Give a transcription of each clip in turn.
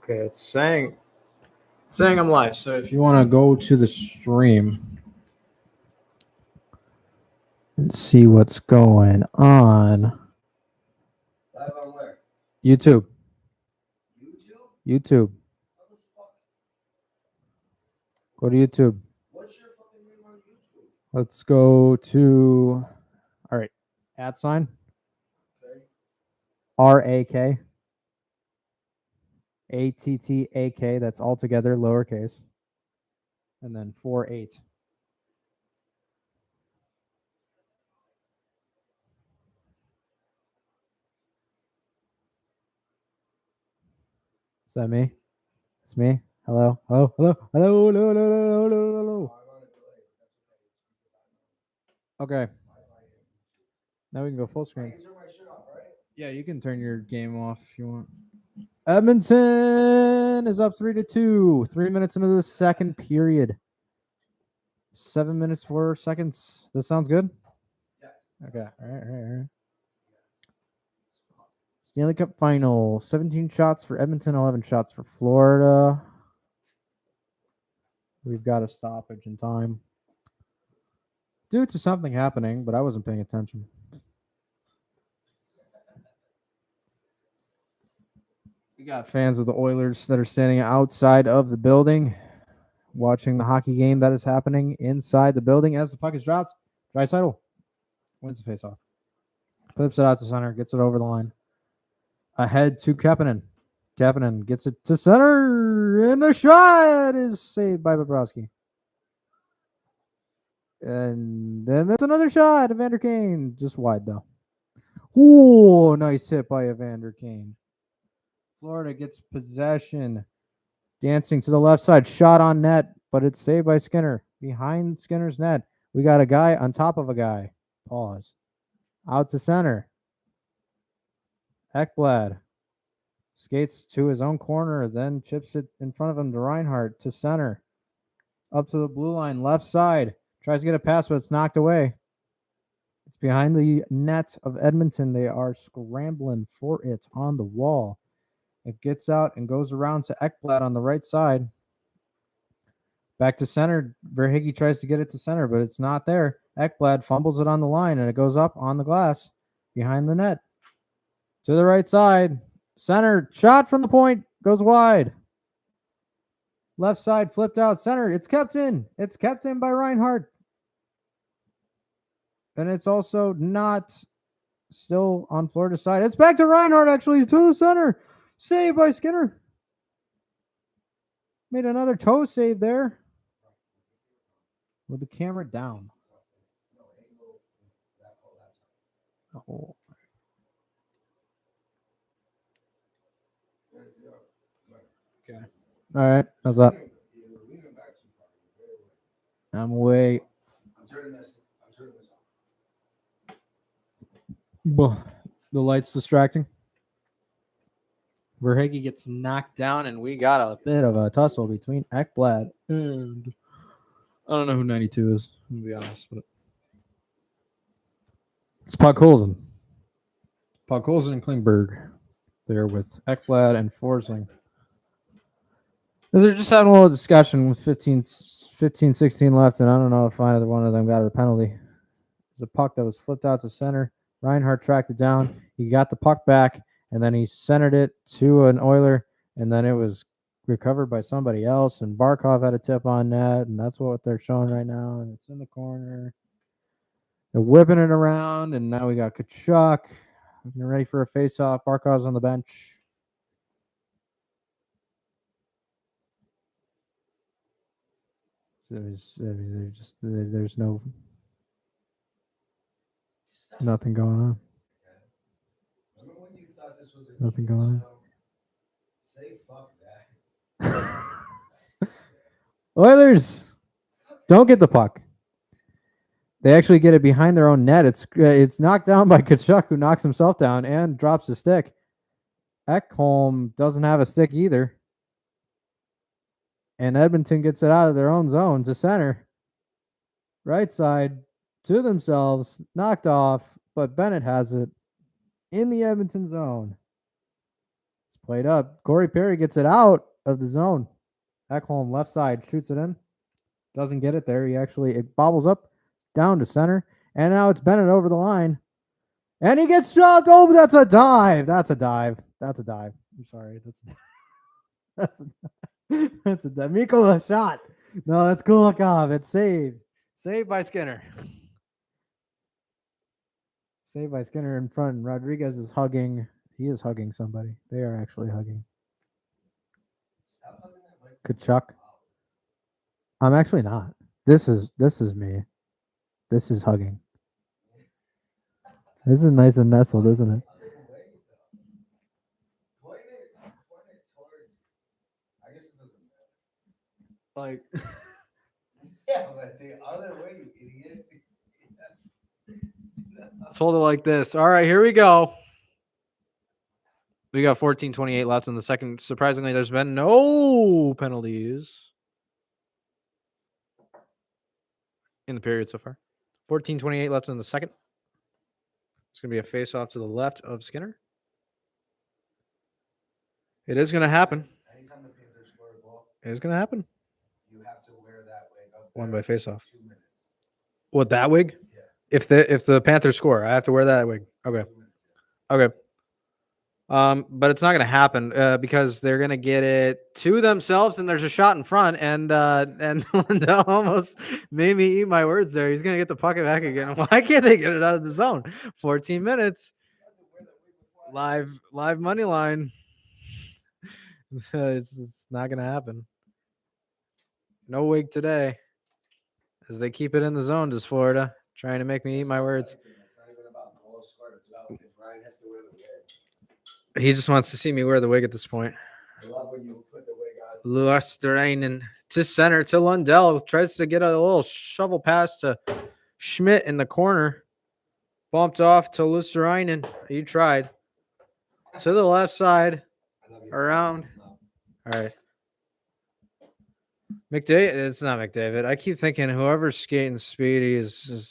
Okay, it's saying I'm live. So if you want to go to the stream and see what's going on. Live on where? YouTube. YouTube? How the fuck? Go to YouTube. What's your fucking name on YouTube? Let's go to, all right, @ Okay. RAK ATTAK. That's all together, lowercase, and then 48. Is that me? It's me. Hello. Hello. Hello. Hello. Hello. Hello. Hello. Hello. Hello. Okay. Now we can go full screen. Turn my shit off, right? Yeah, you can turn your game off if you want. Edmonton is up 3-2. 3 minutes into the second period. 7 minutes 4 seconds. This sounds good. Yes. Okay. All right. Stanley Cup final. 17 shots for Edmonton. 11 shots for Florida. We've got a stoppage in time due to something happening, but I wasn't paying attention. We got fans of the Oilers that are standing outside of the building watching the hockey game that is happening inside the building as the puck is dropped. Draisaitl wins the faceoff. Flips it out to center, gets it over the line. Ahead to Kapanen. Kapanen gets it to center, and the shot is saved by Bobrovsky. And then there's another shot. Evander Kane, just wide though. Ooh, nice hit by Evander Kane. Florida gets possession. Dancing to the left side. Shot on net, but it's saved by Skinner. Behind Skinner's net. We got a guy on top of a guy. Pause. Out to center. Ekblad skates to his own corner, then chips it in front of him to Reinhart to center. Up to the blue line, left side. Tries to get a pass, but it's knocked away. It's behind the net of Edmonton. They are scrambling for it on the wall. It gets out and goes around to Ekblad on the right side. Back to center. Verhaeghe tries to get it to center, but it's not there. Ekblad fumbles it on the line, and it goes up on the glass behind the net. To the right side. Center. Shot from the point. Goes wide. Left side flipped out. Center. It's kept in. It's kept in by Reinhart. And it's also not still on Florida's side. It's back to Reinhart, actually, to the center. Saved by Skinner. Made another toe save there. With the camera down. Oh. Okay. All right. How's that? I'm away. I'm turning this off. The light's distracting. Verhaeghe gets knocked down, and we got a bit of a tussle between Ekblad and I don't know who 92 is, to be honest. But it's Podkolzin. Podkolzin and Klingberg there with Ekblad and Forsling. They're just having a little discussion with 15, 16 left, and I don't know if either one of them got a penalty. There's a puck that was flipped out to center. Reinhart tracked it down. He got the puck back, and then he centered it to an Oiler, and then it was recovered by somebody else, and Barkov had a tip on net, and that's what they're showing right now, and it's in the corner. They're whipping it around, and now we got Tkachuk getting ready for a face-off. Barkov's on the bench. There's nothing going on. Remember when you thought this was Nothing going on. Say fuck that. Oilers don't get the puck. They actually get it behind their own net. It's knocked down by Tkachuk, who knocks himself down and drops the stick. Ekholm doesn't have a stick either. And Edmonton gets it out of their own zone to center. Right side to themselves, knocked off, but Bennett has it in the Edmonton zone. It's Played up. Corey Perry gets it out of the zone. Ekholm left side shoots it in. Doesn't get it there. It bobbles up down to center. And now it's Bennett over the line. And he gets shoved. Oh, that's a dive. That's a dive. That's a dive. I'm sorry. That's a dive. Mikola shot. No, that's Kulikov. It's saved. Saved by Skinner. Saved by Skinner in front. Rodriguez is hugging. He is hugging somebody. They are actually hugging. Stop hugging that mic. Kachuk. I'm actually not. This is me. This is hugging. This is nice and nestled, isn't it? Other way, though. Point it towards. I guess it doesn't matter. Like Yeah, but the other way, you idiot. let's hold it like this. All right, here we go. We got 14:28 left in the second. Surprisingly, there's been no penalties in the period so far. 14:28 left in the second. It's going to be a face-off to the left of Skinner. It is going to happen. Anytime the Panthers score a goal, It is going to happen. you have to wear that wig up Won there by face-off. for 2 minutes. What, that wig? Yeah. If the Panthers score, I have to wear that wig. Okay. 2 minutes, yeah. Okay. But it's not going to happen because they're going to get it to themselves, and there's a shot in front, and Lindell almost made me eat my words there. He's going to get the puck back again. Why can't they get it out of the zone? 14 minutes. Live money line. It's not going to happen. No wig today. As they keep it in the zone, does Florida, trying to make me eat my words. It's not even about goals scored. It's about if Ryan has to wear the wig. He just wants to see me wear the wig at this point. I love when you put the wig on. Luosterainen to center to Lundell. Tries to get a little shovel pass to Schmidt in the corner. Bumped off to Luosterainen. You tried. To the left side. I love you. Around. All right. McDavid. It's not McDavid. I keep thinking whoever's skating speedy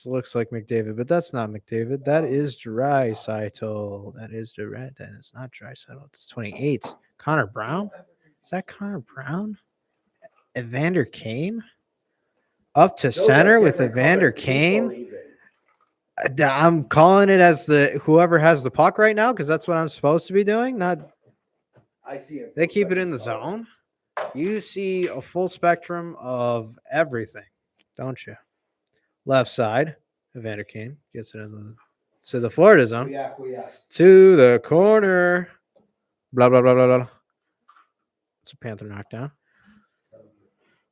looks like McDavid, but that's not McDavid. That is Draisaitl. That is not Draisaitl. It's 28. Connor Brown. Is that Connor Brown? Evander Kane? Up to center with Evander Kane? I'm calling it as whoever has the puck right now because that's what I'm supposed to be doing. Not I see it. they keep it in the zone. You see a full spectrum of everything, don't you? Left side, Evander Kane gets it to the Florida zone. To the corner. Blah, blah, blah, blah, blah. It's a Panther knockdown.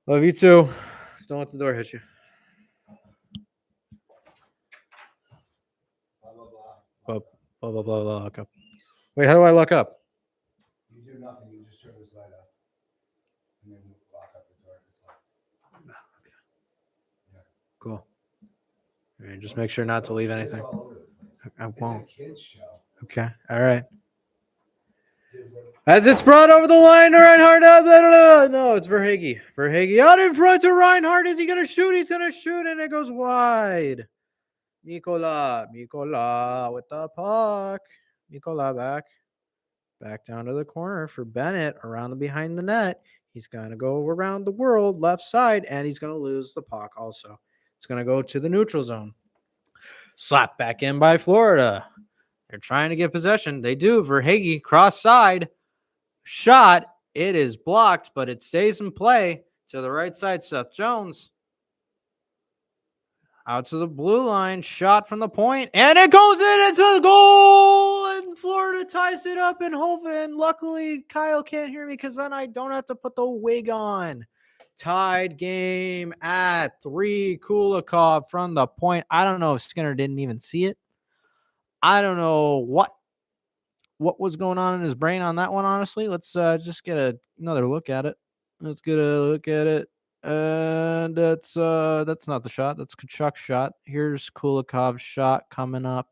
Love you too. Don't let the door hit you. Blah, blah, blah, blah, blah. Look up. Wait, how do I look up? You do nothing. You just turn this light up. And then you lock up the door. Cool. All right, just make sure not to leave anything. I won't. It's a kid's show. Okay. All right. As it's brought over the line to Reinhardt. No, it's Verhaeghe. Verhaeghe out in front to Reinhardt. Is he going to shoot? He's going to shoot, and it goes wide. Mikola with the puck. Mikola back down to the corner for Bennett around the behind the net. He's going to go around the world left side, and he's going to lose the puck also. It's going to go to the neutral zone. Slapped back in by Florida. They're trying to get possession. They do. Verhaeghe cross side. Shot. It is blocked, but it stays in play to the right side. Seth Jones. Out to the blue line. Shot from the point. And it goes into the goal. And Florida ties it up. And luckily, Kyle can't hear me because then I don't have to put the wig on. Tied game at 3. Kulikov from the point. I don't know if Skinner didn't even see it. I don't know what was going on in his brain on that one, honestly. Let's just get another look at it. Let's get a look at it. And that's not the shot. That's Kachuk's shot. Here's Kulikov's shot coming up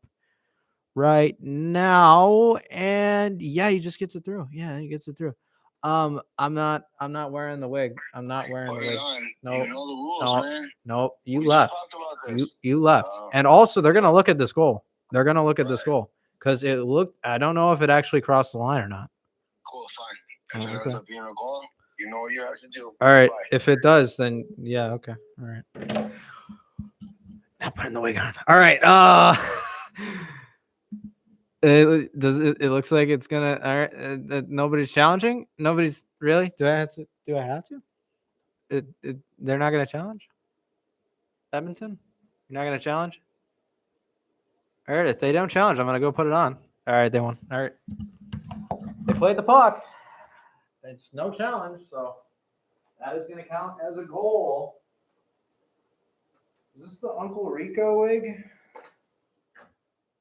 right now. And yeah, he just gets it through. Yeah, he gets it through. I'm not wearing the wig. I'm not wearing the wig. No, you know the rules, no, man. no, you We left. just talked about this. You left. And also they're gonna look at this goal. They're gonna look at this goal. Because it looked, I don't know if it actually crossed the line or not. Of course. If it ends up being a goal, you know what you have to do. All right. Bye. If it does, then yeah, okay. All right. Now putting the wig on. All right. It looks like it's gonna. All right. Nobody's challenging. Nobody's really. Do I have to? Do I have to? They're not gonna challenge. Edmonton. You're not gonna challenge. All right. If they don't challenge, I'm gonna go put it on. All right. They won. All right. They played the puck. It's no challenge, so that is gonna count as a goal. Is this the Uncle Rico wig?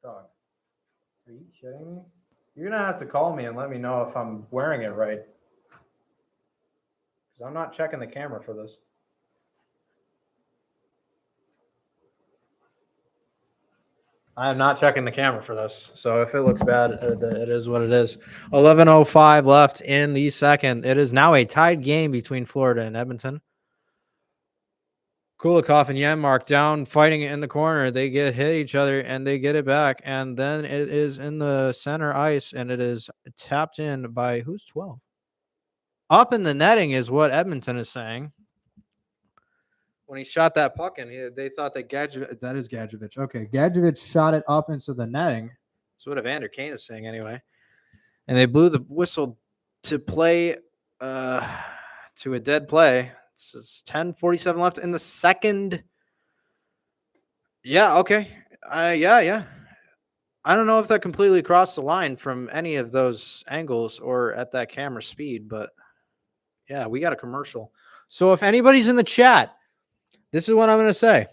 Dog. Are you kidding me? You're gonna have to call me and let me know if I'm wearing it right. Because I'm not checking the camera for this. I am not checking the camera for this. So if it looks bad, it is what it is. 11:05 left in the second. It is now a tied game between Florida and Edmonton. Kulikov and Yanmark down fighting it in the corner. They hit each other and they get it back. And then it is in the center ice and it is tapped in by who's 12? Up in the netting is what Edmonton is saying. When he shot that puck in, they thought that that is Gadjevich. Okay, Gadjevich shot it up into the netting. That's what Evander Kane is saying anyway. And they blew the whistle to play to a dead play. It's 10:47 left in the second. Yeah, okay. Yeah. I don't know if that completely crossed the line from any of those angles or at that camera speed, but yeah, we got a commercial. So if anybody's in the chat, this is what I'm going to say.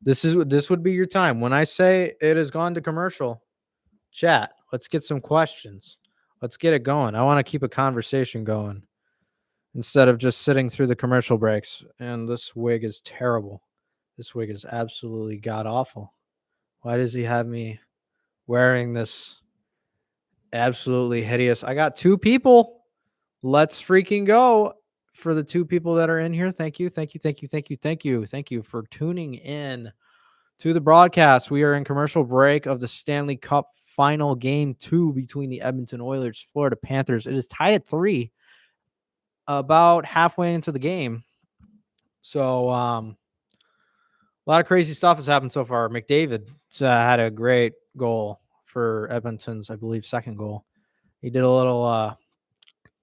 This would be your time. When I say it has gone to commercial, chat, let's get some questions. Let's get it going. I want to keep a conversation going instead of just sitting through the commercial breaks. And this wig is terrible. This wig is absolutely god awful. Why does he have me wearing this absolutely hideous? I got 2 people. Let's freaking go. For the 2 people that are in here, thank you for tuning in to the broadcast. We are in commercial break of the Stanley Cup final game 2 between the Edmonton Oilers, Florida Panthers. It is tied at 3, about halfway into the game. So, a lot of crazy stuff has happened so far. McDavid had a great goal for Edmonton's, I believe, second goal. He did a little,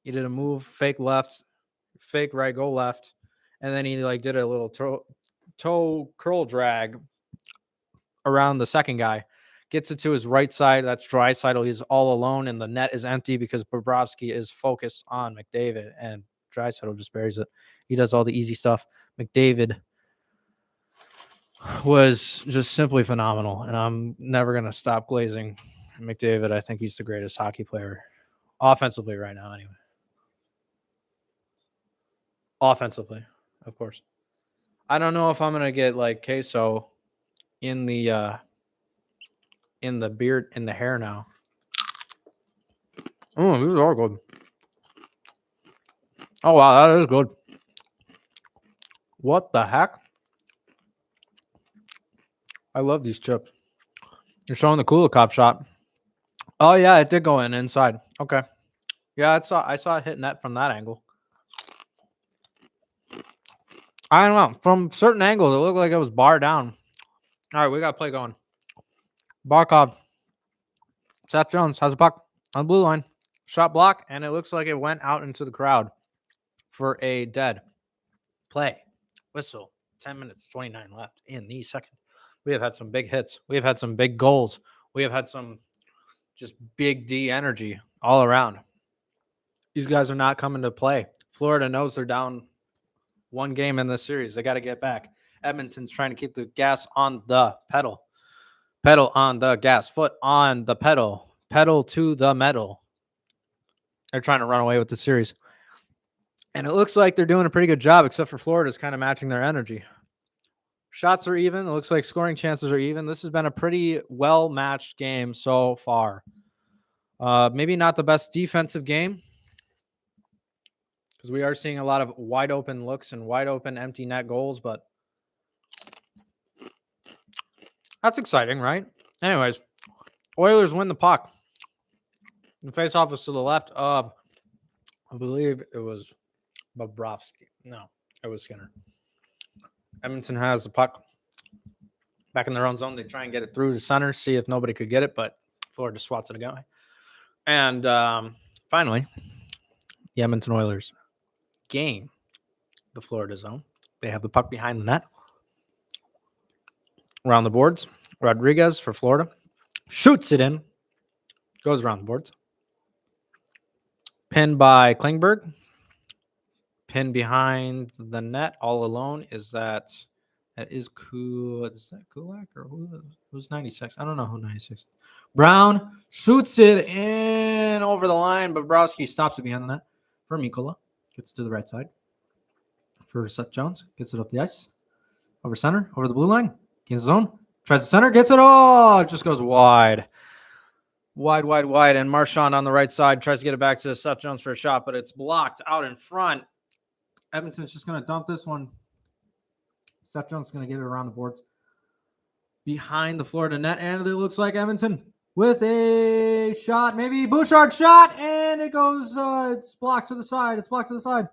he did a move, fake left, fake right, go left, and then he did a little toe curl drag around the second guy, gets it to his right side. That's Draisaitl. He's all alone, and the net is empty because Bobrovsky is focused on McDavid, and Draisaitl just buries it. He does all the easy stuff. McDavid was just simply phenomenal, and I'm never going to stop glazing McDavid. I think he's the greatest hockey player offensively right now, anyway. Offensively, of course. I don't know if I'm going to get queso in the beard, in the hair now. Oh, these are good. Oh, wow, that is good. What the heck? I love these chips. You're showing the Kulikov shot. Oh, yeah, it did go inside. Okay. Yeah, I saw it hit net from that angle. I don't know. From certain angles, it looked like it was bar down. All right, we got play going. Barkov. Seth Jones has a puck on the blue line. Shot block, and it looks like it went out into the crowd for a dead play. Whistle. 10 minutes, 29 left in the second. We have had some big hits. We have had some big goals. We have had some just big D energy all around. These guys are not coming to play. Florida knows they're down 1 game in this series. They got to get back. Edmonton's trying to keep the gas on the pedal. Pedal on the gas. Foot on the pedal. Pedal to the metal. They're trying to run away with the series. And it looks like they're doing a pretty good job, except for Florida's kind of matching their energy. Shots are even. It looks like scoring chances are even. This has been a pretty well-matched game so far. Maybe not the best defensive game, because we are seeing a lot of wide open looks and wide open empty net goals, but that's exciting, right? Anyways, Oilers win the puck. The faceoff is to the left of I believe it was Bobrovsky. No, it was Skinner. Edmonton has the puck back in their own zone. They try and get it through to center, see if nobody could get it, but Florida swats it away. And finally, the Edmonton Oilers gain the Florida zone. They have the puck behind the net. Around the boards, Rodriguez for Florida shoots it in, goes around the boards. Pinned by Klingberg. Pinned behind the net all alone. Is that is cool? Is that Kulak or who's 96? I don't know who 96. Brown shoots it in over the line, but Bobrovsky stops it behind the net for Mikkola. Gets to the right side for Seth Jones. Gets it up the ice. Over center, over the blue line. Gains his own. Tries the center, gets it. Oh, it just goes wide. Wide. And Marchand on the right side tries to get it back to Seth Jones for a shot, but it's blocked out in front. Edmonton's just going to dump this one. Seth Jones is going to get it around the boards behind the Florida net, and it looks like Edmonton with a shot, maybe Bouchard shot, and it goes, it's blocked to the side.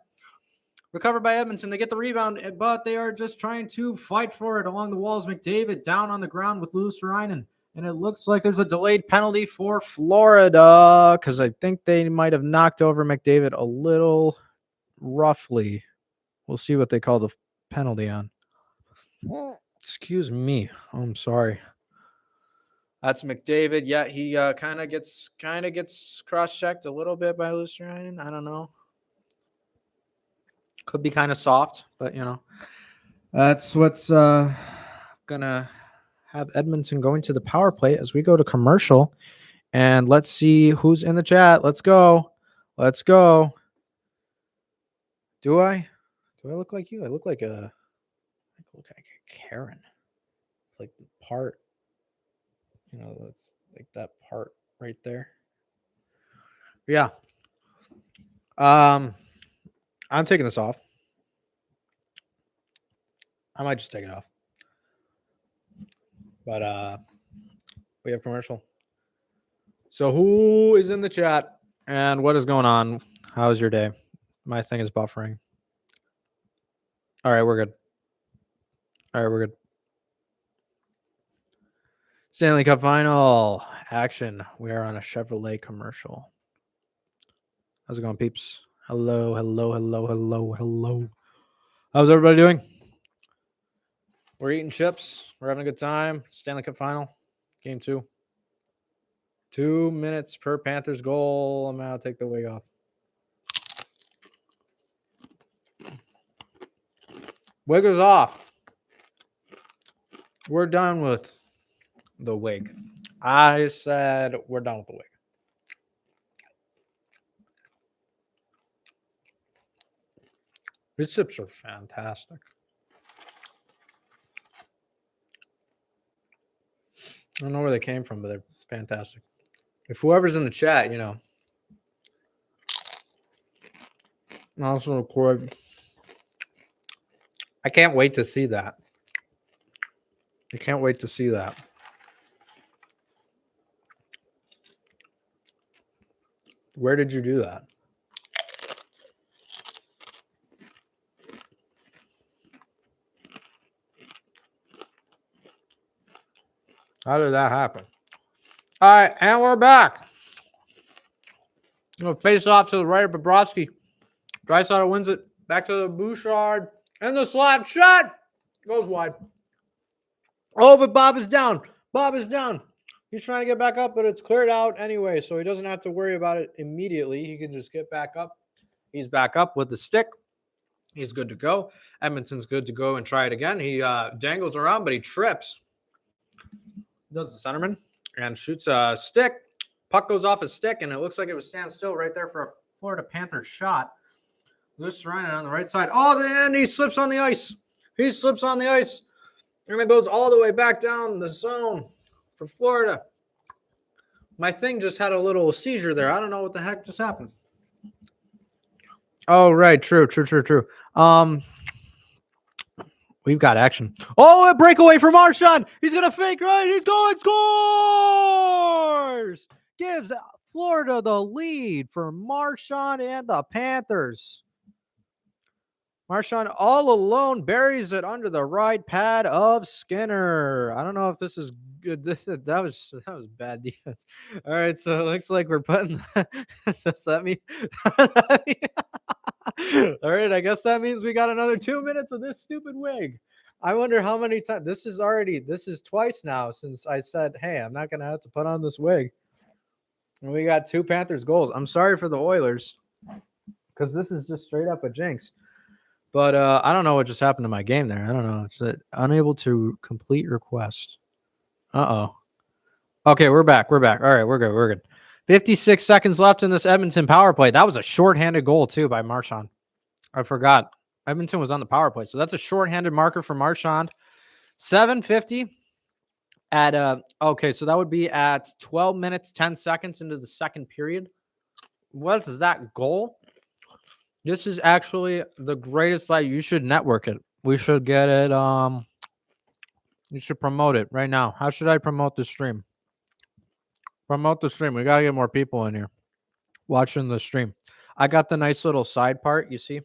Recovered by Edmonton. They get the rebound, but they are just trying to fight for it along the walls. McDavid down on the ground with Luostarinen, and it looks like there's a delayed penalty for Florida because I think they might have knocked over McDavid a little roughly. We'll see what they call the penalty on. Excuse me. I'm sorry. That's McDavid. Yeah, he kind of gets cross-checked a little bit by Luostarinen. I don't know. Could be kind of soft, but that's what's gonna have Edmonton going to the power play as we go to commercial. And let's see who's in the chat. Let's go. Do I look like you? I look like a Karen. It's like the part, that's like that part right there. Yeah. I'm taking this off. I might just take it off. But we have commercial. So who is in the chat and what is going on? How's your day? My thing is buffering. All right, we're good. Stanley Cup final action. We are on a Chevrolet commercial. How's it going, peeps? Hello. How's everybody doing? We're eating chips. We're having a good time. Stanley Cup final, game 2. 2 minutes per Panthers goal. I'm going to take the wig off. Wig is off. We're done with the wig. I said we're done with the wig. These chips are fantastic. I don't know where they came from, but they're fantastic. If whoever's in the chat, also record. I can't wait to see that. Where did you do that? How did that happen? All right, and we're back. Face off to the right of Bobrovsky. Draisaitl wins it. Back to the Bouchard. And the slap shot goes wide. Oh, but Bob is down. He's trying to get back up, but it's cleared out anyway, so he doesn't have to worry about it immediately. He can just get back up. He's back up with the stick. He's good to go. Edmonton's good to go and try it again. He dangles around, but he trips. Does the centerman and shoots a stick. Puck goes off his stick, and it looks like it was stand still right there for a Florida Panthers shot. Luostarinen on the right side. Oh, then he slips on the ice. And it goes all the way back down the zone for Florida. My thing just had a little seizure there. I don't know what the heck just happened. Oh, right. True. We've got action. Oh, a breakaway for Marchand. He's going to fake, right? He's going, scores! Gives Florida the lead for Marshawn and the Panthers. Marshawn all alone buries it under the right pad of Skinner. I don't know if this is good. That was bad defense. All right, so it looks like we're putting. Does that mean? All right, I guess that means we got another 2 minutes of this stupid wig. I wonder how many times this is twice now since I said, hey, I'm not gonna have to put on this wig. And we got 2 Panthers goals. I'm sorry for the Oilers because this is just straight up a jinx. But I don't know what just happened to my game there. I don't know. It's unable to complete request. Uh-oh. Okay, we're back. All right, we're good. 56 seconds left in this Edmonton power play. That was a shorthanded goal, too, by Marchand. I forgot. Edmonton was on the power play. So that's a shorthanded marker for Marchand. 7:50 at okay, so that would be at 12 minutes, 10 seconds into the second period. What is that goal? This is actually the greatest light. You should network it. We should get it. You should promote it right now. How should I promote the stream? Promote the stream. We gotta get more people in here watching the stream. I got the nice little side part. You see?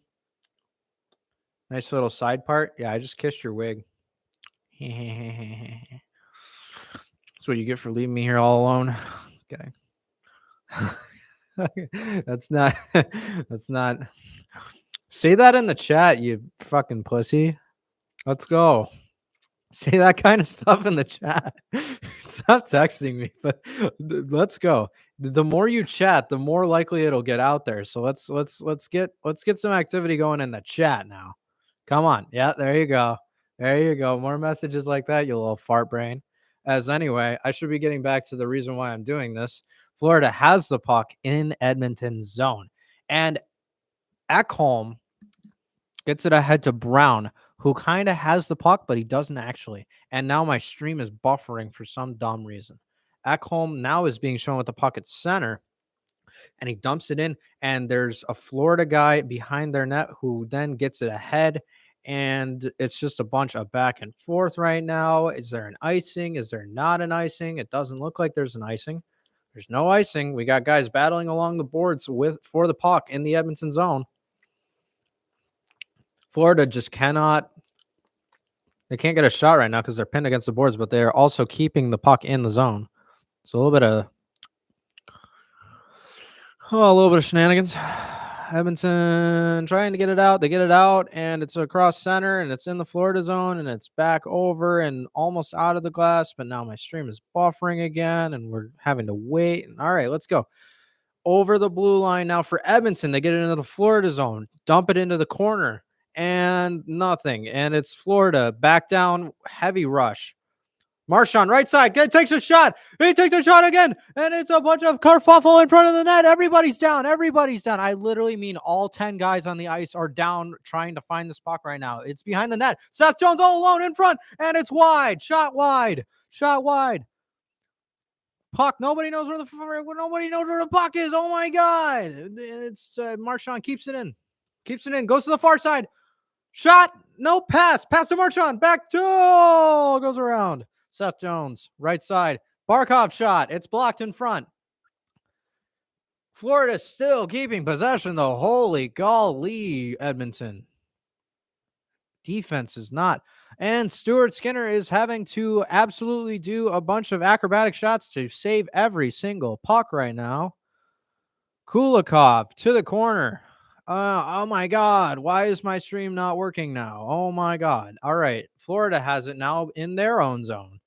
Nice little side part. Yeah, I just kissed your wig. That's what you get for leaving me here all alone. Okay. That's not. That's not. Say that in the chat, you fucking pussy. Let's go. Say that kind of stuff in the chat. Stop texting me, but let's go. The more you chat, the more likely it'll get out there. So let's get some activity going in the chat now. Come on. Yeah, there you go. There you go. More messages like that, you little fart brain. As anyway, I should be getting back to the reason why I'm doing this. Florida has the puck in Edmonton's zone. And Ekholm gets it ahead to Brown, who kind of has the puck, but he doesn't actually. And now my stream is buffering for some dumb reason. Ekholm now is being shown with the puck at center, and he dumps it in, and there's a Florida guy behind their net who then gets it ahead, and it's just a bunch of back and forth right now. Is there an icing? Is there not an icing? It doesn't look like there's an icing. There's no icing. We got guys battling along the boards for the puck in the Edmonton zone. Florida just cannot. They can't get a shot right now because they're pinned against the boards, but they're also keeping the puck in the zone. So a little bit of shenanigans. Edmonton trying to get it out. They get it out, and it's across center, and it's in the Florida zone, and it's back over and almost out of the glass. But now my stream is buffering again, and we're having to wait. And all right, let's go. Over the blue line now for Edmonton. They get it into the Florida zone, dump it into the corner, and nothing. And it's Florida back down, heavy rush. Marchand, right side, takes a shot. He takes a shot again, and it's a bunch of kerfuffle in front of the net. Everybody's down. I literally mean all 10 guys on the ice are down trying to find this puck right now. It's behind the net. Seth Jones all alone in front, and it's wide. Shot wide. Puck. Nobody knows where the puck is. Oh my god! It's Marchand keeps it in. Goes to the far side. Shot. No pass. Pass to Marchand. Back to goes around. Seth Jones, right side. Barkov shot. It's blocked in front. Florida still keeping possession, though. Holy golly, Edmonton. Defense is not. And Stuart Skinner is having to absolutely do a bunch of acrobatic shots to save every single puck right now. Kulikov to the corner. Oh my God. Why is my stream not working now? Oh my God. All right. Florida has it now in their own zone.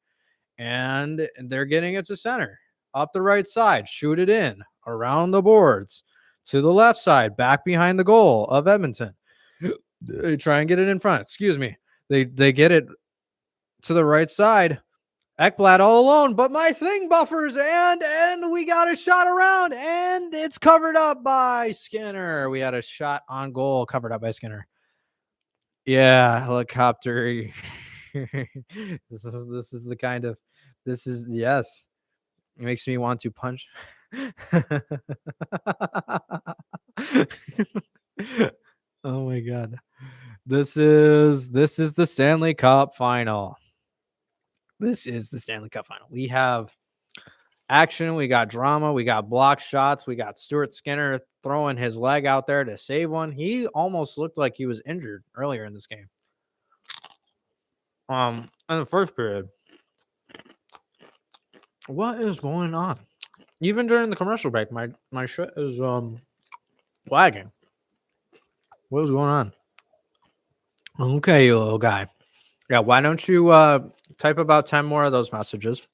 And they're getting it to center. Up the right side. Shoot it in. Around the boards. To the left side. Back behind the goal of Edmonton. They try and get it in front. Excuse me. They get it to the right side. Ekblad all alone, but my thing buffers, and we got a shot around, and it's covered up by Skinner. We had a shot on goal covered up by Skinner. Yeah, helicopter. This is the kind of yes. It makes me want to punch. Oh my God. This is the Stanley Cup final. We have action. We got drama. We got block shots. We got Stuart Skinner throwing his leg out there to save one. He almost looked like he was injured earlier in this game. In the first period. What is going on? Even during the commercial break, my shit is lagging. What is going on? Okay, you little guy. Yeah, why don't you type about 10 more of those messages?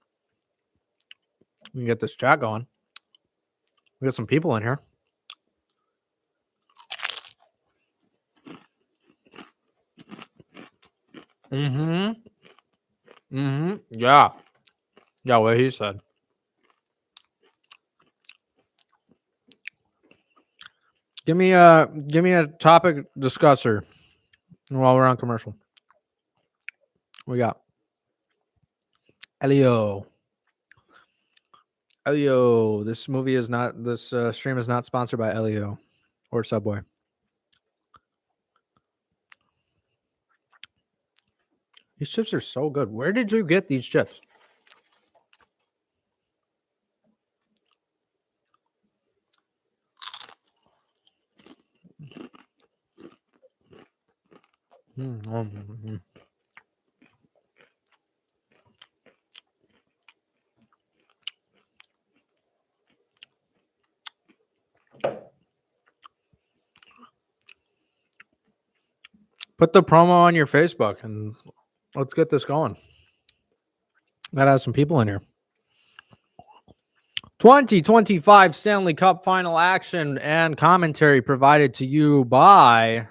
We can get this chat going. We got some people in here. Yeah. Yeah, what he said. Give me a topic discusser while we're on commercial. We got Elio. This stream is not sponsored by Elio or Subway. These chips are so good. Where did you get these chips? Put the promo on your Facebook and let's get this going. Gotta have some people in here. 2025 Stanley Cup final action and commentary provided to you by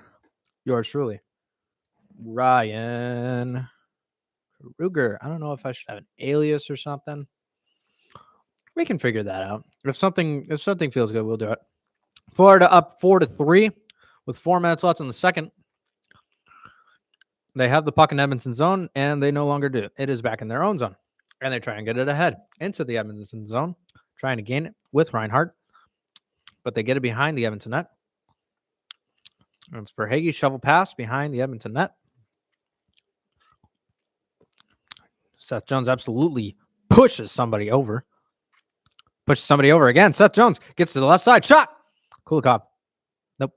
yours truly, Ryan Ruger. I don't know if I should have an alias or something. We can figure that out. If something feels good, we'll do it. Florida up 4-3 with 4 minutes left in the second. They have the puck in Edmonton zone, and they no longer do. It is back in their own zone, and they try and get it ahead into the Edmonton zone, trying to gain it with Reinhardt, but they get it behind the Edmonton net. And it's for Hagee, shovel pass behind the Edmonton net. Seth Jones absolutely pushes somebody over. Pushes somebody over again. Seth Jones gets to the left side. Shot! Kulikov. Nope,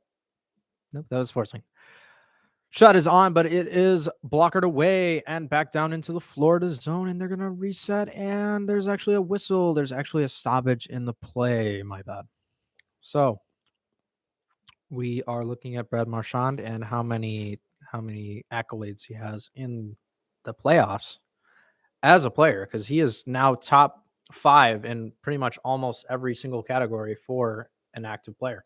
that was forcing. Shot is on, but it is blockered away and back down into the Florida zone, and they're going to reset, and there's actually a whistle. There's actually a stoppage in the play. My bad. So we are looking at Brad Marchand and how many accolades he has in the playoffs as a player, because he is now top 5 in pretty much almost every single category for an active player.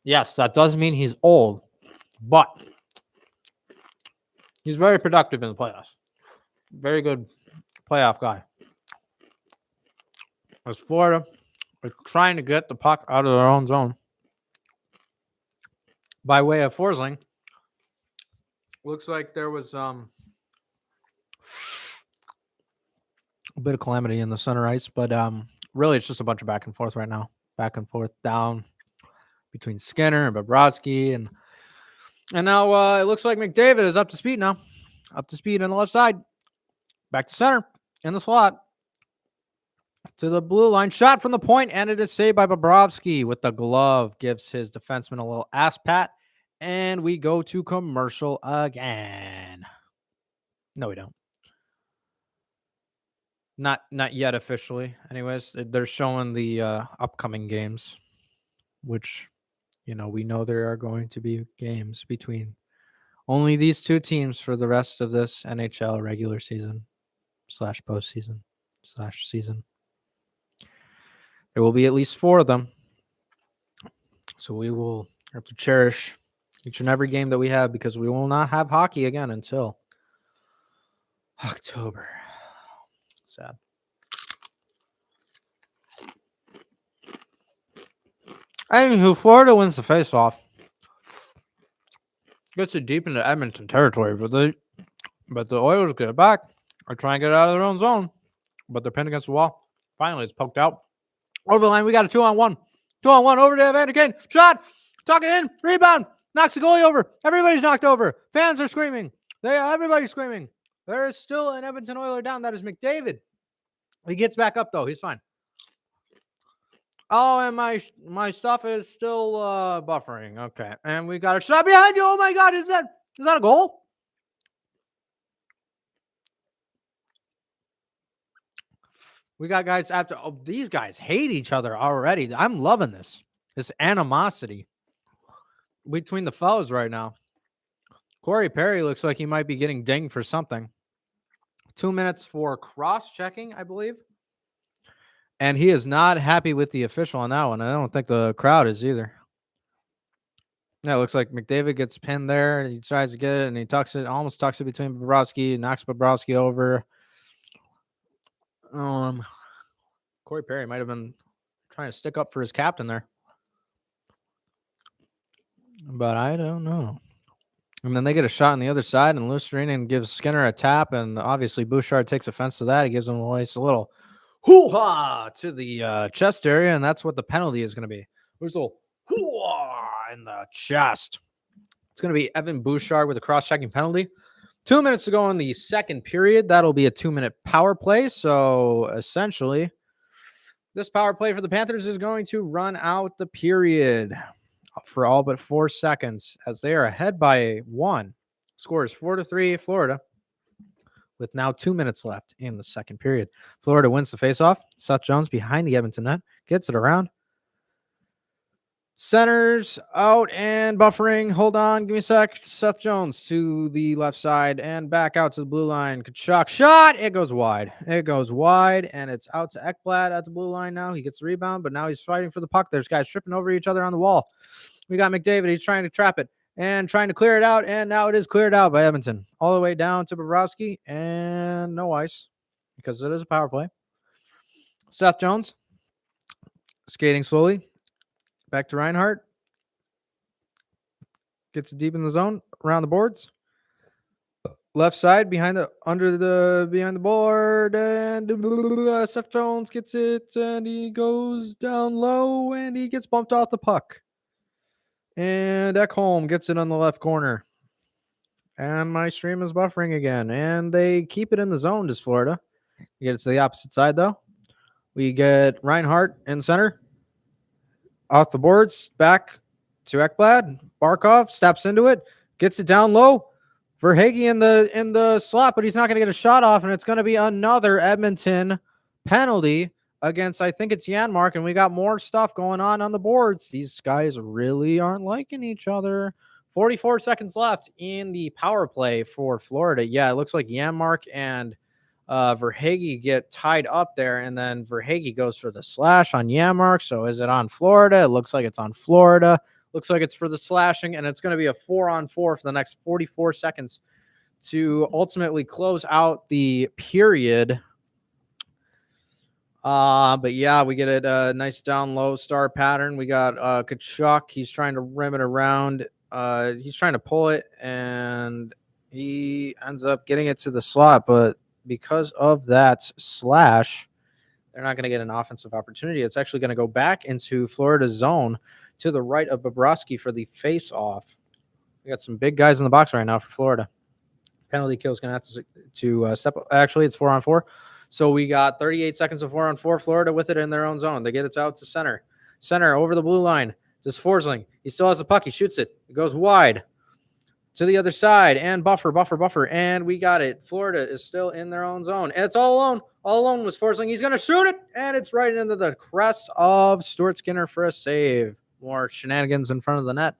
Yes, that does mean he's old, but he's very productive in the playoffs. Very good playoff guy. As Florida is trying to get the puck out of their own zone by way of Forsling. Looks like there was a bit of calamity in the center ice, but really it's just a bunch of back and forth right now. Back and forth down between Skinner and Bobrovsky, and now it looks like McDavid is up to speed now. Up to speed on the left side. Back to center in the slot. To the blue line. Shot from the point, and it is saved by Bobrovsky with the glove. Gives his defenseman a little ass pat, and we go to commercial again. No, we don't. Not yet officially. Anyways, they're showing the upcoming games, which, we know there are going to be games between only these two teams for the rest of this NHL regular season / postseason / season. There will be at least 4 of them. So we will have to cherish each and every game that we have, because we will not have hockey again until October. Sad. Anywho, Florida wins the faceoff. Gets it deep into Edmonton territory, but the Oilers get it back. Or try and get it out of their own zone, but they're pinned against the wall. Finally, it's poked out. Over the line, we got a 2-on-1. 2-on-1 over to Evander Kane. Shot! Tuck it in. Rebound. Knocks the goalie over. Everybody's knocked over. Fans are screaming. Everybody's screaming. There is still an Edmonton Oiler down. That is McDavid. He gets back up though. He's fine. Oh, and my stuff is still buffering. Okay, and we got a shot behind you. Oh my God, is that a goal? We got guys after. Oh, these guys hate each other already. I'm loving this animosity between the fellas right now. Corey Perry looks like he might be getting dinged for something. 2 minutes for cross-checking, I believe. And he is not happy with the official on that one. I don't think the crowd is either. Yeah, it looks like McDavid gets pinned there. He tries to get it, and he almost tucks it between Bobrovsky, knocks Bobrovsky over. Corey Perry might have been trying to stick up for his captain there. But I don't know. And then they get a shot on the other side, and Lustrinen gives Skinner a tap, and obviously Bouchard takes offense to that. He gives him a little hoo-ha to the chest area, and that's what the penalty is going to be. There's a little hoo-ha in the chest. It's going to be Evan Bouchard with a cross-checking penalty. 2 minutes to go in the second period. That'll be a 2-minute power play. So essentially, this power play for the Panthers is going to run out the period for all but 4 seconds as they are ahead by 1. Score is 4-3 Florida with now 2 minutes left in the second period. Florida wins the faceoff. Seth Jones behind the Edmonton net gets it around. Centers out and buffering. Hold on. Give me a sec. Seth Jones to the left side and back out to the blue line. Kachuk shot. It goes wide. It goes wide, and it's out to Ekblad at the blue line now. He gets the rebound, but now he's fighting for the puck. There's guys tripping over each other on the wall. We got McDavid. He's trying to trap it and trying to clear it out, and now it is cleared out by Edmonton. All the way down to Bobrovsky, and no ice because it is a power play. Seth Jones skating slowly. Back to Reinhart. Gets it deep in the zone, around the boards. Left side behind the board, and Seth Jones gets it, and he goes down low, and he gets bumped off the puck. And Ekholm gets it on the left corner. And my stream is buffering again, and they keep it in the zone, does Florida. You get it to the opposite side, though. We get Reinhart in center. Off the boards, back to Ekblad. Barkov steps into it, gets it down low. Verhaeghe in the slot, but he's not going to get a shot off, and it's going to be another Edmonton penalty against, I think it's Janmark, and we got more stuff going on the boards. These guys really aren't liking each other. 44 seconds left in the power play for Florida. Yeah, it looks like Janmark and Verhaeghe get tied up there, and then Verhaeghe goes for the slash on Janmark. So is it on Florida? It looks like it's on Florida. Looks like it's for the slashing, and it's going to be a 4-on-4 for the next 44 seconds to ultimately close out the period. But yeah, we get it a nice down low star pattern. We got Kachuk. He's trying to rim it around. He's trying to pull it, and he ends up getting it to the slot, but because of that slash, they're not going to get an offensive opportunity. It's actually going to go back into Florida's zone to the right of Bobrovsky for the face-off. We got some big guys in the box right now for Florida. Penalty kill is going to have to step up. Actually, it's 4-on-4. So we got 38 seconds of 4-on-4. Florida with it in their own zone. They get it out to center. Center over the blue line. Just Forsling. He still has the puck. He shoots it. It goes wide to the other side, and buffer, and we got it. Florida is still in their own zone, and it's all alone was Forsling. He's going to shoot it, and it's right into the crest of Stuart Skinner for a save. More shenanigans in front of the net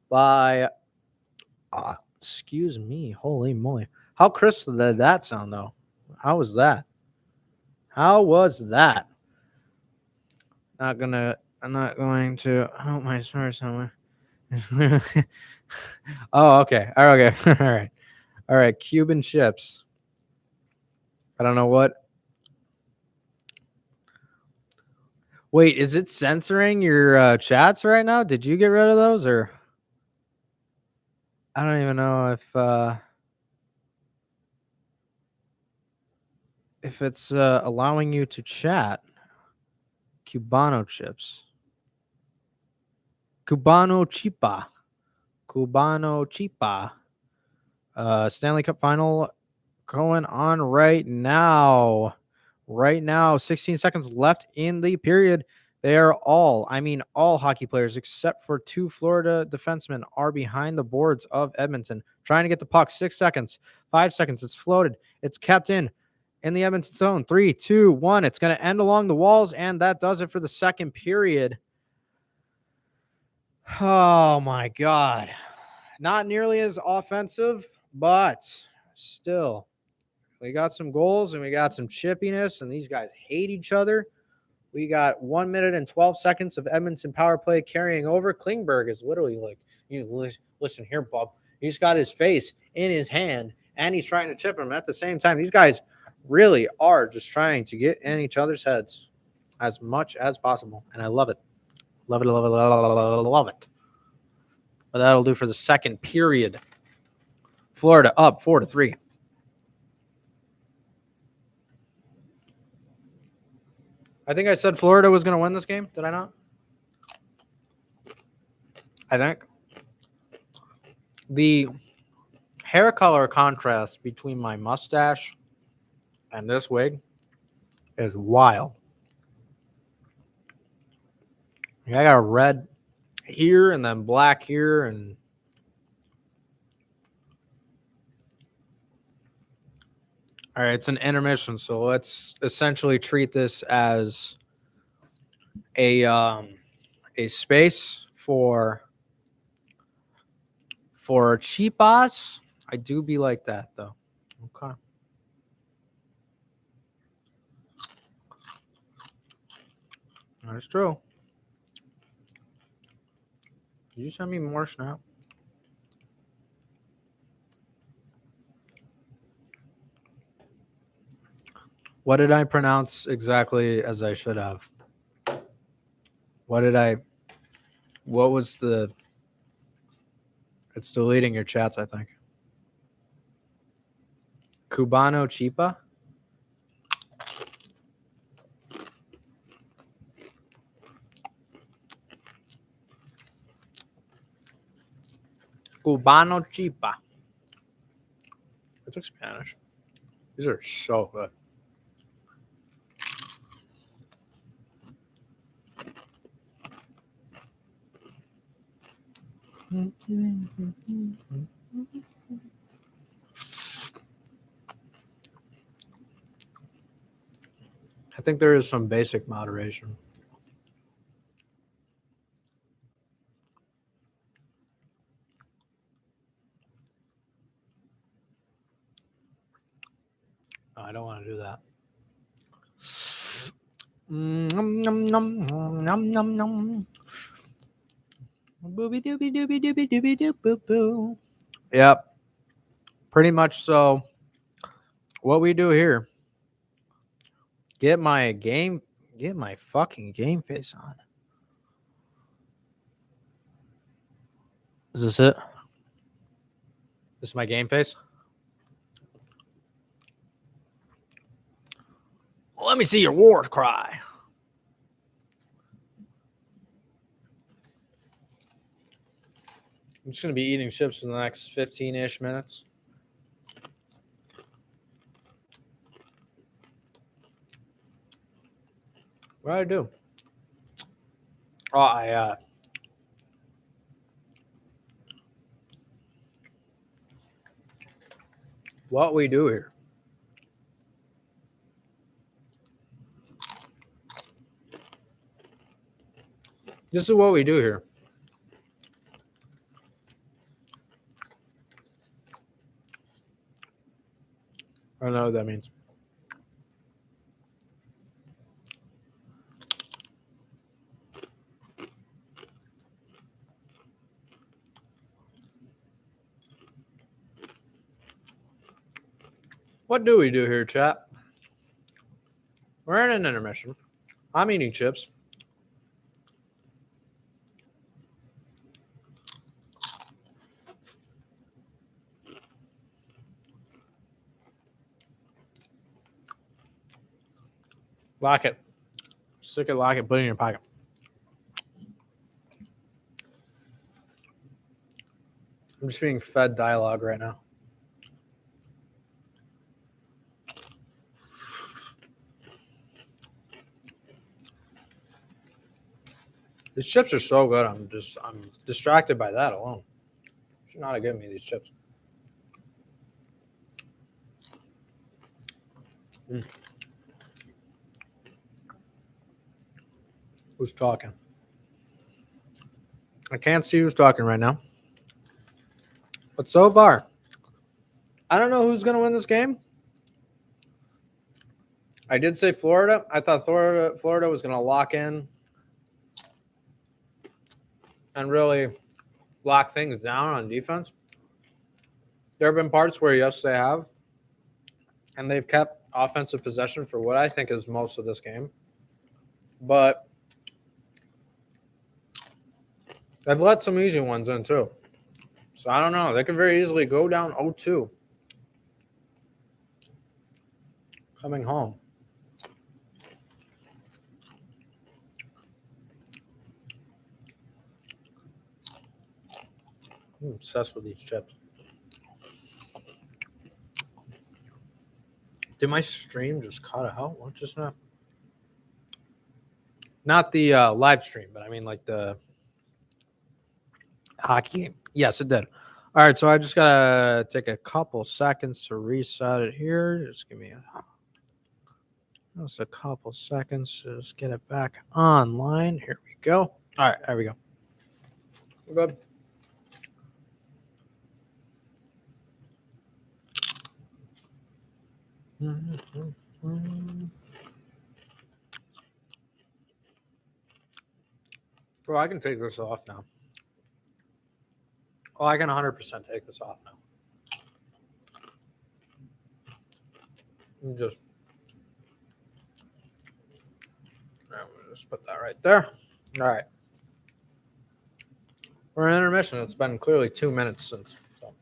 by, excuse me, holy moly. How crisp did that sound, though? How was that? I'm not going to, my source somewhere. Oh, okay. Okay. All right. Cuban chips. I don't know what. Wait, is it censoring your chats right now? Did you get rid of those, or I don't even know if it's allowing you to chat. Cubano chips. Cubano Chipa. Stanley Cup final going on right now. Right now, 16 seconds left in the period. They are all hockey players except for 2 Florida defensemen are behind the boards of Edmonton trying to get the puck. 6 seconds, 5 seconds. It's floated. It's kept in the Edmonton zone. 3, 2, 1. It's going to end along the walls, and that does it for the second period. Oh, my God. Not nearly as offensive, but still. We got some goals and we got some chippiness, and these guys hate each other. We got 1 minute and 12 seconds of Edmonton power play carrying over. Klingberg is literally like, listen here, Bob. He's got his face in his hand, and he's trying to chip him at the same time. These guys really are just trying to get in each other's heads as much as possible, and I love it. Love it, love it, love it. But that'll do for the second period. Florida up 4-3. I think I said Florida was going to win this game. Did I not? I think. The hair color contrast between my mustache and this wig is wild. I got red here and then black here. And all right, it's an intermission, so let's essentially treat this as a space for cheapas. I do be like that though. Okay. That's true. Did you send me more snap? What did I pronounce exactly as I should have? What was the... It's deleting your chats, I think. Cubano Chipa? Cubano Chipa. I took Spanish. These are so good. I think there is some basic moderation. No, I don't want to do that. Nom, nom, nom, nom, nom, nom. Booby dooby dooby dooby dooby doo boo boo. Yep. Pretty much so. What we do here. Get my fucking game face on. Is this it? This is my game face? Let me see your war cry. I'm just going to be eating chips for the next 15-ish minutes. What did I do? Oh, what we do here. This is what we do here. I don't know what that means. What do we do here, chat? We're in an intermission. I'm eating chips. Lock it. Stick it, lock it, put it in your pocket. I'm just being fed dialogue right now. These chips are so good. I'm distracted by that alone. Should not have given me these chips. Who's talking? I can't see who's talking right now. But so far, I don't know who's going to win this game. I did say Florida. I thought Florida was going to lock in and really lock things down on defense. There have been parts where, yes, they have. And they've kept offensive possession for what I think is most of this game. But they've let some easy ones in, too. So I don't know. They could very easily go down 0-2 coming home. I'm obsessed with these chips. Did my stream just cut out? What just happened? Not the live stream, but I mean like the hockey game. Yes, it did. All right, so I just gotta take a couple seconds to reset it here. Just give me just a couple seconds to just get it back online. Here we go. All right, there we go. We're good. Well, I can take this off now. Oh, I can 100% take this off now. Just put that right there. All right. We're in intermission. It's been clearly 2 minutes since. So.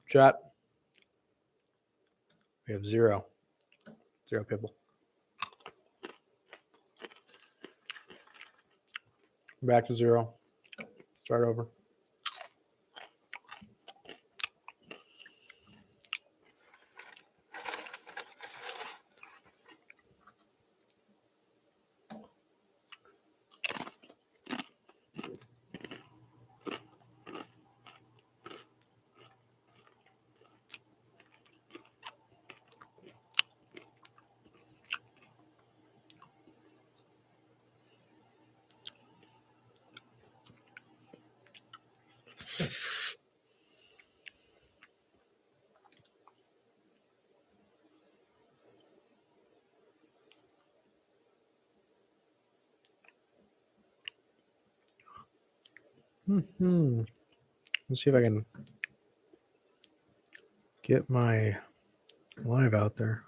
Chat. We have 0 people. Back to 0. Start over. Let's see if I can get my live out there.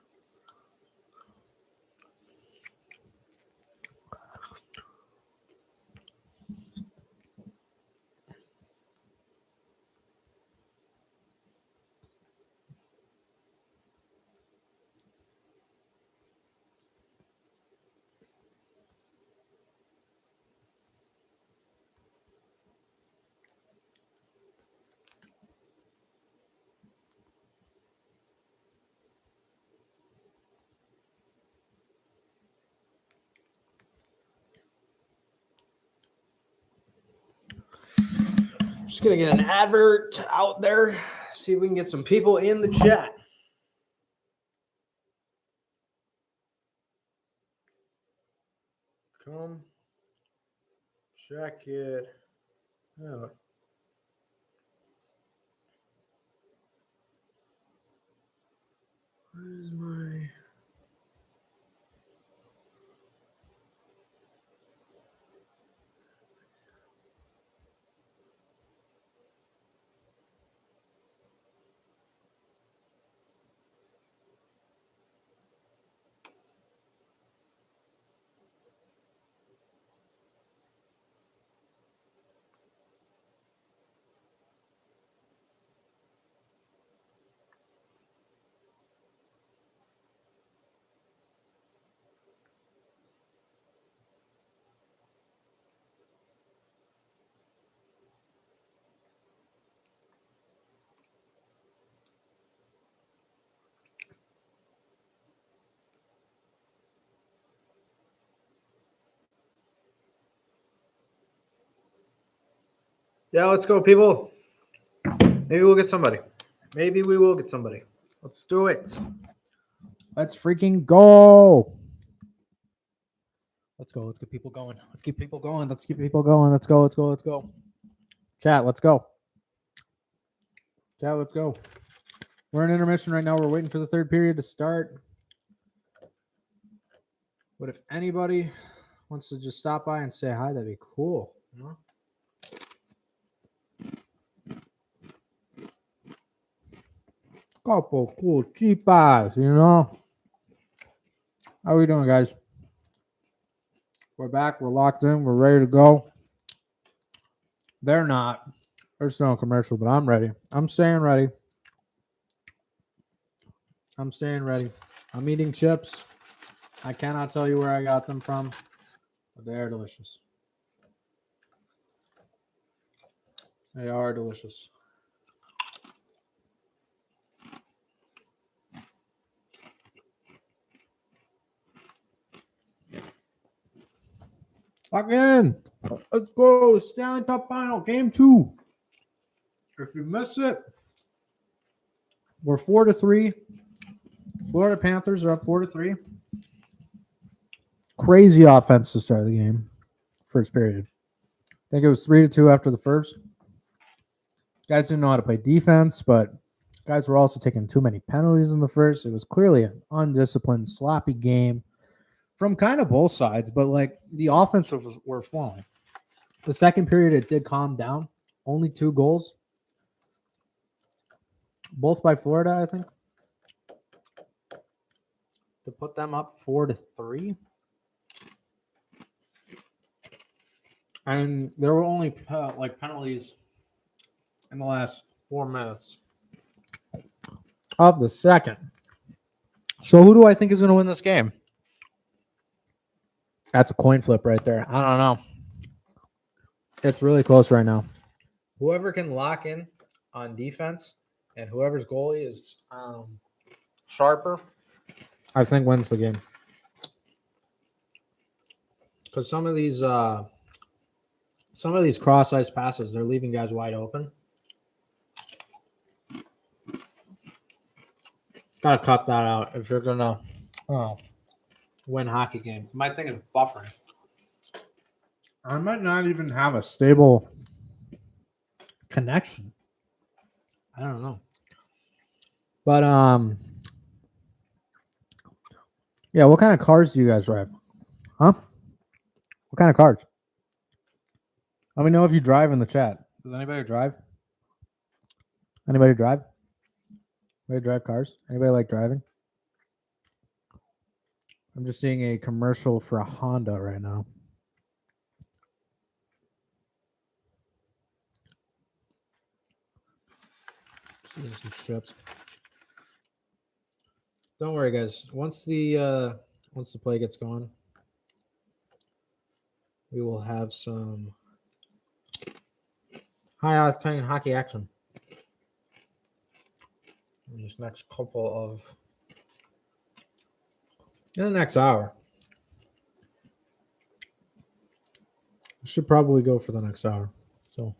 Just gonna get an advert out there. See if we can get some people in the chat. Come check it out. Where's my... Yeah, let's go, people. Maybe we'll get somebody. Maybe we will get somebody. Let's do it. Let's freaking go. Let's go. Let's get people going. Let's keep people going. Let's keep people going. Let's go. Let's go. Let's go. Chat, let's go. Chat, let's go. We're in intermission right now. We're waiting for the third period to start. But if anybody wants to just stop by and say hi, that'd be cool. You know? Couple cool cheapas, you know? How are we doing, guys? We're back. We're locked in. We're ready to go. They're not. They're still on commercial, but I'm ready. I'm staying ready. I'm staying ready. I'm eating chips. I cannot tell you where I got them from, but they are delicious. They are delicious. Lock in. Let's go. Stanley Cup Final, Game 2. If you miss it, we're 4-3. Florida Panthers are up 4-3. Crazy offense to start the game. First period. I think it was 3-2 after the first. Guys didn't know how to play defense, but guys were also taking too many penalties in the first. It was clearly an undisciplined, sloppy game from kind of both sides, but like the offense were flowing. The second period, it did calm down. Only 2 goals. Both by Florida, I think. To put them up 4-3. And there were only penalties in the last 4 minutes of the second. So who do I think is going to win this game? That's a coin flip right there. I don't know. It's really close right now. Whoever can lock in on defense and whoever's goalie is sharper, I think wins the game. Because some of these cross-ice passes, they're leaving guys wide open. Gotta cut that out if you're gonna win hockey game. My thing is buffering. I might not even have a stable connection. I don't know. But yeah, what kind of cars do you guys drive? Huh? What kind of cars? Let me know if you drive in the chat. Does anybody drive? Anybody drive? Anybody drive cars? Anybody like driving? I'm just seeing a commercial for a Honda right now. Seeing some chips. Don't worry, guys. Once the play gets going, we will have some high-octane hockey action in this next couple of in the next hour. We should probably go for the next hour. So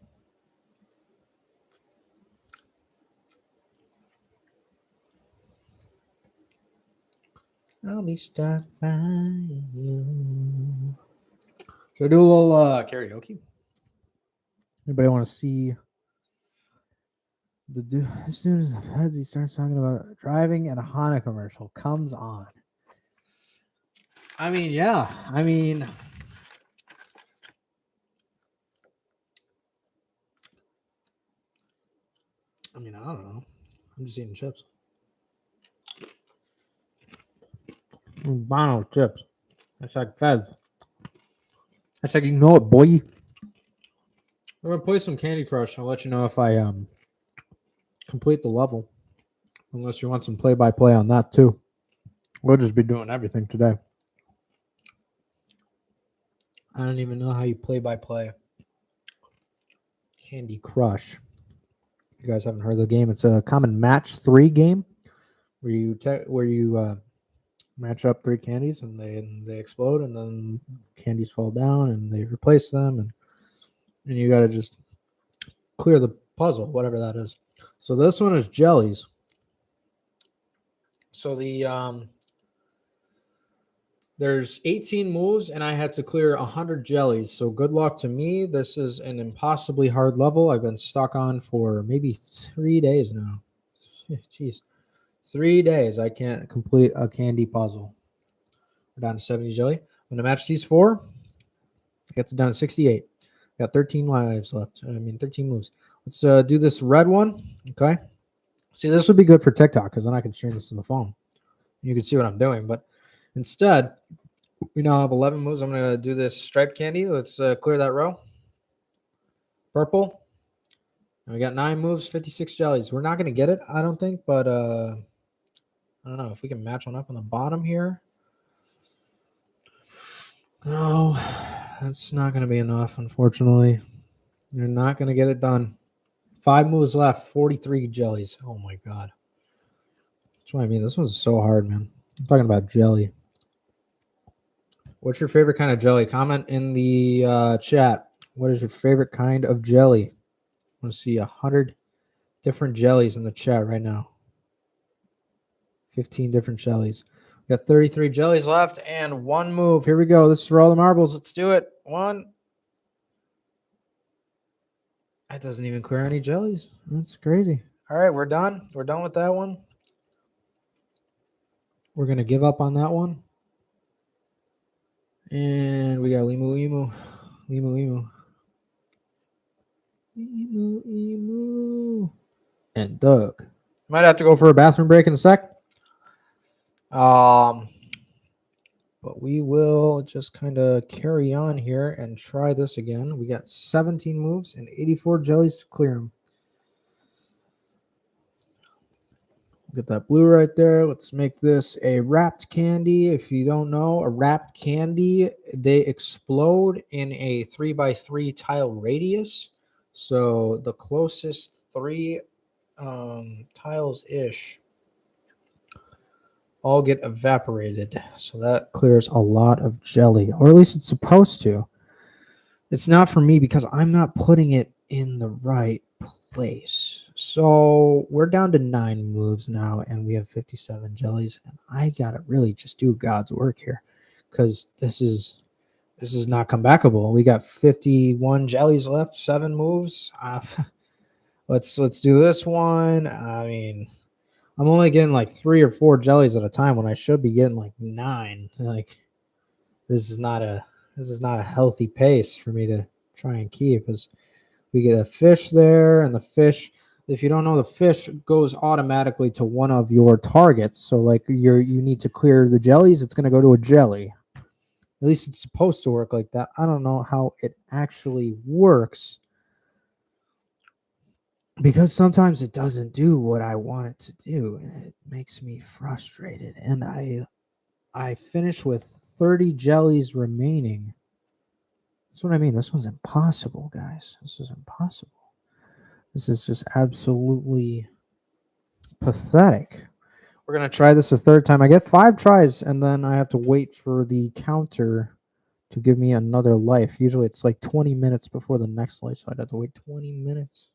I'll be stuck by you. Should I do a little karaoke? Anybody want to see this dude as he starts talking about driving and a Honda commercial comes on? I mean, yeah. I mean, I don't know. I'm just eating chips. Bono chips. That's like Fez. That's like, you know it, boy. I'm gonna play some Candy Crush. I'll let you know if I complete the level. Unless you want some play-by-play on that too. We'll just be doing everything today. I don't even know how you play-by-play Candy Crush. If you guys haven't heard of the game, it's a common match 3 game where you match up 3 candies and they explode, and then candies fall down and they replace them, and you got to just clear the puzzle, whatever that is. So this one is jellies. So there's 18 moves, and I had to clear 100 jellies. So good luck to me. This is an impossibly hard level. I've been stuck on for maybe 3 days now. Jeez. 3 days. I can't complete a candy puzzle. We're down to 70 jelly. I'm going to match these 4. I got down to 68. Got 13 lives left. 13 moves. Let's do this red one. Okay. See, this would be good for TikTok because then I can stream this on the phone. You can see what I'm doing. But instead, we now have 11 moves. I'm going to do this striped candy. Let's clear that row. Purple. And we got 9 moves, 56 jellies. We're not going to get it, I don't think. But I don't know if we can match one up on the bottom here. No, that's not going to be enough, unfortunately. You're not going to get it done. 5 moves left, 43 jellies. Oh, my God. That's what I mean. This one's so hard, man. I'm talking about jelly. What's your favorite kind of jelly? Comment in the chat. What is your favorite kind of jelly? I want to see 100 different jellies in the chat right now. 15 different jellies. We got 33 jellies left and 1 move. Here we go. This is for all the marbles. Let's do it. 1. That doesn't even clear any jellies. That's crazy. All right, we're done. We're done with that one. We're going to give up on that one. And we got Limu. And Doug. Might have to go for a bathroom break in a sec. But we will just kind of carry on here and try this again. We got 17 moves and 84 jellies to clear them. Get that blue right there. Let's make this a wrapped candy. If you don't know, a wrapped candy, they explode in a 3x3 tile radius. So the closest 3 tiles-ish all get evaporated. So that clears a lot of jelly, or at least it's supposed to. It's not for me because I'm not putting it in the right place. So we're down to 9 moves now, and we have 57 jellies, and I gotta really just do God's work here because this is not comebackable. We got 51 jellies left, 7 moves. Let's do this one. I mean, I'm only getting like 3 or 4 jellies at a time when I should be getting like 9. Like this is not a healthy pace for me to try and keep. As we get a fish there, and the fish, if you don't know, the fish goes automatically to one of your targets. So like you need to clear the jellies, it's going to go to a jelly. At least it's supposed to work like that. I don't know how it actually works, because sometimes it doesn't do what I want it to do, and it makes me frustrated. And I finish with 30 jellies remaining. That's what I mean. This one's impossible, guys. This is impossible. This is just absolutely pathetic. We're going to try this a 3rd time. I get 5 tries, and then I have to wait for the counter to give me another life. Usually it's like 20 minutes before the next life, so I'd have to wait 20 minutes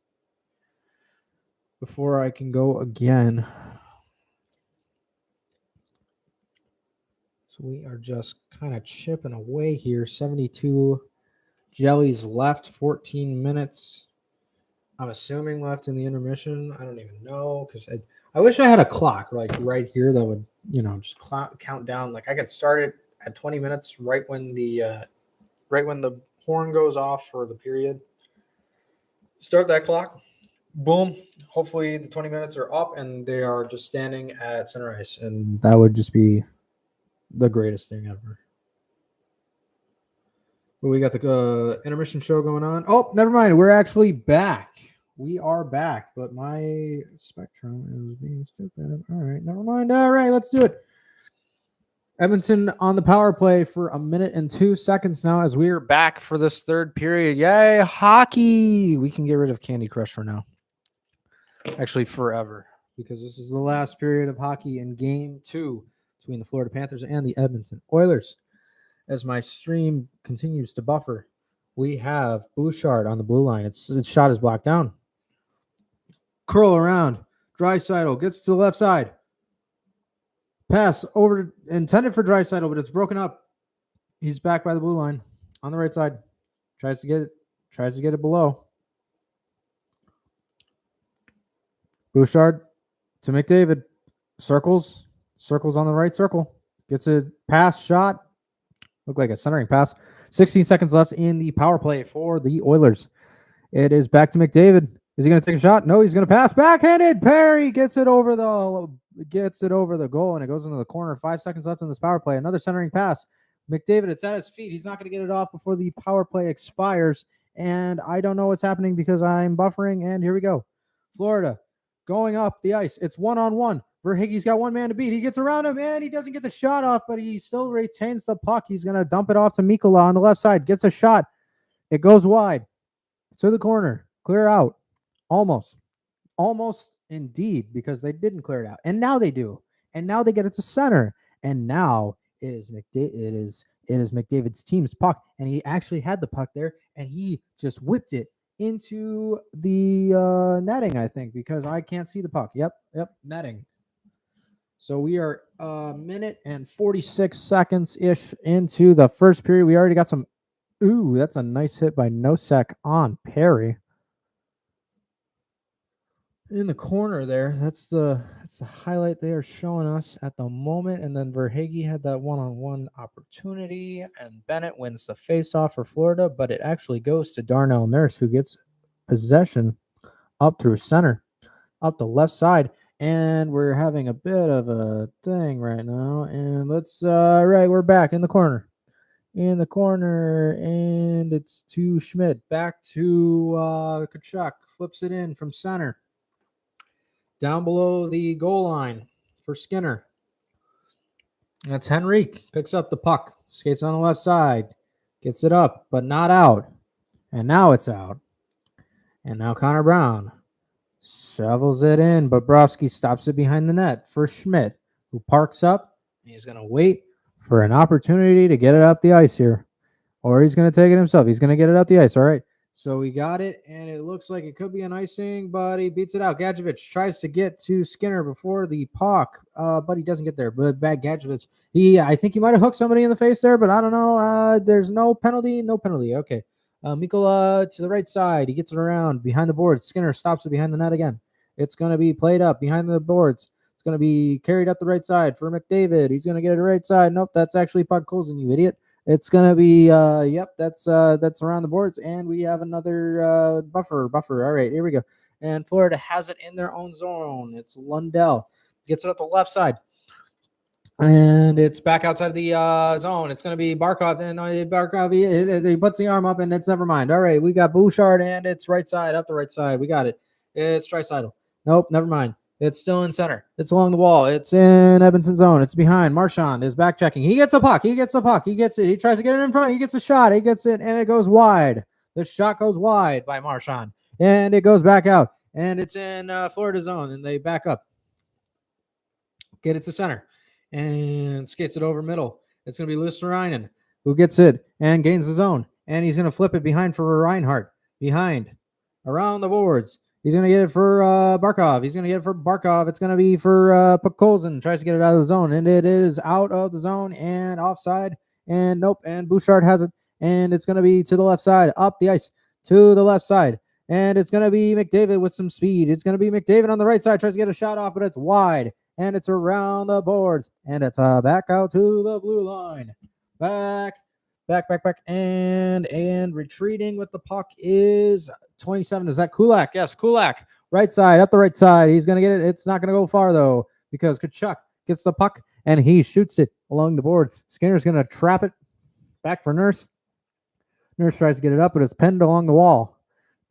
before I can go again. So we are just kind of chipping away here. 72 jellies left, 14 minutes. I'm assuming left in the intermission. I don't even know, because I wish I had a clock like right here that would, just count down. Like I could start it at 20 minutes right when the horn goes off for the period. Start that clock. Boom. Hopefully the 20 minutes are up and they are just standing at center ice, and that would just be the greatest thing ever. But we got the intermission show going on. Oh, never mind. We're actually back. We are back, but my Spectrum is being stupid. All right, never mind. All right, let's do it. Edmonton on the power play for 1 minute and 2 seconds now as we are back for this 3rd period. Yay, hockey! We can get rid of Candy Crush for now. Actually, forever, because this is the last period of hockey in Game 2 between the Florida Panthers and the Edmonton Oilers. As my stream continues to buffer, we have Bouchard on the blue line. Its shot is blocked down. Curl around. Draisaitl gets to the left side. Pass over intended for Draisaitl, but it's broken up. He's back by the blue line on the right side. Tries to get it below. Bouchard to McDavid. Circles on the right circle. Gets a pass shot. Looked like a centering pass. 16 seconds left in the power play for the Oilers. It is back to McDavid. Is he going to take a shot? No, he's going to pass. Backhanded. Perry gets it over the goal, and it goes into the corner. 5 seconds left in this power play. Another centering pass. McDavid, it's at his feet. He's not going to get it off before the power play expires. And I don't know what's happening because I'm buffering. And here we go. Florida going up the ice. It's 1-on-1. Verhaeghe's got one man to beat. He gets around him, and he doesn't get the shot off, but he still retains the puck. He's going to dump it off to Mikkola on the left side. Gets a shot. It goes wide to the corner. Clear out. Almost indeed, because they didn't clear it out. And now they do. And now they get it to center. And now it is McDavid's team's puck. And he actually had the puck there, and he just whipped it into the netting, I think, because I can't see the puck. Yep, netting. So we are a minute and 46 seconds-ish into the first period. We already got some. Ooh, that's a nice hit by Nosek on Perry. In the corner there, that's the highlight they are showing us at the moment. And then Verhaeghe had that one-on-one opportunity, and Bennett wins the face-off for Florida, but it actually goes to Darnell Nurse, who gets possession up through center, up the left side. And we're having a bit of a thing right now. And we're back in the corner. And it's to Schmidt. Back to Tkachuk. Flips it in from center. Down below the goal line for Skinner. That's Henrique. Picks up the puck. Skates on the left side. Gets it up, but not out. And now it's out. And now Connor Brown shovels it in. Bobrovsky stops it behind the net for Schmidt, who parks up. He's going to wait for an opportunity to get it up the ice here. Or he's going to take it himself. He's going to get it up the ice. All right. So we got it, and it looks like it could be an icing, but he beats it out. Gadjevich tries to get to Skinner before the puck, but he doesn't get there. But bad Gadjevich. I think he might have hooked somebody in the face there, but I don't know. There's no penalty. No penalty. Okay. Mikkola to the right side. He gets it around behind the boards. Skinner stops it behind the net again. It's going to be played up behind the boards. It's going to be carried up the right side for McDavid. He's going to get it right side. Nope, that's actually Podkolzin, you idiot. It's going to be, that's around the boards, and we have another buffer. All right, here we go. And Florida has it in their own zone. It's Lundell. Gets it up the left side. And it's back outside the zone. It's going to be Barkov, and Barkov, he puts the arm up, and it's never mind. All right, we got Bouchard, and it's right side, up the right side. We got it. It's Draisaitl. Nope, never mind. It's still in center. It's along the wall. It's in Edmonton zone. It's behind. Marchand is back checking. He gets the puck. He gets it. He tries to get it in front. He gets a shot. He gets it, and it goes wide. The shot goes wide by Marchand, and it goes back out. And it's in Florida zone, and they back up. Get it to center, and skates it over middle. It's going to be Luostarinen, who gets it and gains the zone, and he's going to flip it behind for Reinhart. Behind, around the boards. He's going to get it for Barkov. It's going to be for Podkolzin. Tries to get it out of the zone, and it is out of the zone and offside. And nope, and Bouchard has it, and it's going to be to the left side, up the ice to the left side. And it's going to be McDavid with some speed. It's going to be McDavid on the right side. Tries to get a shot off, but it's wide, and it's around the boards. And it's back out to the blue line. Back, and retreating with the puck is 27. Is that Kulak? Yes, Kulak. Right side, up the right side. He's going to get it. It's not going to go far, though, because Tkachuk gets the puck, and he shoots it along the boards. Skinner's going to trap it back for Nurse. Nurse tries to get it up, but it's pinned along the wall.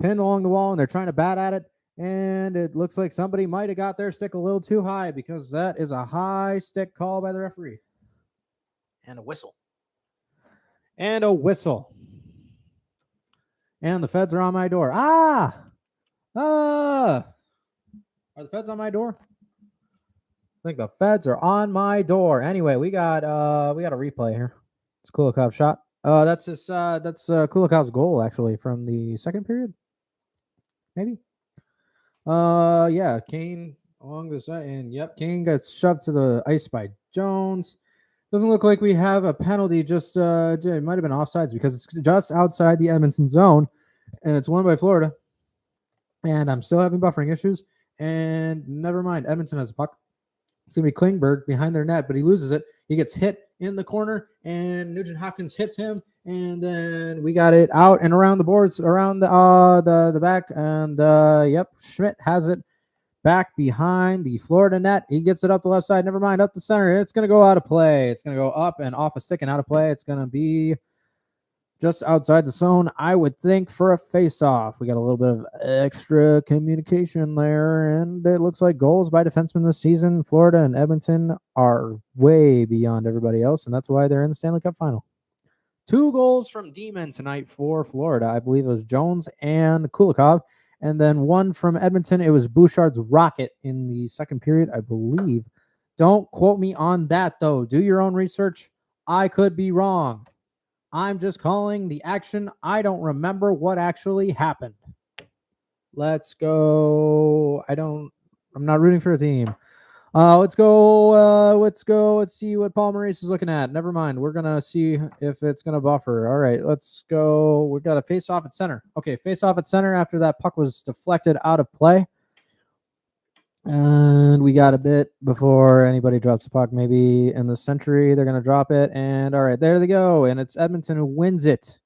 And they're trying to bat at it, and it looks like somebody might have got their stick a little too high, because that is a high stick call by the referee. And a whistle. And the feds are on my door. Are the feds on my door? I think the feds are on my door. Anyway, we got a replay here. It's Kulikov shot. That's Kulikov's goal actually from the second period, maybe. Yeah, Kane along the side, and yep, Kane gets shoved to the ice by Jones. Doesn't look like we have a penalty. Just it might have been offsides because it's just outside the Edmonton zone, and it's won by Florida. And I'm still having buffering issues. And never mind, Edmonton has a puck. It's gonna be Klingberg behind their net, but he loses it. He gets hit in the corner, and Nugent Hopkins hits him, and then we got it out and around the boards, around the back, and yep, Schmidt has it back behind the Florida net. He gets it up the left side. Never mind, up the center. It's gonna go out of play. It's gonna go up and off a stick and out of play. It's gonna be just outside the zone, I would think, for a face-off. We got a little bit of extra communication there, and it looks like goals by defensemen this season. Florida and Edmonton are way beyond everybody else, and that's why they're in the Stanley Cup final. 2 goals from D-men tonight for Florida. I believe it was Jones and Kulikov, and then 1 from Edmonton. It was Bouchard's rocket in the second period, I believe. Don't quote me on that, though. Do your own research. I could be wrong. I'm just calling the action. I don't remember what actually happened. Let's go. I'm not rooting for a team. Let's go. Let's see what Paul Maurice is looking at. Never mind. We're going to see if it's going to buffer. All right, let's go. We've got a face off at center. Okay, face off at center after that puck was deflected out of play. And we got a bit before anybody drops the puck. Maybe in the century, they're going to drop it. And all right, there they go. And it's Edmonton who wins it.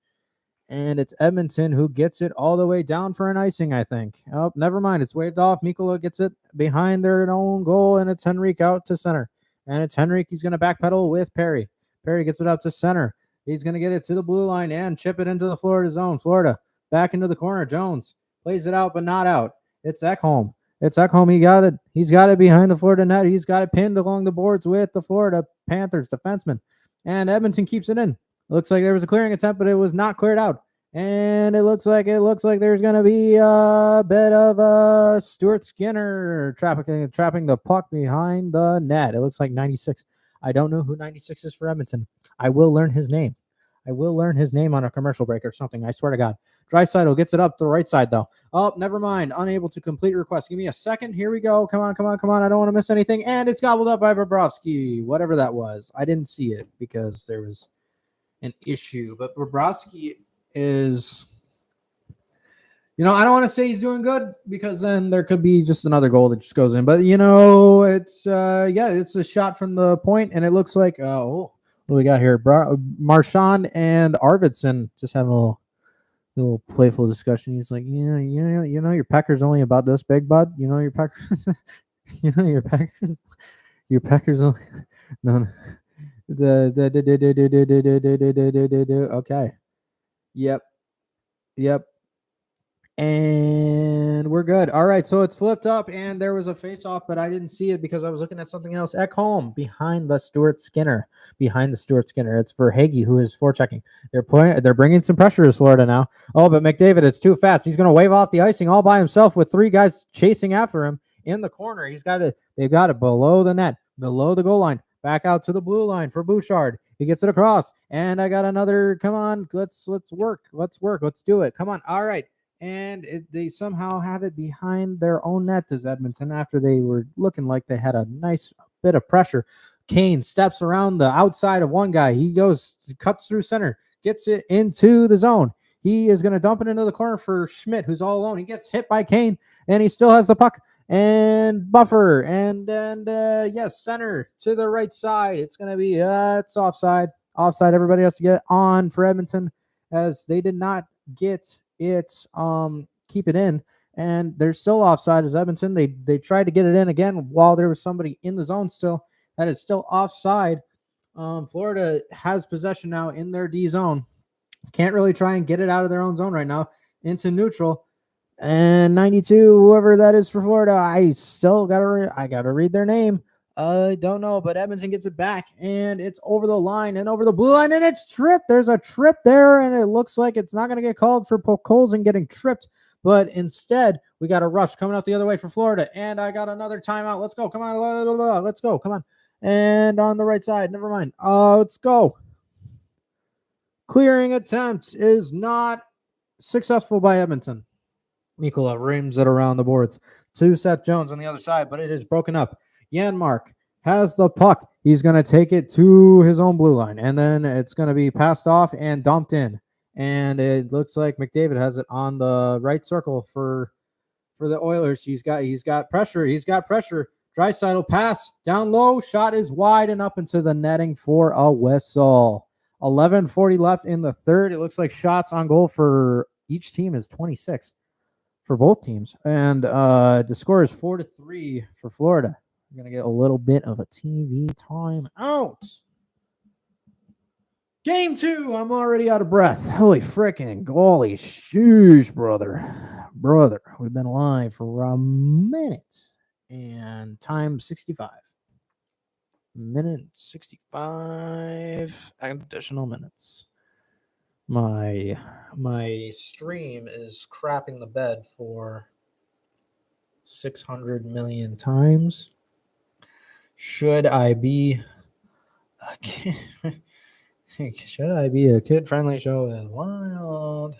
And it's Edmonton who gets it all the way down for an icing, I think. Oh, never mind. It's waved off. Mikkola gets it behind their own goal, and it's Henrique out to center. And it's Henrique. He's going to backpedal with Perry. Perry gets it up to center. He's going to get it to the blue line and chip it into the Florida zone. Florida back into the corner. Jones plays it out, but not out. It's Ekholm. It's Ekholm. He got it. He's got it behind the Florida net. He's got it pinned along the boards with the Florida Panthers defenseman. And Edmonton keeps it in. Looks like there was a clearing attempt, but it was not cleared out. And it looks like there's going to be a bit of Stuart Skinner trapping the puck behind the net. It looks like 96. I don't know who 96 is for Edmonton. I will learn his name. I will learn his name on a commercial break or something. I swear to God. Draisaitl gets it up the right side, though. Oh, never mind. Unable to complete request. Give me a second. Here we go. Come on. I don't want to miss anything. And it's gobbled up by Bobrovsky, whatever that was. I didn't see it because there was an issue. But Bobrovsky is, I don't want to say he's doing good because then there could be just another goal that just goes in. But, it's, it's a shot from the point, and it looks like, what do we got here? Marchand and Arvidsson just having a little playful discussion. He's like, your pecker's only about this big, bud. Your peckers, your peckers only, no. Okay. Yep. And we're good. All right, so it's flipped up, and there was a face-off, but I didn't see it because I was looking at something else. Ekholm behind the Stuart Skinner. It's Verhaeghe who is forechecking. They're bringing some pressure to Florida now. Oh, but McDavid is too fast. He's going to wave off the icing all by himself with 3 guys chasing after him in the corner. They've got it below the net, below the goal line. Back out to the blue line for Bouchard. He gets it across, and I got another. Come on, let's work. Let's do it. Come on. All right. And they somehow have it behind their own net as Edmonton after they were looking like they had a nice bit of pressure. Kane steps around the outside of one guy. He cuts through center, gets it into the zone. He is going to dump it into the corner for Schmidt, who's all alone. He gets hit by Kane, and he still has the puck. And buffer, and yes, center to the right side. It's going to be, it's offside. Offside, everybody has to get on for Edmonton as they did not get it, keep it in. And they're still offside as Edmonton. They tried to get it in again while there was somebody in the zone still. That is still offside. Florida has possession now in their D zone. Can't really try and get it out of their own zone right now into neutral. And 92, whoever that is for Florida, I still gotta read their name. I don't know, but Edmonton gets it back, and it's over the line and over the blue line, and it's tripped. There's a trip there, and it looks like it's not going to get called for Colson getting tripped, but instead, we got a rush coming out the other way for Florida, and I got another timeout. Let's go. Come on. Let's go. Come on. And on the right side, never mind. Let's go. clearing attempt is not successful by Edmonton. Mikola rims it around the boards to Seth Jones on the other side, but it is broken up. Janmark has the puck. He's going to take it to his own blue line, and then it's going to be passed off and dumped in. And it looks like McDavid has it on the right circle for the Oilers. He's got pressure. Draisaitl pass down low. Shot is wide and up into the netting for a whistle. 11:40 left in the third. It looks like shots on goal for each team is 26 for both teams. And the score is 4-3 for Florida. We're going to get a little bit of a TV time out. Game 2, I'm already out of breath. Holy frickin' golly, sheesh, brother. We've been live for a minute and time 65. Minute 65 additional minutes. My stream is crapping the bed for 600 million times. Should I be a kid-friendly show as wild?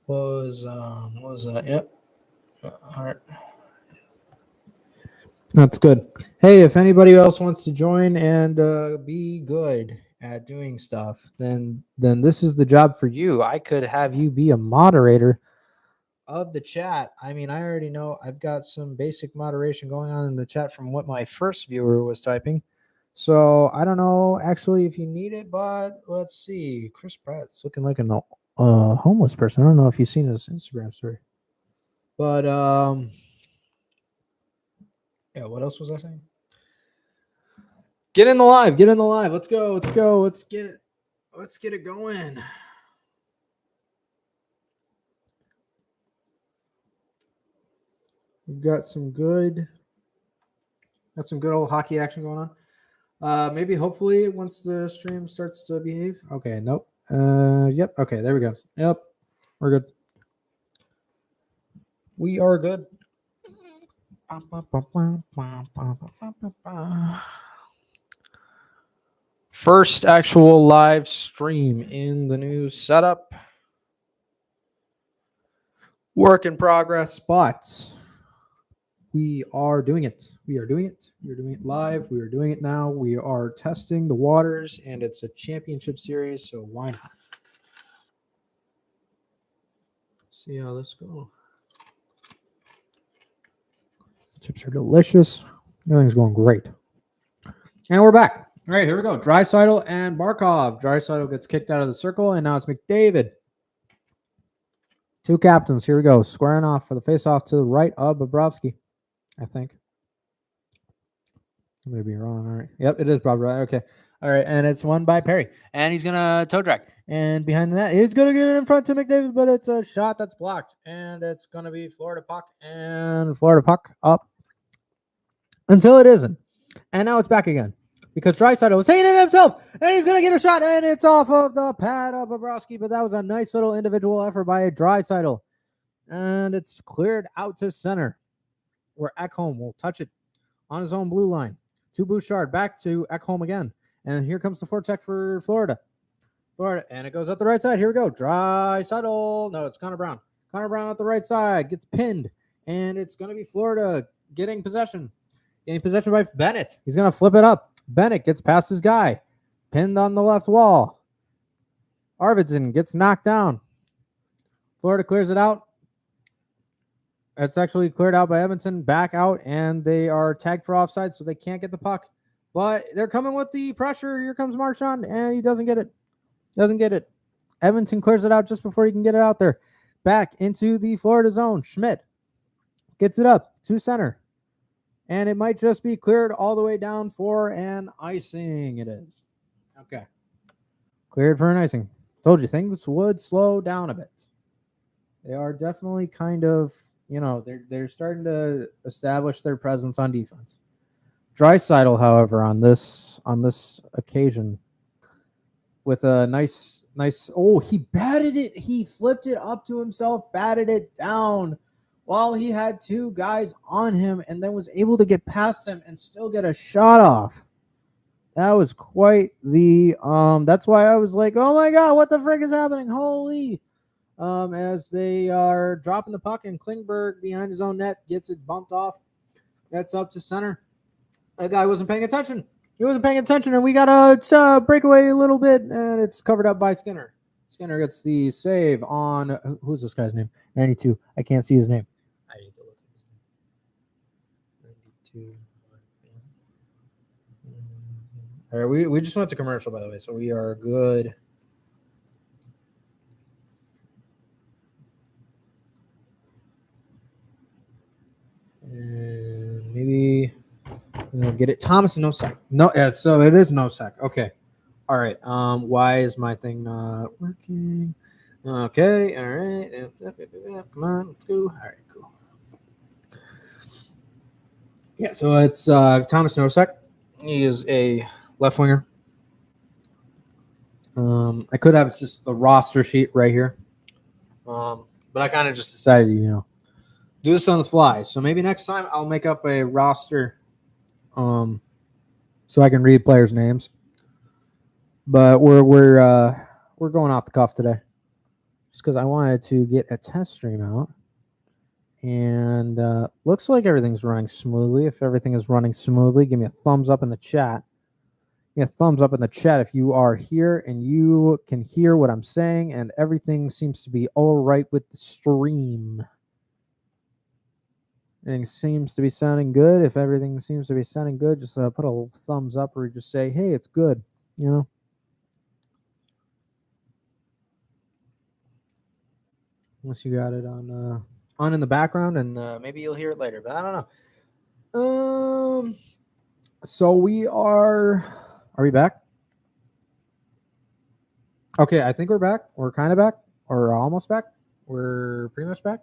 What was that? Yep. All right. That's good. Hey, if anybody else wants to join and be good at doing stuff, then this is the job for you. I could have you be a moderator of the chat. I mean, I already know I've got some basic moderation going on in the chat from what my first viewer was typing. So I don't know actually if you need it, but let's see. Chris Pratt's looking like a homeless person. I don't know if you've seen his Instagram story. But yeah, what else was I saying? Get in the live. Let's go. Let's get it going. We've got some good old hockey action going on. Maybe hopefully once the stream starts to behave. Okay, nope. Yep. Okay, there we go. Yep. We're good. We are good. First actual live stream in the new setup. Work in progress, but we are doing it. We are doing it live. We are doing it now. We are testing the waters, and it's a championship series, so why not? See how this goes. Chips are delicious. Everything's going great. And we're back. All right, here we go. Draisaitl and Barkov. Draisaitl gets kicked out of the circle, and now it's McDavid. Two captains. Here we go. Squaring off for the face-off to the right of Bobrovsky, I think. I'm going to be wrong. All right. Yep, it is Bobrovsky. Okay. All right, and it's won by Perry. And he's going to toe drag. And behind the net, he's going to get it in front to McDavid, but it's a shot that's blocked. And it's going to be Florida puck. And Florida puck up until it isn't. And now it's back again. Because Draisaitl was taking it himself, and he's going to get a shot, and it's off of the pad of Bobrovsky, but that was a nice little individual effort by Draisaitl. And it's cleared out to center, where Ekholm will touch it on his own blue line. To Bouchard, back to Ekholm again. And here comes the forecheck for Florida, and it goes up the right side. Here we go. Draisaitl. No, it's Connor Brown. Connor Brown at the right side gets pinned, and it's going to be Florida getting possession. Getting possession by Bennett. He's going to flip it up. Bennett gets past his guy. Pinned on the left wall. Arvidsson gets knocked down. Florida clears it out. It's actually cleared out by Edmonton. Back out, and they are tagged for offside, so they can't get the puck. But they're coming with the pressure. Here comes Marchand, and he doesn't get it. Edmonton clears it out just before he can get it out there. Back into the Florida zone. Schmidt gets it up to center. And it might just be cleared all the way down for an icing. It is. Okay. Cleared for an icing. Told you things would slow down a bit. They are definitely kind of, they're starting to establish their presence on defense. Draisaitl, however, on this occasion, with a nice. Oh, he batted it. He flipped it up to himself, batted it down, while he had two guys on him, and then was able to get past them and still get a shot off. That was quite the that's why I was like, oh my god, what the frick is happening? Holy. As they are dropping the puck, and Klingberg behind his own net gets it bumped off. That's up to center. That guy wasn't paying attention. He wasn't paying attention, and we got a breakaway a little bit, and it's covered up by Skinner. Skinner gets the save on who's this guy's name? 92. I can't see his name. I need to look at his name. 92. All right, we just went to commercial, by the way, so we are good. And maybe we'll get it. Thomas Nosek. No, so it is Nosek. Okay. All right. Why is my thing not working? Okay. All right. Come on, let's go. All right, cool. Yeah, so it's Thomas Nosek. He is a left winger. I could have just the roster sheet right here. But I kind of just decided, do this on the fly. So maybe next time I'll make up a roster so I can read players' names. But we're going off the cuff today. Just because I wanted to get a test stream out. And looks like everything's running smoothly. If everything is running smoothly, give me a thumbs up in the chat. Give me a thumbs up in the chat if you are here and you can hear what I'm saying and everything seems to be all right with the stream. Everything seems to be sounding good. If everything seems to be sounding good, just put a thumbs up or just say, hey, it's good, Unless you got it on in the background, and maybe you'll hear it later, but I don't know. So we are we back? Okay, I think we're back. We're kind of back. We're almost back. We're pretty much back.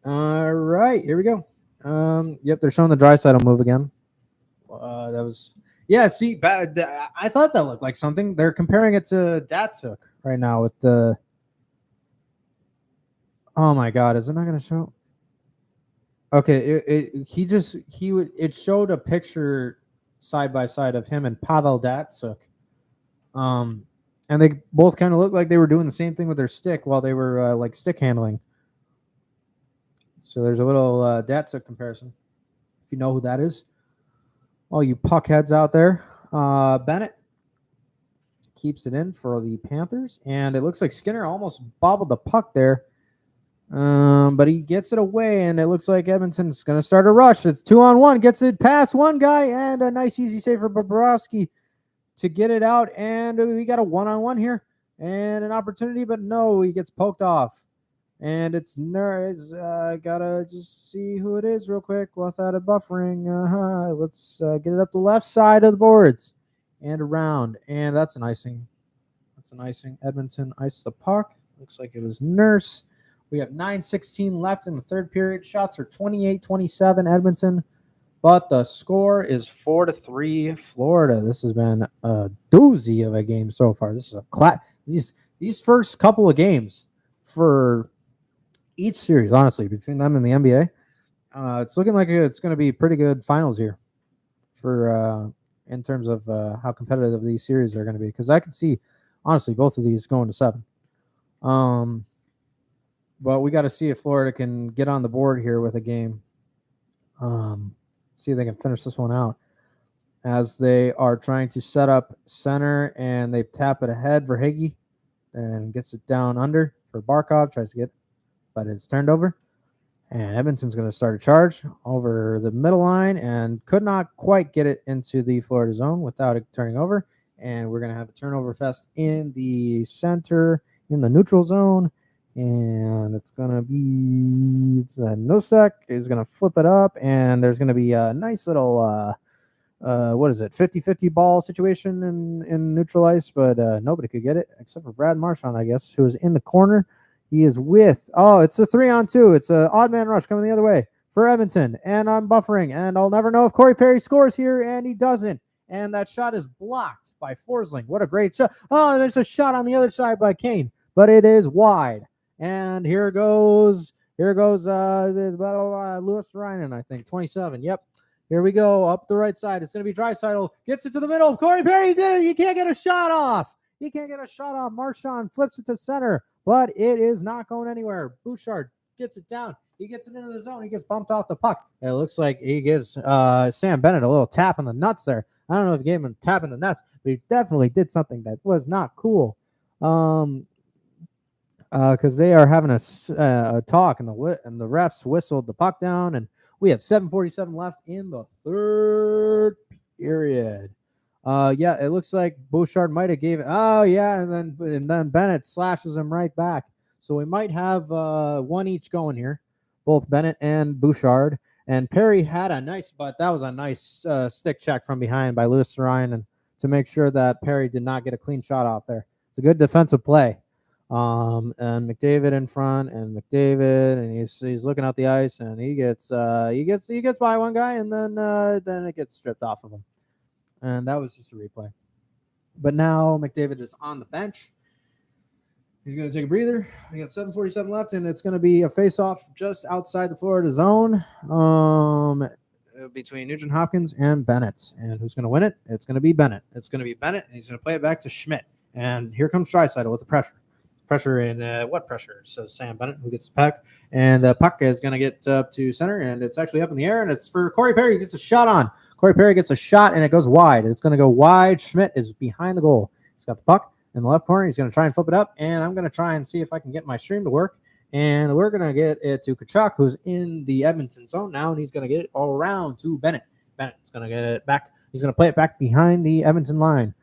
All right, here we go. Yep, they're showing the Draisaitl move again. That was, yeah. See, I thought that looked like something. They're comparing it to Datsuk right now with the. Oh my God, is it not going to show? Okay, it showed a picture side by side of him and Pavel Datsuk. And they both kind of looked like they were doing the same thing with their stick while they were like stick handling. So there's a little Datsuk comparison, if you know who that is. All you puckheads out there. Bennett keeps it in for the Panthers, and it looks like Skinner almost bobbled the puck there. But he gets it away, and it looks like Edmonton's going to start a rush. It's 2-on-1, gets it past one guy, and a nice easy save for Bobrovsky to get it out. And we got a 1-on-1 here and an opportunity, but no, he gets poked off. And it's nerds. Gotta just see who it is real quick without it buffering. Let's get it up the left side of the boards and around. And that's an icing. That's an icing. Edmonton iced the puck. Looks like it was Nurse. We have 9:16 left in the third period. Shots are 28-27 Edmonton, but the score is 4-3 Florida. This has been a doozy of a game so far. This is a these first couple of games for each series, honestly, between them and the NBA. It's looking like it's going to be pretty good finals here for in terms of how competitive these series are going to be, because I could see, honestly, both of these going to 7. But we got to see if Florida can get on the board here with a game. See if they can finish this one out as they are trying to set up center, and they tap it ahead for Higgy and gets it down under for Barkov. Tries to get, but it's turned over. And Edmonton's going to start a charge over the middle line and could not quite get it into the Florida zone without it turning over. And we're going to have a turnover fest in the center, in the neutral zone. And it's going to be Nosek is going to flip it up, and there's going to be a nice little, 50-50 ball situation in neutral ice, but nobody could get it except for Brad Marchand, I guess, who is in the corner. He is with, it's a 3-on-2. It's an odd man rush coming the other way for Edmonton, and I'm buffering, and I'll never know if Corey Perry scores here, and he doesn't. And that shot is blocked by Forsling. What a great shot. Oh, there's a shot on the other side by Kane, but it is wide. And here goes Lewis Reinen, I think, 27. Yep. Here we go. Up the right side. It's going to be Draisaitl. Gets it to the middle. Corey Perry's in it. He can't get a shot off. He can't get a shot off. Marchand flips it to center, but it is not going anywhere. Bouchard gets it down. He gets it into the zone. He gets bumped off the puck. It looks like he gives Sam Bennett a little tap in the nuts there. I don't know if he gave him a tap in the nuts, but he definitely did something that was not cool. Because they are having a talk, and the refs whistled the puck down, and we have 7:47 left in the third period. Yeah, it looks like Bouchard might have gave it. Oh yeah, and then Bennett slashes him right back. So we might have one each going here, both Bennett and Bouchard. And Perry had a nice, but that was a nice stick check from behind by Louis Ryan, and to make sure that Perry did not get a clean shot off there. It's a good defensive play. And McDavid in front, and he's looking out the ice, and he gets by one guy, and then it gets stripped off of him, and that was just a replay. But now McDavid is on the bench. He's going to take a breather. We got 7:47 left, and it's going to be a face-off just outside the Florida zone between Nugent Hopkins and Bennett. And who's going to win it? It's going to be Bennett. It's going to be Bennett, and he's going to play it back to Schmidt. And here comes Draisaitl with the pressure. Pressure in what pressure? So Sam Bennett, who gets the puck, and the puck is going to get up to center, and it's actually up in the air, and it's for Corey Perry. He gets a shot on. Corey Perry gets a shot, and it goes wide. It's going to go wide. Schmidt is behind the goal. He's got the puck in the left corner. He's going to try and flip it up, and I'm going to try and see if I can get my stream to work. And we're going to get it to Kachuk, who's in the Edmonton zone now, and he's going to get it all around to Bennett. Bennett's going to get it back. He's going to play it back behind the Edmonton line.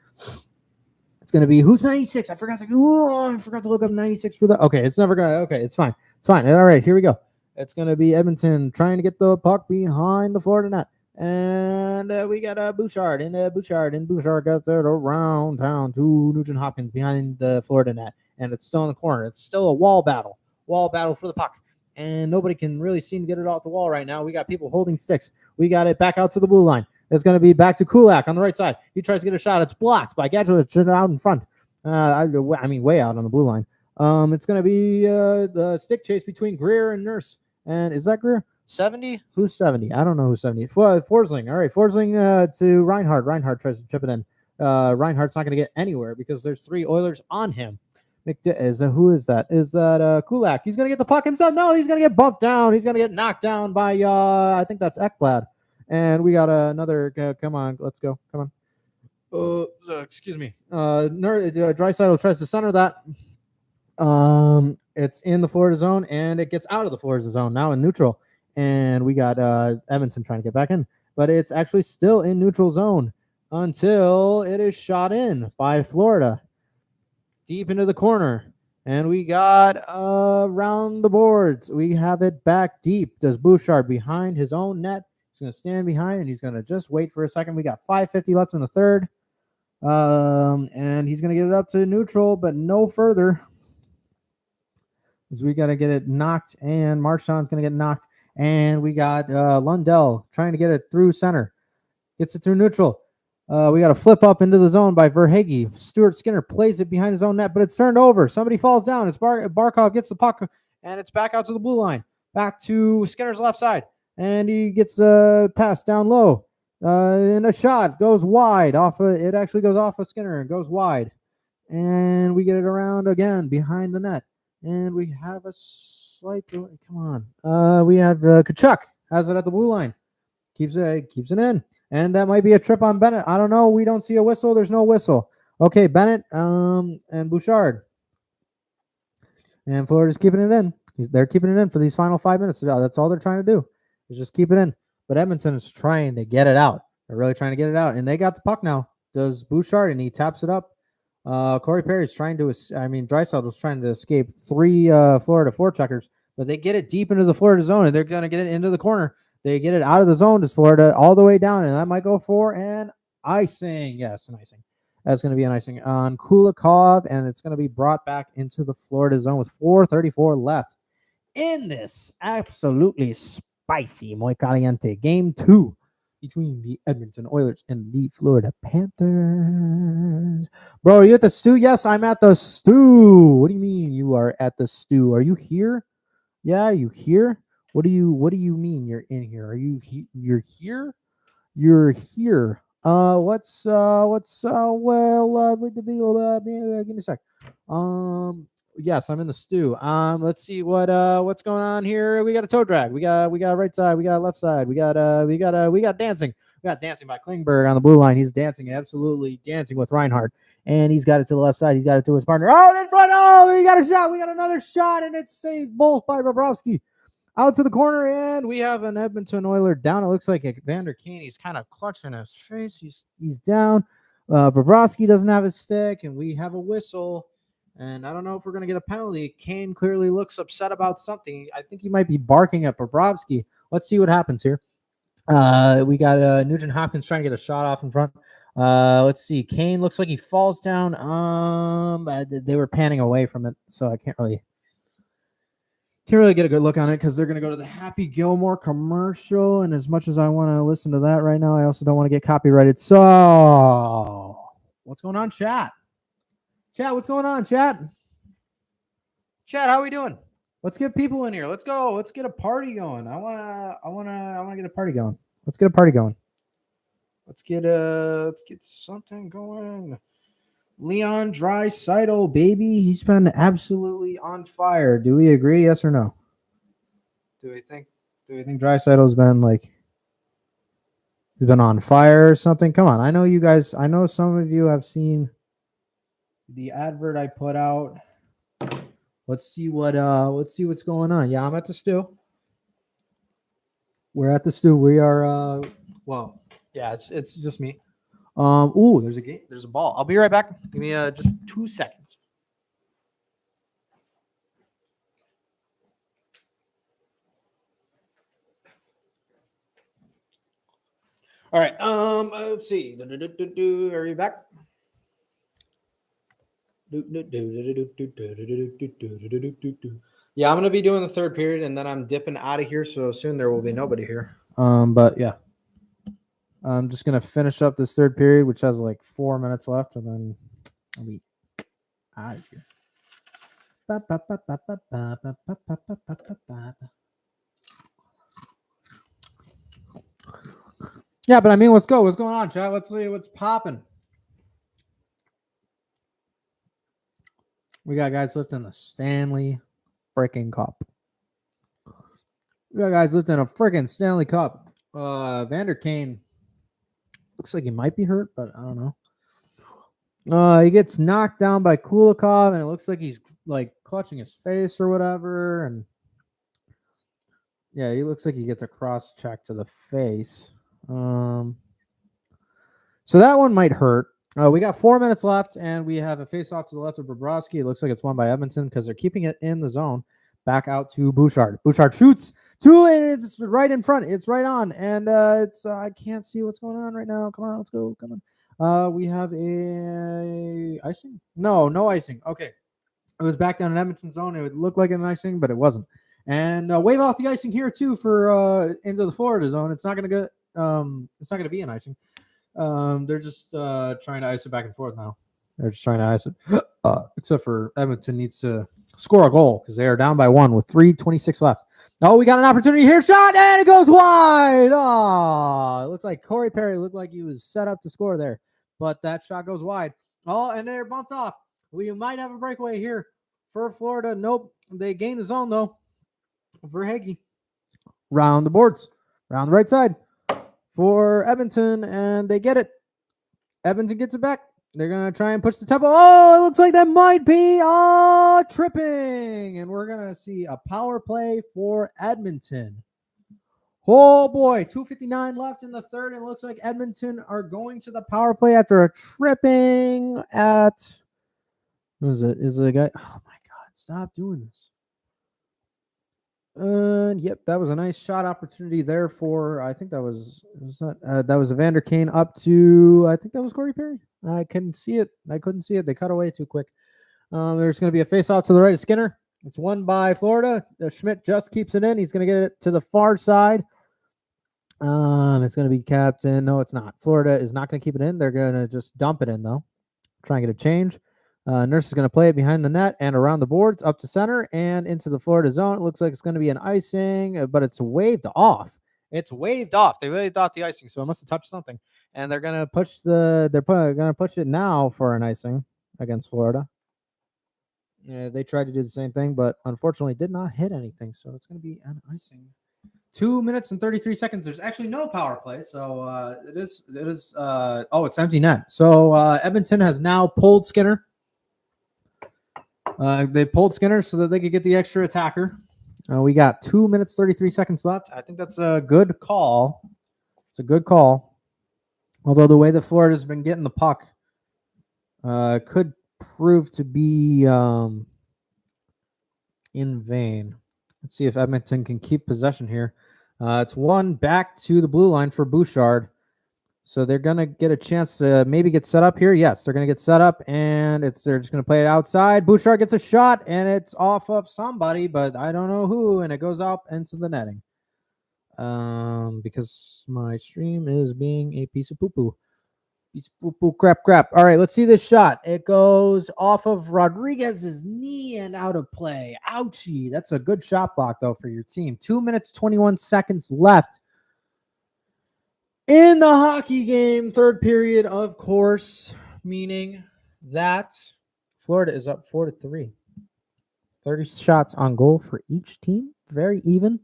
It's going to be, who's 96? I forgot to look up 96 for that. Okay, it's never going to, okay, it's fine. It's fine. All right, here we go. It's going to be Edmonton trying to get the puck behind the Florida net. And we got Bouchard, and Bouchard gets it around town to Nugent Hopkins behind the Florida net. And it's still in the corner. It's still a wall battle for the puck. And nobody can really seem to get it off the wall right now. We got people holding sticks. We got it back out to the blue line. It's going to be back to Kulak on the right side. He tries to get a shot. It's blocked by Gadget. It's out in front. I mean, way out on the blue line. It's going to be the stick chase between Greer and Nurse. And is that Greer? 70? Who's 70? I don't know who's 70. Forsling. All right, Forsling to Reinhardt. Reinhardt tries to chip it in. Reinhardt's not going to get anywhere because there's 3 Oilers on him. Who is that? Is that Kulak? He's going to get the puck himself. No, he's going to get bumped down. He's going to get knocked down by, I think that's Ekblad. And we got another. Come on, let's go. Come on. Excuse me. Draisaitl tries to center that. It's in the Florida zone, and it gets out of the Florida zone now in neutral. And we got Edmonton trying to get back in, but it's actually still in neutral zone until it is shot in by Florida deep into the corner. And we got around the boards. We have it back deep. Does Bouchard behind his own net? He's going to stand behind, and he's going to just wait for a second. We got 5:50 left in the third. And he's going to get it up to neutral, but no further. Because we got to get it knocked, and Marchand's going to get knocked. And we got Lundell trying to get it through center. Gets it through neutral. We got a flip up into the zone by Verhaeghe. Stuart Skinner plays it behind his own net, but it's turned over. Somebody falls down. It's Barkov gets the puck, and it's back out to the blue line. Back to Skinner's left side. And he gets a pass down low. And a shot goes wide. It actually goes off of Skinner and goes wide. And we get it around again behind the net. And we have a slight delay. Come on. We have Kachuk has it at the blue line. Keeps it in. And that might be a trip on Bennett. I don't know. We don't see a whistle. There's no whistle. Okay, Bennett and Bouchard. And Florida's keeping it in. They're keeping it in for these final 5 minutes. That's all they're trying to do is just keep it in. But Edmonton is trying to get it out. They're really trying to get it out. And they got the puck now. Does Bouchard, and he taps it up. Corey Perry's trying to, Draisaitl was trying to escape 3 Florida forecheckers. But they get it deep into the Florida zone, and they're going to get it into the corner. They get it out of the zone to Florida all the way down, and that might go for an icing. Yes, an icing. That's going to be an icing on Kulikov, and it's going to be brought back into the Florida zone with 4:34 left in this absolutely spicy, muy caliente game 2 between the Edmonton Oilers and the Florida Panthers. Bro, are you at the stew? Yes, I'm at the stew. What do you mean you are at the stew? Are you here? Yeah, are you here? What do you mean you're in here? Are you're here? you're here. With the give me a sec. Yes, I'm in the stew. Let's see what's going on here. We got a toe drag. We got right side. We got left side. We got dancing. We got dancing by Klingberg on the blue line. He's dancing, absolutely dancing with Reinhardt, and he's got it to the left side. He's got it to his partner. Oh, in front. Oh, we got a shot. We got another shot, and it's saved both by Bobrovsky. Out to the corner, and we have an Edmonton Oiler down. It looks like Evander Kane. He's kind of clutching his face. He's down. Bobrovsky doesn't have his stick, and we have a whistle. And I don't know if we're going to get a penalty. Kane clearly looks upset about something. I think he might be barking at Bobrovsky. Let's see what happens here. We got Nugent Hopkins trying to get a shot off in front. Let's see. Kane looks like he falls down. They were panning away from it, so I can't really get a good look on it because they're going to go to the Happy Gilmore commercial. And as much as I want to listen to that right now, I also don't want to get copyrighted. So what's going on, chat? Chat, what's going on, chat? Chat, how we doing? Let's get people in here. Let's go. Let's get a party going. I wanna get a party going. Let's get a party going. Let's get something going. Leon Draisaitl, baby, he's been absolutely on fire. Do we agree? Yes or no? Do we think Draisaitl's been he's been on fire or something? Come on, I know you guys. I know some of you have seen the advert I put out. Let's see what's going on. Yeah, I'm at the stew. We're at the stew. We are yeah, it's just me. Ooh, there's a game. There's a ball. I'll be right back. Give me just 2 seconds. All right. Let's see. Are you back? Yeah, I'm gonna be doing the third period, and then I'm dipping out of here. So soon there will be nobody here. But yeah, I'm just gonna finish up this third period, which has 4 minutes left, and then I'll be out of here. Yeah, but I mean, let's go. What's going on, chat? Let's see what's popping. We got guys lifting the Stanley freaking Cup. We got guys lifting a freaking Stanley Cup. Vander Kane looks like he might be hurt, but I don't know. He gets knocked down by Kulikov, and it looks like he's clutching his face or whatever. And yeah, he looks like he gets a cross check to the face. So that one might hurt. We got 4 minutes left, and we have a face-off to the left of Bobrovsky. It looks like it's won by Edmonton because they're keeping it in the zone. Back out to Bouchard. Bouchard shoots 2, and it's right in front. It's right on, and it's I can't see what's going on right now. Come on, let's go. Come on. We have a icing? No icing. Okay. It was back down in Edmonton zone. It would look like an icing, but it wasn't. And wave off the icing here too for into the Florida zone. It's not going to get. It's not going to be an icing. They're just trying to ice it back and forth now. They're just trying to ice it. Except for Edmonton needs to score a goal because they are down by 1 with 3:26 left. Oh, we got an opportunity here. Shot, and it goes wide. Oh, it looked like Corey Perry looked like he was set up to score there, but that shot goes wide. Oh, and they're bumped off. We might have a breakaway here for Florida. Nope. They gain the zone, though, for Hagee. Round the boards. Round the right side for Edmonton, and they get it. Edmonton gets it back. They're going to try and push the tempo. Oh, it looks like that might be tripping. And we're going to see a power play for Edmonton. Oh, boy. 2:59 left in the third. And it looks like Edmonton are going to the power play after a tripping at... Who is it? Is it a guy? Oh, my God. Stop doing this. Yep, that was a nice shot opportunity there for, I think that was Evander Kane up to, I think that was Corey Perry. I couldn't see it. They cut away too quick. There's going to be a face-off to the right of Skinner. It's won by Florida. Schmidt just keeps it in. He's going to get it to the far side. It's going to be captain. No, it's not. Florida is not going to keep it in. They're going to just dump it in, though. Try and get a change. Nurse is going to play it behind the net and around the boards up to center and into the Florida zone. It looks like it's going to be an icing, but it's waved off. It's waved off. They waved off the icing, so it must have touched something. And they're gonna push gonna push it now for an icing against Florida. Yeah, they tried to do the same thing, but unfortunately did not hit anything. So it's gonna be an icing. 2 minutes and 33 seconds. There's actually no power play, so it is. It's empty net. So Edmonton has now pulled Skinner. They pulled Skinner so that they could get the extra attacker. We got 2 minutes 33 seconds left. I think that's a good call. It's a good call. Although the way that Florida's been getting the puck could prove to be in vain. Let's see if Edmonton can keep possession here. It's one back to the blue line for Bouchard. So they're going to get a chance to maybe get set up here. Yes, they're going to get set up, and they're just going to play it outside. Bouchard gets a shot, and it's off of somebody, but I don't know who, and it goes up into the netting. Because my stream is being a piece of poo-poo. Piece of poo-poo, crap. All right, let's see this shot. It goes off of Rodriguez's knee and out of play. Ouchie. That's a good shot block, though, for your team. 2 minutes, 21 seconds left in the hockey game. Third period, of course, meaning that Florida is up 4-3. 30 shots on goal for each team. Very even.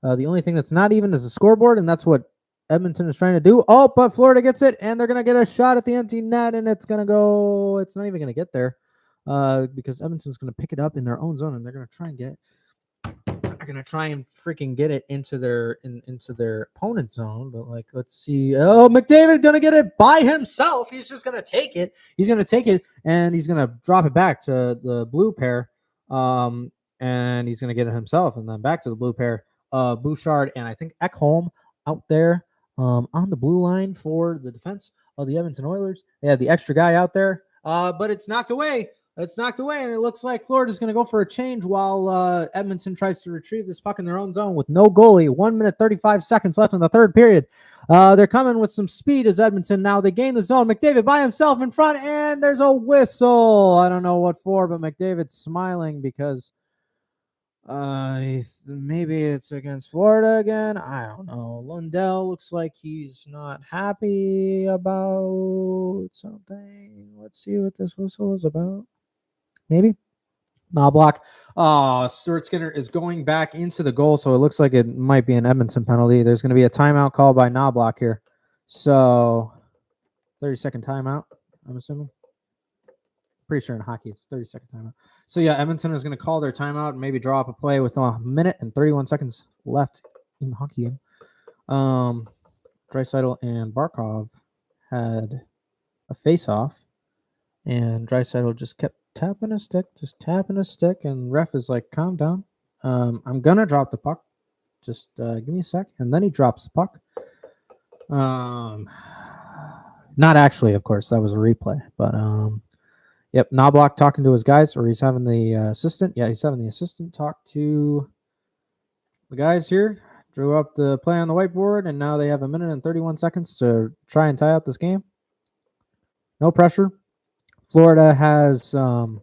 The only thing that's not even is the scoreboard, and that's what Edmonton is trying to do. Oh, but Florida gets it, and they're going to get a shot at the empty net, and it's going to go. It's not even going to get there because Edmonton's going to pick it up in their own zone, and they're going to try and get. They're going to try and freaking get it into their opponent's zone. But let's see. Oh, McDavid going to get it by himself. He's just going to take it. He's going to take it, and he's going to drop it back to the blue pair. And he's going to get it himself, and then back to the blue pair. Bouchard and I think Ekholm out there on the blue line for the defense of the Edmonton Oilers. They had the extra guy out there, but it's knocked away. It's knocked away, and it looks like Florida's going to go for a change while Edmonton tries to retrieve this puck in their own zone with no goalie. 1 minute, 35 seconds left in the third period. They're coming with some speed as Edmonton now. They gain the zone. McDavid by himself in front, and there's a whistle. I don't know what for, but McDavid's smiling because maybe it's against Florida again. I don't know. Lundell looks like he's not happy about something. Let's see what this whistle is about. Maybe. Knobloch. Stuart Skinner is going back into the goal, so it looks like it might be an Edmonton penalty. There's going to be a timeout call by Knobloch here. So, 30-second timeout, I'm assuming. Pretty sure in hockey it's 30-second timeout. So, yeah, Edmonton is going to call their timeout and maybe draw up a play with 1 minute and 31 seconds left in the hockey game. Draisaitl and Barkov had a face-off, and Draisaitl just kept tapping his stick, and ref is like, calm down. I'm going to drop the puck. Just give me a sec. And then he drops the puck. Not actually, of course. That was a replay. But, yep, Knobloch talking to his guys, or he's having the assistant. Yeah, he's having the assistant talk to the guys here. Drew up the play on the whiteboard, and now they have 1 minute and 31 seconds to try and tie up this game. No pressure. Florida has one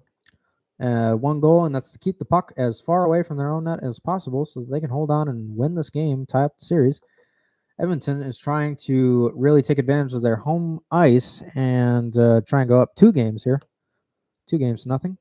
goal, and that's to keep the puck as far away from their own net as possible so that they can hold on and win this game, tie up the series. Edmonton is trying to really take advantage of their home ice and try and go up 2 games here. 2 games to nothing.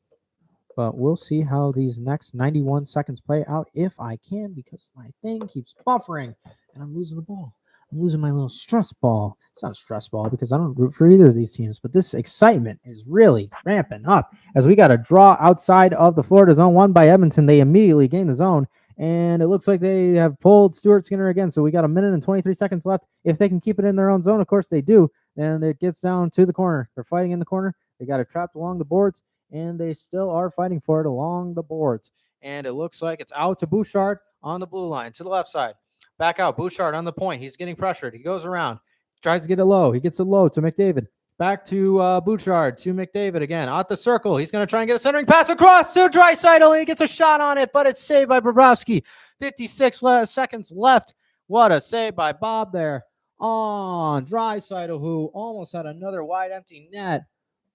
But we'll see how these next 91 seconds play out if I can, because my thing keeps buffering and I'm losing the ball. I'm losing my little stress ball. It's not a stress ball because I don't root for either of these teams, but this excitement is really ramping up as we got a draw outside of the Florida zone, won by Edmonton. They immediately gain the zone, and it looks like they have pulled Stuart Skinner again. So we got 1 minute and 23 seconds left. If they can keep it in their own zone, of course they do, and it gets down to the corner. They're fighting in the corner. They got it trapped along the boards, and they still are fighting for it along the boards. And it looks like it's out to Bouchard on the blue line to the left side. Back out, Bouchard on the point. He's getting pressured. He goes around, tries to get it low. He gets it low to McDavid. Back to Bouchard, to McDavid again. Out the circle. He's going to try and get a centering pass across to Draisaitl, and he gets a shot on it, but it's saved by Bobrovsky. 56 seconds left. What a save by Bob there on Draisaitl, who almost had another wide empty net.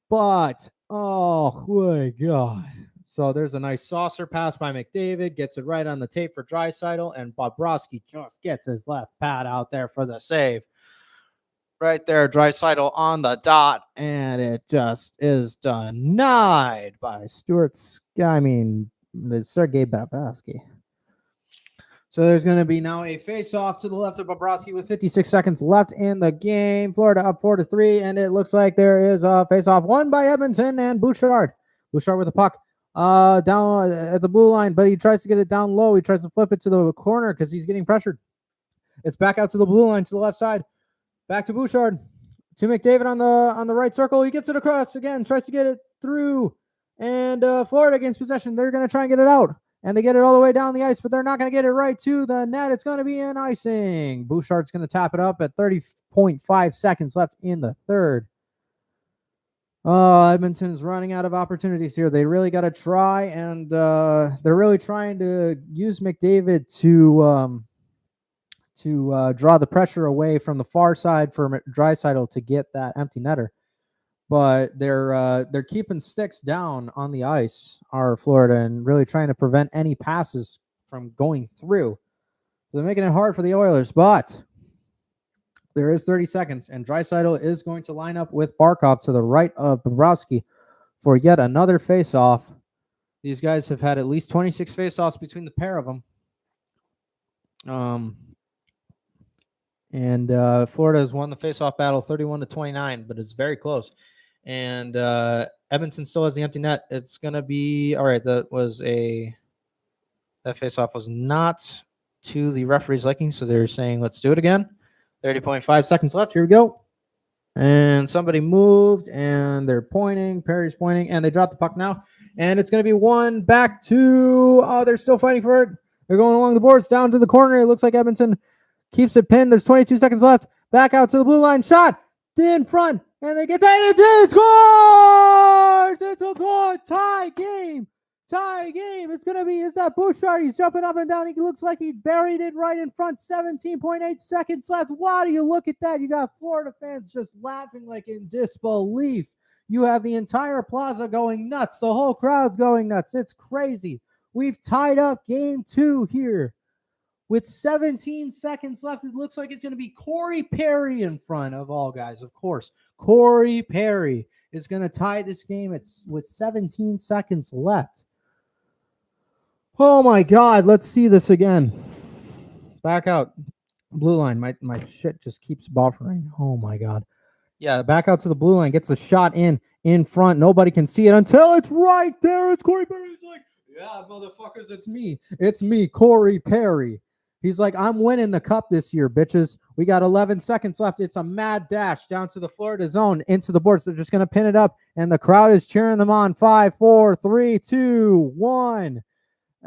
But, oh my God. So there's a nice saucer pass by McDavid, gets it right on the tape for Draisaitl, and Bobrovsky just gets his left pad out there for the save. Right there, Draisaitl on the dot, and it just is denied by Sergei Bobrovsky. So there's going to be now a face-off to the left of Bobrovsky with 56 seconds left in the game. Florida up 4-3, and it looks like there is a face-off won by Edmonton and Bouchard. Bouchard with the puck down at the blue line, but he tries to get it down low. He tries to flip it to the corner because he's getting pressured. It's back out to the blue line to the left side. Back to Bouchard. To McDavid on the right circle. He gets it across again, tries to get it through. And Florida gains possession. They're going to try and get it out. And they get it all the way down the ice, but they're not going to get it right to the net. It's going to be an icing. Bouchard's going to tap it up at 30.5 seconds left in the third. Edmonton's running out of opportunities here. They really got to try, and they're really trying to use McDavid to draw the pressure away from the far side for Draisaitl to get that empty netter. But they're keeping sticks down on the ice, Florida, and really trying to prevent any passes from going through. So they're making it hard for the Oilers, but there is 30 seconds, and Draisaitl is going to line up with Barkov to the right of Bobrovsky for yet another face-off. These guys have had at least 26 face-offs between the pair of them. Florida has won the face-off battle 31-29, but it's very close. And Edmonton still has the empty net. It's going to be all right. That face-off was not to the referee's liking, so they're saying let's do it again. 30.5 seconds left. Here we go. And somebody moved, and they're pointing. Perry's pointing, and they dropped the puck now. And it's going to be one back to. Oh, they're still fighting for it. They're going along the boards down to the corner. It looks like Edmonton keeps it pinned. There's 22 seconds left. Back out to the blue line. Shot in front. And they get it. Scores! It's a goal. Tie game. It's going to be, is that Bouchard? He's jumping up and down. He looks like he buried it right in front. 17.8 seconds left. Wow, do you look at that? You got Florida fans just laughing like in disbelief. You have the entire plaza going nuts. The whole crowd's going nuts. It's crazy. We've tied up game 2 here. With 17 seconds left, it looks like it's going to be Corey Perry in front of all guys, of course. Corey Perry is going to tie this game with 17 seconds left. Oh, my God. Let's see this again. Back out. Blue line. My shit just keeps buffering. Oh, my God. Yeah, back out to the blue line. Gets the shot in front. Nobody can see it until it's right there. It's Corey Perry. He's like, yeah, motherfuckers, it's me. It's me, Corey Perry. He's like, I'm winning the cup this year, bitches. We got 11 seconds left. It's a mad dash down to the Florida zone into the boards. They're just going to pin it up, and the crowd is cheering them on. 5, 4, 3, 2, 1.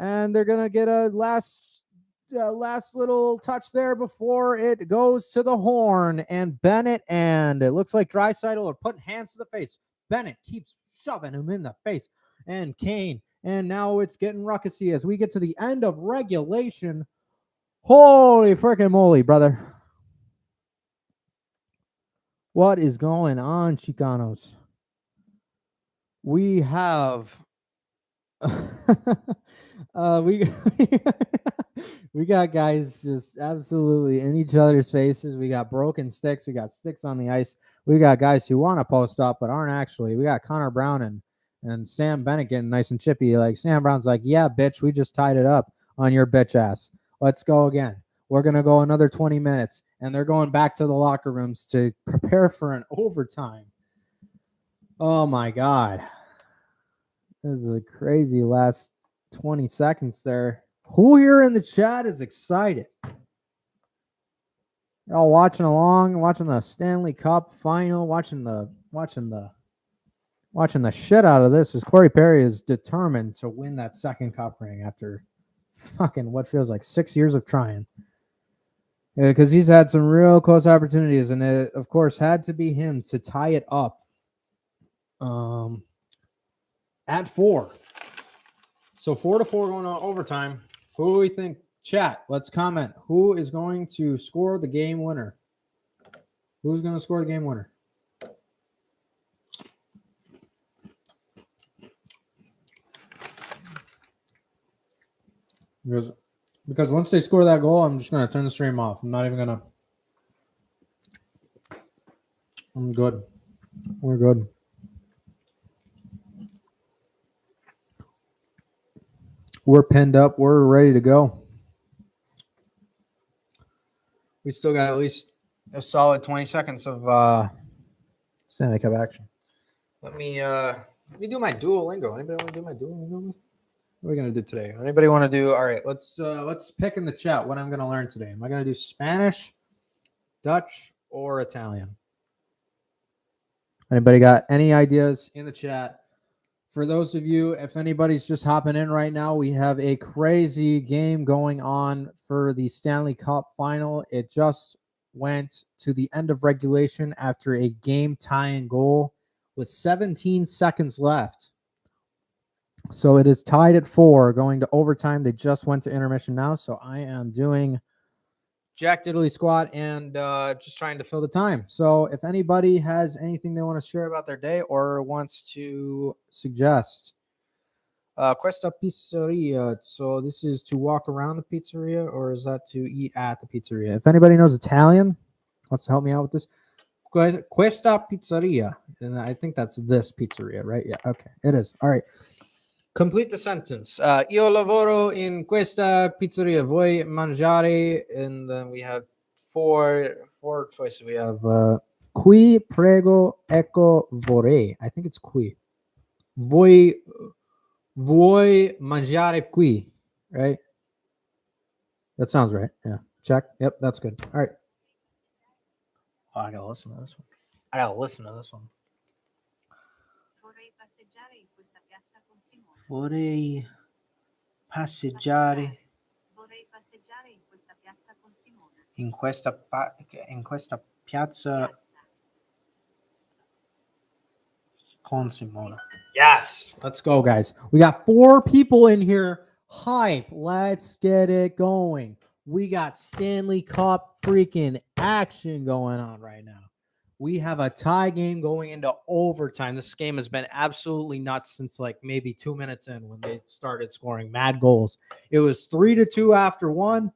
And they're going to get a last little touch there before it goes to the horn. And Bennett, and it looks like Draisaitl are putting hands to the face. Bennett keeps shoving him in the face. And Kane. And now it's getting ruckusy as we get to the end of regulation. Holy freaking moly, brother. What is going on, Chicanos? We have we got guys just absolutely in each other's faces. We got broken sticks. We got sticks on the ice. We got guys who want to post up but aren't actually. We got Connor Brown and Sam Bennett getting nice and chippy. Like Sam Brown's like, yeah, bitch, we just tied it up on your bitch ass. Let's go again. We're going to go another 20 minutes. And they're going back to the locker rooms to prepare for an overtime. Oh, my God. This is a crazy last 20 seconds there. Who here in the chat is excited? You're all watching along, watching the Stanley Cup final, watching the shit out of this as Corey Perry is determined to win that second cup ring after fucking what feels like 6 years of trying. Because he's had some real close opportunities, and it, of course, had to be him to tie it up at 4. So 4-4 going on overtime. Who do we think? Chat, let's comment. Who is going to score the game winner? Who's going to score the game winner? Because once they score that goal, I'm just gonna turn the stream off. I'm not even gonna. I'm good. We're good. We're pinned up. We're ready to go. We still got at least a solid 20 seconds of Stanley Cup action. Let me do my Duolingo. Anybody want to do my Duolingo? What are we gonna do today? Anybody want to do? All right, let's pick in the chat what I'm gonna learn today. Am I gonna do Spanish, Dutch, or Italian? Anybody got any ideas in the chat? For those of you, if anybody's just hopping in right now, we have a crazy game going on for the Stanley Cup final. It just went to the end of regulation after a game tying goal with 17 seconds left. So it is tied at 4, going to overtime. They just went to intermission now. So I am doing Jack Diddley squat and just trying to fill the time. So if anybody has anything they want to share about their day or wants to suggest, Questa Pizzeria. So this is to walk around the pizzeria, or is that to eat at the pizzeria? If anybody knows Italian, wants to help me out with this. Questa Pizzeria. And I think that's this pizzeria, right? Yeah, okay. It is. All right. Complete the sentence. Io lavoro in questa pizzeria. Vuoi mangiare? And then we have four choices. We have qui, prego, ecco, vorrei. I think it's qui. Vuoi mangiare qui, right? That sounds right. Yeah. Check. Yep, that's good. All right. Oh, I gotta listen to this one. Vorrei passeggiare in questa piazza con Simona. Yes. Let's go, guys. We got 4 people in here. Hype. Let's get it going. We got Stanley Cup freaking action going on right now. We have a tie game going into overtime. This game has been absolutely nuts since like maybe 2 minutes in when they started scoring mad goals. It was 3-2 after 1.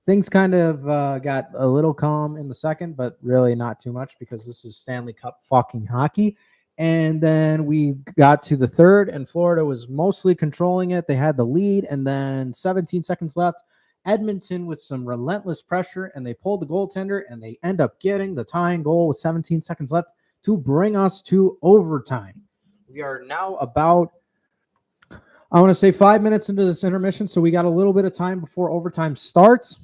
Things kind of got a little calm in the second, but really not too much because this is Stanley Cup fucking hockey. And then we got to the third, and Florida was mostly controlling it. They had the lead, and then 17 seconds left. Edmonton with some relentless pressure, and they pulled the goaltender, and they end up getting the tying goal with 17 seconds left to bring us to overtime. We are now about, I want to say, 5 minutes into this intermission, so we got a little bit of time before overtime starts.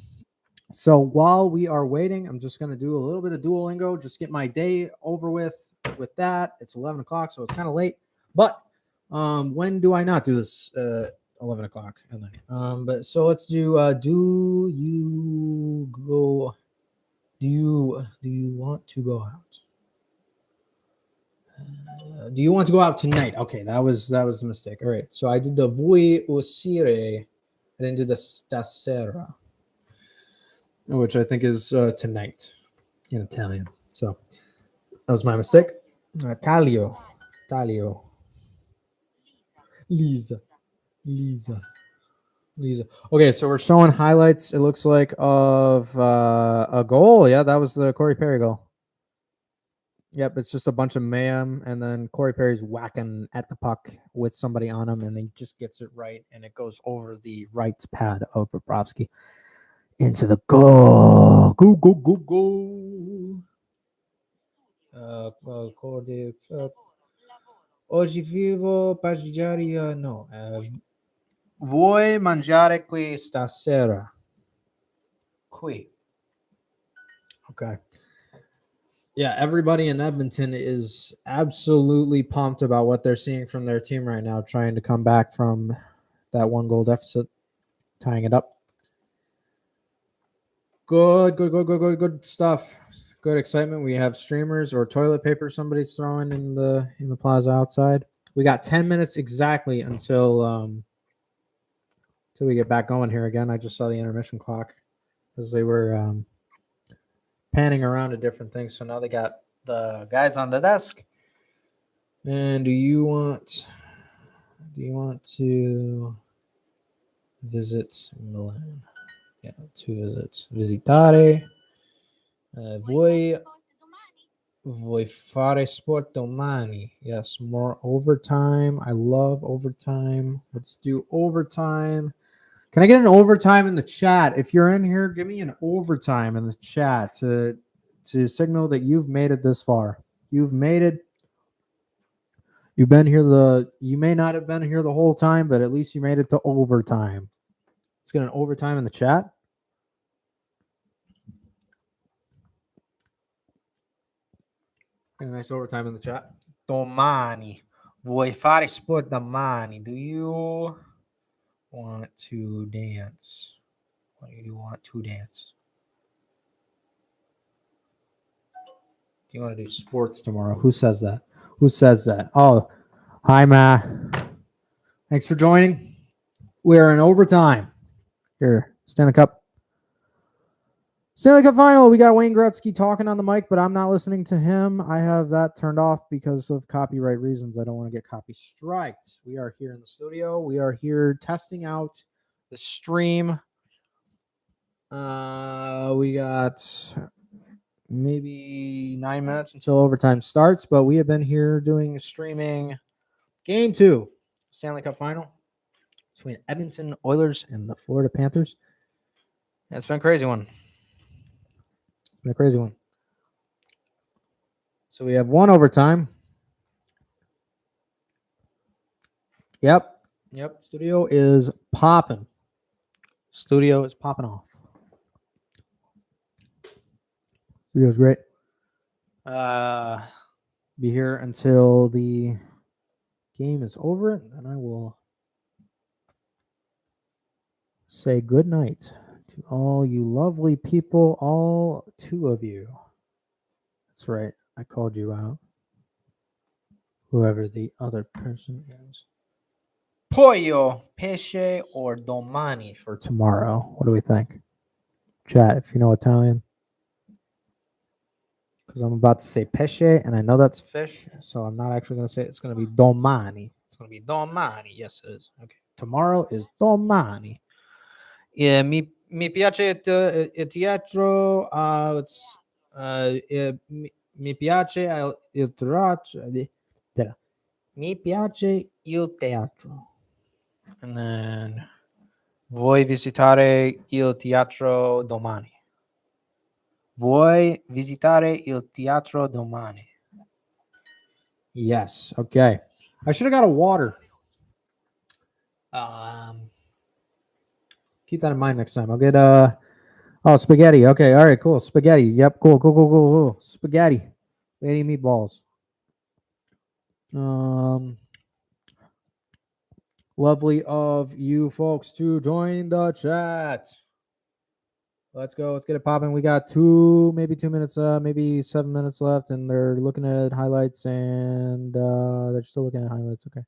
So while we are waiting, I'm just going to do a little bit of Duolingo, just get my day over with that. It's 11 o'clock, so it's kind of late. But when do I not do this? 11 o'clock at night. But so let's do do you want to go out? Do you want to go out tonight? Okay, that was the mistake. All right, so I did the vuoi uscire. I didn't do the stasera, which I think is tonight in Italian. So that was my mistake. Taglio. Lisa. Okay, so we're showing highlights, it looks like, of a goal. Yeah, that was the Corey Perry goal. Yep, it's just a bunch of mayhem, and then Corey Perry's whacking at the puck with somebody on him, and he just gets it right, and it goes over the right pad of Bobrovsky into the goal. Go. Oggi vivo passeggiare, no. Vuoi mangiare qui stasera? Qui. Okay. Yeah, everybody in Edmonton is absolutely pumped about what they're seeing from their team right now, trying to come back from that 1-goal deficit, tying it up. Good stuff. Good excitement. We have streamers or toilet paper somebody's throwing in the plaza outside. We got 10 minutes exactly until we get back going here again. I just saw the intermission clock as they were panning around to different things. So now they got the guys on the desk. And do you want to Visit Milan. Yeah, 2 visits. Visitare. Vuoi fare sport domani? Yes, more overtime. I love overtime. Let's do overtime. Can I get an overtime in the chat? If you're in here, give me an overtime in the chat to signal that you've made it this far. You've made it. You've been here you may not have been here the whole time, but at least you made it to overtime. Let's get an overtime in the chat. Get a nice overtime in the chat. Domani. Vuoi fare sport domani? Do you want to dance? What do you want to dance? Do you want to do sports tomorrow? Who says that? Who says that? Oh, hi, Ma. Thanks for joining. We're in overtime. Here, Stanley Cup. Stanley Cup final. We got Wayne Gretzky talking on the mic, but I'm not listening to him. I have that turned off because of copyright reasons. I don't want to get copy striked. We are here in the studio. We are here testing out the stream. We got maybe 9 minutes until overtime starts, but we have been here doing streaming game 2, Stanley Cup final between Edmonton Oilers and the Florida Panthers. Yeah, it's been a crazy one. It's been a crazy one. So we have 1 overtime. Yep. Studio is popping. Studio is popping off. Studio's great. Be here until the game is over, and I will say good night to all you lovely people, all 2 of you. That's right. I called you out. Whoever the other person is. Pollo, pesce, or domani for tomorrow. What do we think? Chat, if you know Italian. Because I'm about to say pesce, and I know that's fish, so I'm not actually going to say it. It's going to be domani. It's going to be domani. Yes, it is. Okay. Tomorrow is domani. Yeah, mi piace il teatro. Mi piace il teatro. Mi piace il teatro. And then vuoi visitare il teatro domani? Vuoi visitare il teatro domani? Yes. Okay. I should have got a water. Keep that in mind next time. I'll get spaghetti. Okay. All right. Cool. Spaghetti. Yep. Cool. Spaghetti. Spaghetti meatballs. Lovely of you folks to join the chat. Let's go. Let's get it popping. We got 2 minutes, maybe 7 minutes left, and they're looking at highlights, and they're still looking at highlights. Okay.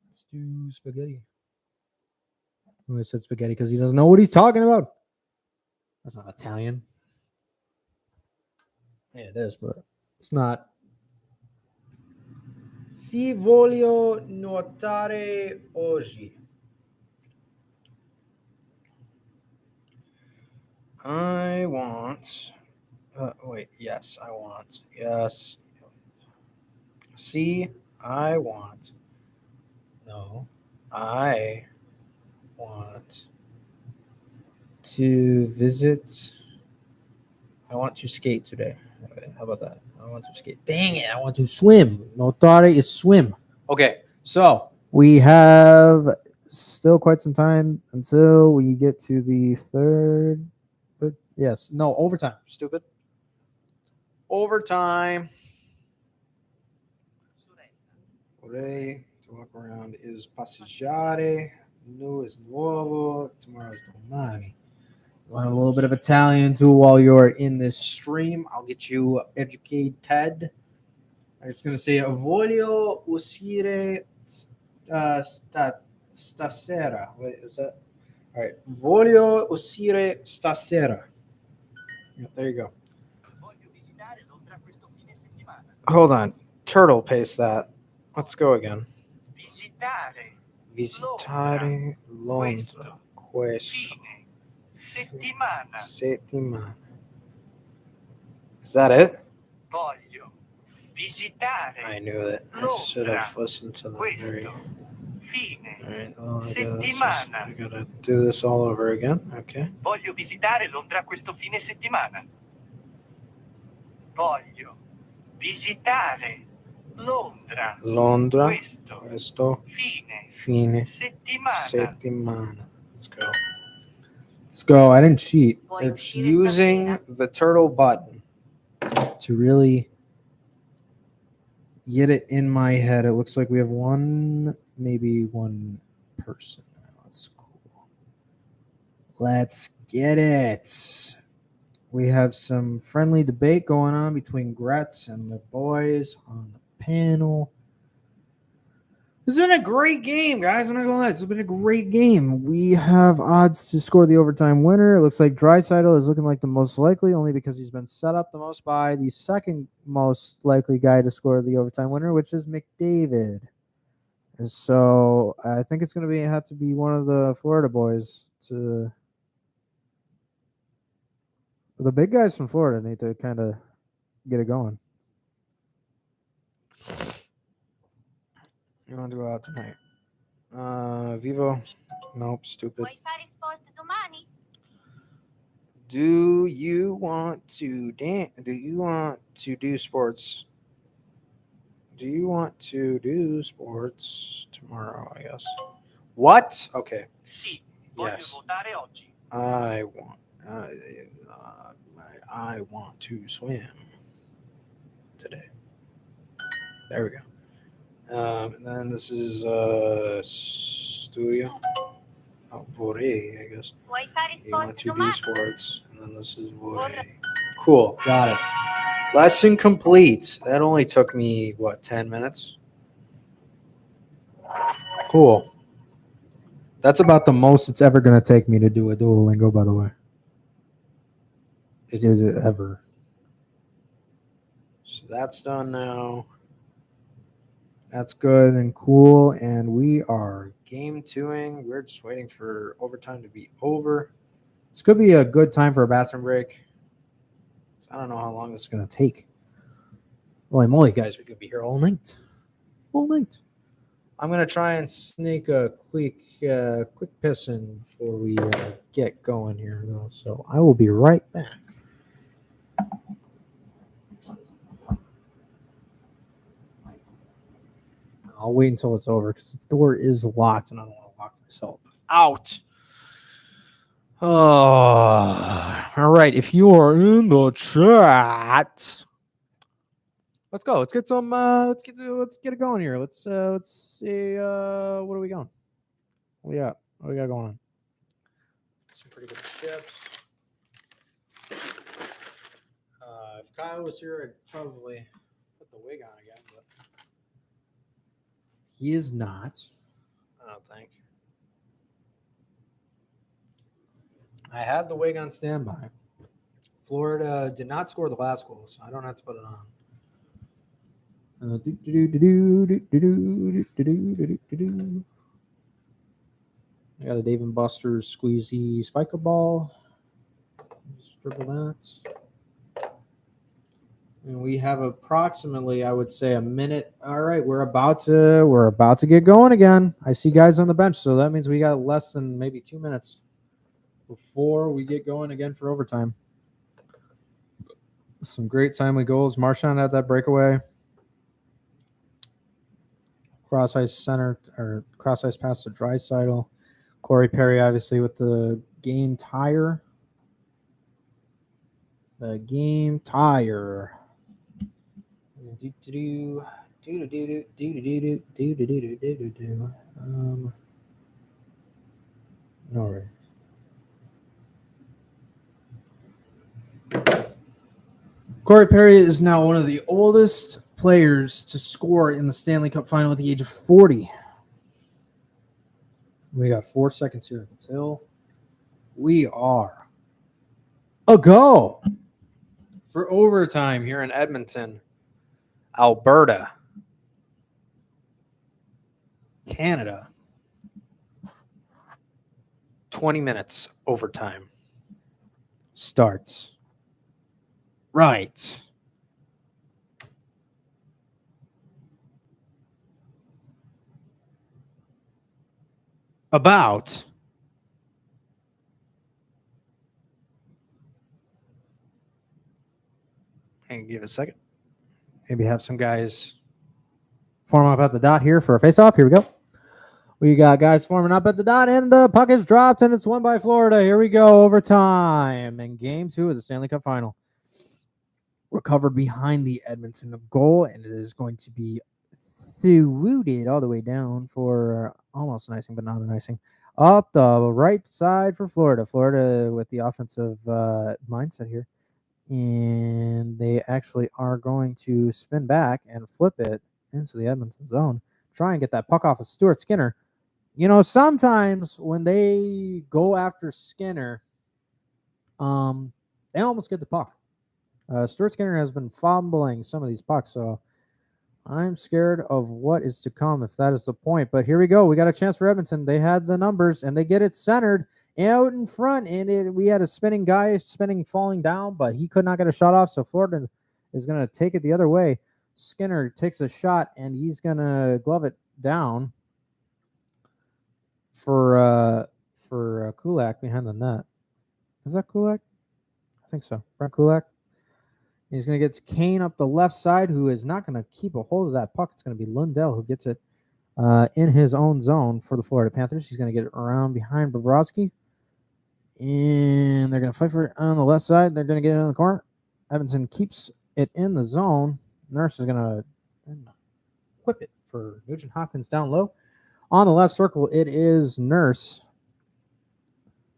Let's do spaghetti. Oh, I said spaghetti because he doesn't know what he's talking about. That's not Italian. Yeah, it is, but it's not. Si voglio nuotare oggi. I want. Yes, I want. Yes. See, I want. No, I want to visit. I want to skate today. Okay, how about that? I want to skate. Dang it, I want to swim. Notare is swim. Okay, so we have still quite some time until we get to the third. Yes, no, overtime. Stupid. Overtime. Vorrei to walk around is passeggiare. No is nuovo. Tomorrow is domani. Want a little bit of Italian too while you're in this stream. I'll get you educated. I'm just gonna say voglio uscire stasera. Wait, is that all right? Voglio uscire stasera. Yeah, there you go. Hold on. Turtle paste that. Let's go again. Visitare Londra questo. Fine settimana. Settimana. Is that it? Voglio visitare I knew it. I should have listened to the very. questo fine All right. Well, settimana. I gotta do this all over again. Okay. Voglio visitare Londra questo fine settimana. Voglio visitare Londra questo fine settimana. Let's go. Let's go. I didn't cheat. Voglio It's uscire using stasera. the turtle button to really get it in my head. It looks like we have maybe one person now. That's cool. Let's get it. We have some friendly debate going on between Gretz and the boys on the panel. It's been a great game, guys. I'm not gonna lie. It's been a great game. We have odds to score the overtime winner. It looks like Draisaitl is looking like the most likely, only because he's been set up the most by the second most likely guy to score the overtime winner, which is McDavid. And so I think it's gonna have to be one of the Florida boys to. The big guys from Florida need to kind of get it going. You want to go out tonight? Vivo? Nope, stupid. Vuoi fare sport domani? Do you want to dance? Do you want to do sports? Do you want to do sports tomorrow, I guess? What? Okay. Sì, voglio Yes. nuotare oggi. I want to swim today. There we go. And then this is studio. Oh, vorrei, I guess. Vuoi fare You want sport to do domani? sports, and then this is vorrei. Cool, got it. Lesson complete. That only took me 10 minutes? Cool. That's about the most it's ever going to take me to do a Duolingo, by the way. It is ever. So that's done now. That's good and cool. And we are game 2ing. We're just waiting for overtime to be over. This could be a good time for a bathroom break. I don't know how long this is going to take. Holy moly, guys, we could be here all night. All night. I'm going to try and sneak a quick piss in before we get going here, though. So I will be right back. I'll wait until it's over because the door is locked and I don't want to lock myself out. All right. If you are in the chat, let's go. Let's get some. Let's get it going here. Let's see. What are we going? What we got? What we got going on? Some pretty good chips. If Kyle was here, I'd probably put the wig on again, but he is not. I don't think. I have the wig on standby. Florida did not score the last goal, so I don't have to put it on. I got a Dave & Buster's squeezy spike a ball. Just dribble that. And we have approximately, I would say, a minute. All right, we're about to get going again. I see guys on the bench, so that means we got less than maybe 2 minutes before we get going again for overtime. Some great timely goals. Marchand had that breakaway. Cross ice center or cross ice pass to Draisaitl. Corey Perry, obviously, with the game tire. The game tire. All right. Corey Perry is now one of the oldest players to score in the Stanley Cup final at the age of 40. We got 4 seconds here until we are a go for overtime here in Edmonton, Alberta, Canada. 20 minutes overtime starts right about and give it a second. Maybe have some guys form up at the dot here for a face-off. Here we go. We got guys forming up at the dot, and the puck is dropped, and it's won by Florida. Here we go, overtime. And game 2 of the Stanley Cup Final. Recovered behind the Edmonton goal, and it is going to be thwooted all the way down for almost an icing, but not an icing. Up the right side for Florida. Florida with the offensive mindset here. And they actually are going to spin back and flip it into the Edmonton zone. Try and get that puck off of Stuart Skinner. You know, sometimes when they go after Skinner, they almost get the puck. Stuart Skinner has been fumbling some of these pucks, so I'm scared of what is to come if that is the point. But here we go. We got a chance for Edmonton. They had the numbers, and they get it centered out in front, and we had a spinning guy falling down, but he could not get a shot off, so Florida is going to take it the other way. Skinner takes a shot, and he's going to glove it down for Kulak behind the net. Is that Kulak? I think so. Brent Kulak. He's going to get Kane up the left side, who is not going to keep a hold of that puck. It's going to be Lundell who gets it in his own zone for the Florida Panthers. He's going to get it around behind Bobrovsky. And they're going to fight for it on the left side. They're going to get it in the corner. Edmonton keeps it in the zone. Nurse is going to whip it for Nugent Hopkins down low. On the left circle, it is Nurse.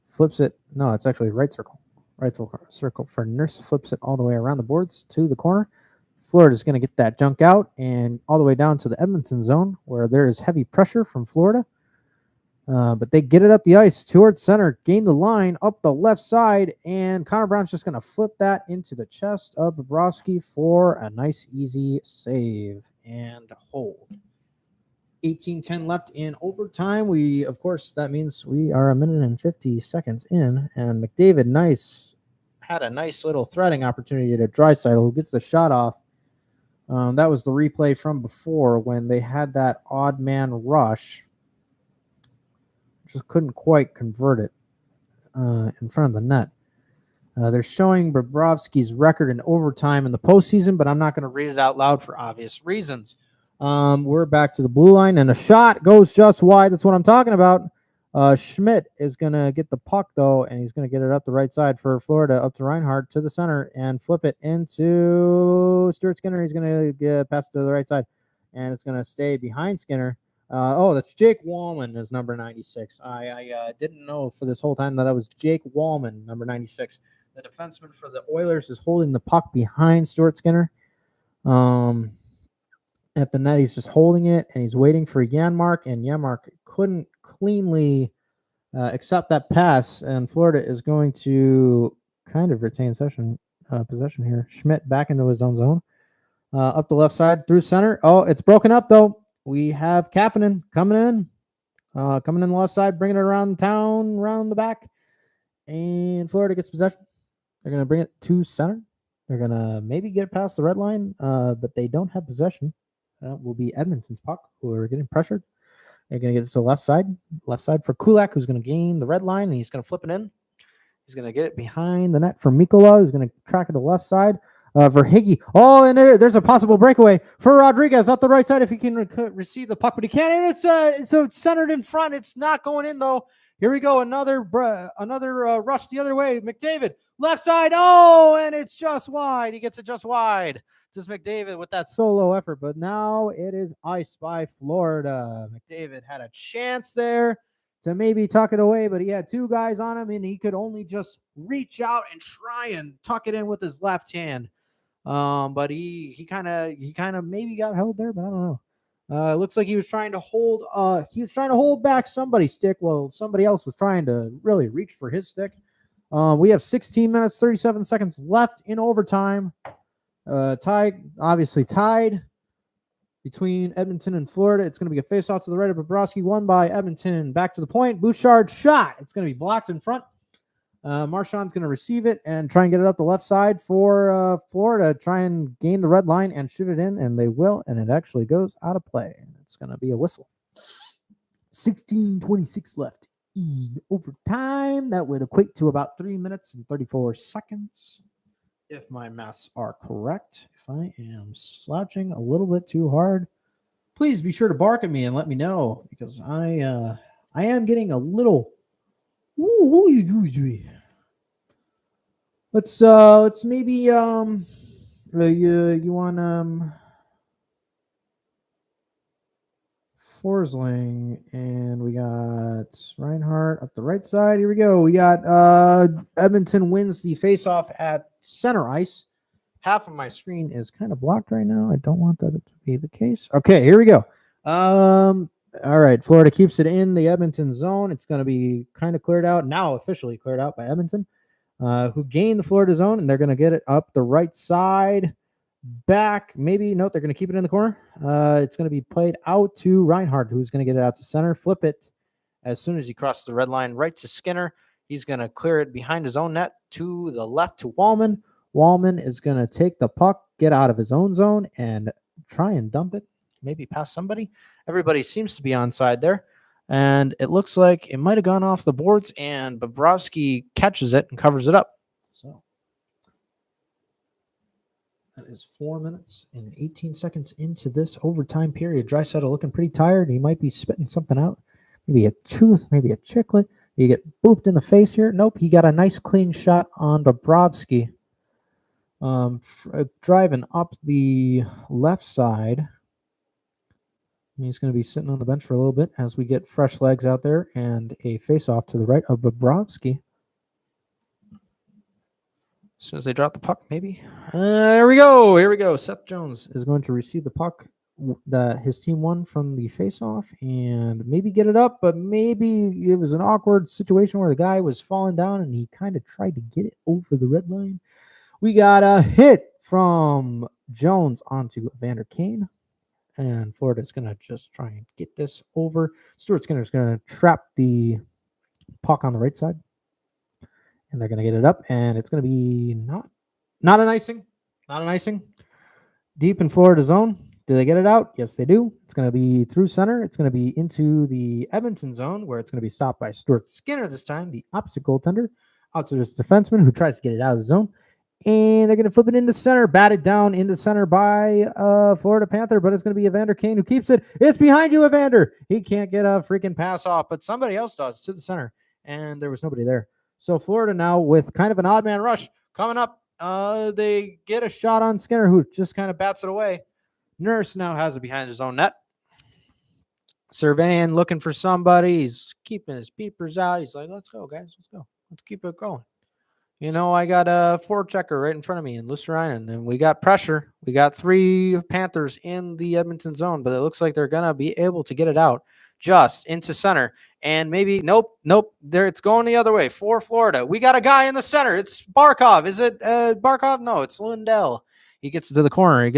Flips it. No, it's actually right circle. Right circle for Nurse. Flips it all the way around the boards to the corner. Florida's going to get that junk out and all the way down to the Edmonton zone where there is heavy pressure from Florida. But they get it up the ice towards center, gain the line up the left side, and Connor Brown's just going to flip that into the chest of Bobrovsky for a nice, easy save and hold. 18:10 left in overtime. Of course, that means we are 1 minute and 50 seconds in, and McDavid had a nice little threading opportunity to Draisaitl, who gets the shot off. That was the replay from before when they had that odd man rush. Just couldn't quite convert it in front of the net. They're showing Bobrovsky's record in overtime in the postseason, but I'm not going to read it out loud for obvious reasons. We're back to the blue line, and a shot goes just wide. That's what I'm talking about. Schmidt is going to get the puck, though, and he's going to get it up the right side for Florida, up to Reinhart to the center, and flip it into Stuart Skinner. He's going to pass it to the right side, and it's going to stay behind Skinner. That's Jake Wallman is number 96. I didn't know for this whole time that was Jake Wallman, number 96. The defenseman for the Oilers is holding the puck behind Stuart Skinner. At the net, he's just holding it, and he's waiting for Janmark, and Janmark couldn't cleanly accept that pass, and Florida is going to kind of retain possession here. Schmidt back into his own zone. Up the left side, through center. Oh, it's broken up, though. We have Kapanen coming in the left side, bringing it around town, around the back, and Florida gets possession. They're going to bring it to center. They're going to maybe get it past the red line, but they don't have possession. That will be Edmonton's puck, who are getting pressured. They're going to get it to the left side for Kulak, who's going to gain the red line, and he's going to flip it in. He's going to get it behind the net for Mikkola, who's going to track it to the left side. For Higgy. Oh, and there's a possible breakaway for Rodriguez up the right side if he can receive the puck, but he can't. And it's centered in front. It's not going in, though. Here we go. Another rush the other way. McDavid, left side. Oh, and it's just wide. He gets it just wide. Just McDavid with that solo effort, but now it is iced by Florida. McDavid had a chance there to maybe tuck it away, but he had two guys on him, and he could only just reach out and try and tuck it in with his left hand. But he kind of maybe got held there, but I don't know. It looks like he was trying to hold back somebody's stick while somebody else was trying to really reach for his stick. We have 16 minutes, 37 seconds left in overtime. Tied. between Edmonton and Florida. It's going to be a face-off to the right of Bobrovsky, won by Edmonton. Back to the point. Bouchard shot. It's going to be blocked in front. Marchand's going to receive it and try and get it up the left side for Florida. Try and gain the red line and shoot it in, and they will, and it actually goes out of play. It's going to be a whistle. 16:26 left in overtime. That would equate to about 3 minutes and 34 seconds, if my maths are correct. If I am slouching a little bit too hard, please be sure to bark at me and let me know, because I am getting a little. Let's maybe you want Forsling, and we got Reinhardt up the right side. Here we go. We got Edmonton wins the faceoff at center ice. Half of my screen is kind of blocked right now. I don't want that to be the case. Okay, here we go. All right, Florida keeps it in the Edmonton zone. It's going to be kind of cleared out, now officially cleared out by Edmonton, who gained the Florida zone, and they're going to get it up the right side. Back, maybe, nope, they're going to keep it in the corner. It's going to be played out to Reinhardt, who's going to get it out to center, flip it as soon as he crosses the red line, right to Skinner. He's going to clear it behind his own net to the left to Wallman. Wallman is going to take the puck, get out of his own zone, and try and dump it, maybe past somebody. Everybody seems to be onside there, and it looks like it might have gone off the boards, and Bobrovsky catches it and covers it up. So that is 4 minutes and 18 seconds into this overtime period. Draisaitl looking pretty tired. He might be spitting something out. Maybe a tooth, maybe a chiclet. You get booped in the face here. Nope, he got a nice clean shot on Bobrovsky. Driving up the left side. He's going to be sitting on the bench for a little bit as we get fresh legs out there and a face-off to the right of Bobrovsky. As soon as they drop the puck, maybe. There we go. Here we go. Seth Jones is going to receive the puck that his team won from the face-off and maybe get it up, but maybe it was an awkward situation where the guy was falling down and he kind of tried to get it over the red line. We got a hit from Jones onto Evander Kane. And Florida's going to just try and get this over. Stuart Skinner's going to trap the puck on the right side. And they're going to get it up. And it's going to be not an icing. Not an icing. Deep in Florida zone. Do they get it out? Yes, they do. It's going to be through center. It's going to be into the Edmonton zone, where it's going to be stopped by Stuart Skinner this time, the opposite goaltender. Out to this defenseman who tries to get it out of the zone. And they're going to flip it into center, batted down into center by Florida Panther, but it's going to be Evander Kane who keeps it. It's behind you, Evander. He can't get a freaking pass off, but somebody else does to the center, and there was nobody there. So Florida now with kind of an odd man rush coming up. They get a shot on Skinner, who just kind of bats it away. Nurse now has it behind his own net. Surveying, looking for somebody. He's keeping his peepers out. He's like, let's go, guys. Let's go. Let's keep it going. You know, I got a forechecker right in front of me in Lucian, and we got pressure. We got 3 Panthers in the Edmonton zone, but it looks like they're going to be able to get it out just into center. And maybe, nope, there it's going the other way for Florida. We got a guy in the center. It's Barkov. Is it Barkov? No, it's Lindell. He gets it to the corner.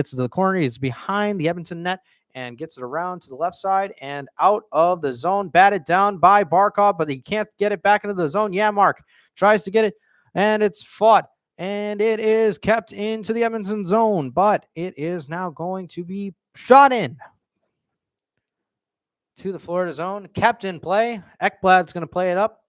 He's behind the Edmonton net and gets it around to the left side and out of the zone, batted down by Barkov, but he can't get it back into the zone. Yeah, Mark tries to get it. And it's fought, and it is kept into the Edmonton zone, but it is now going to be shot in to the Florida zone. Kept in play. Ekblad's going to play it up.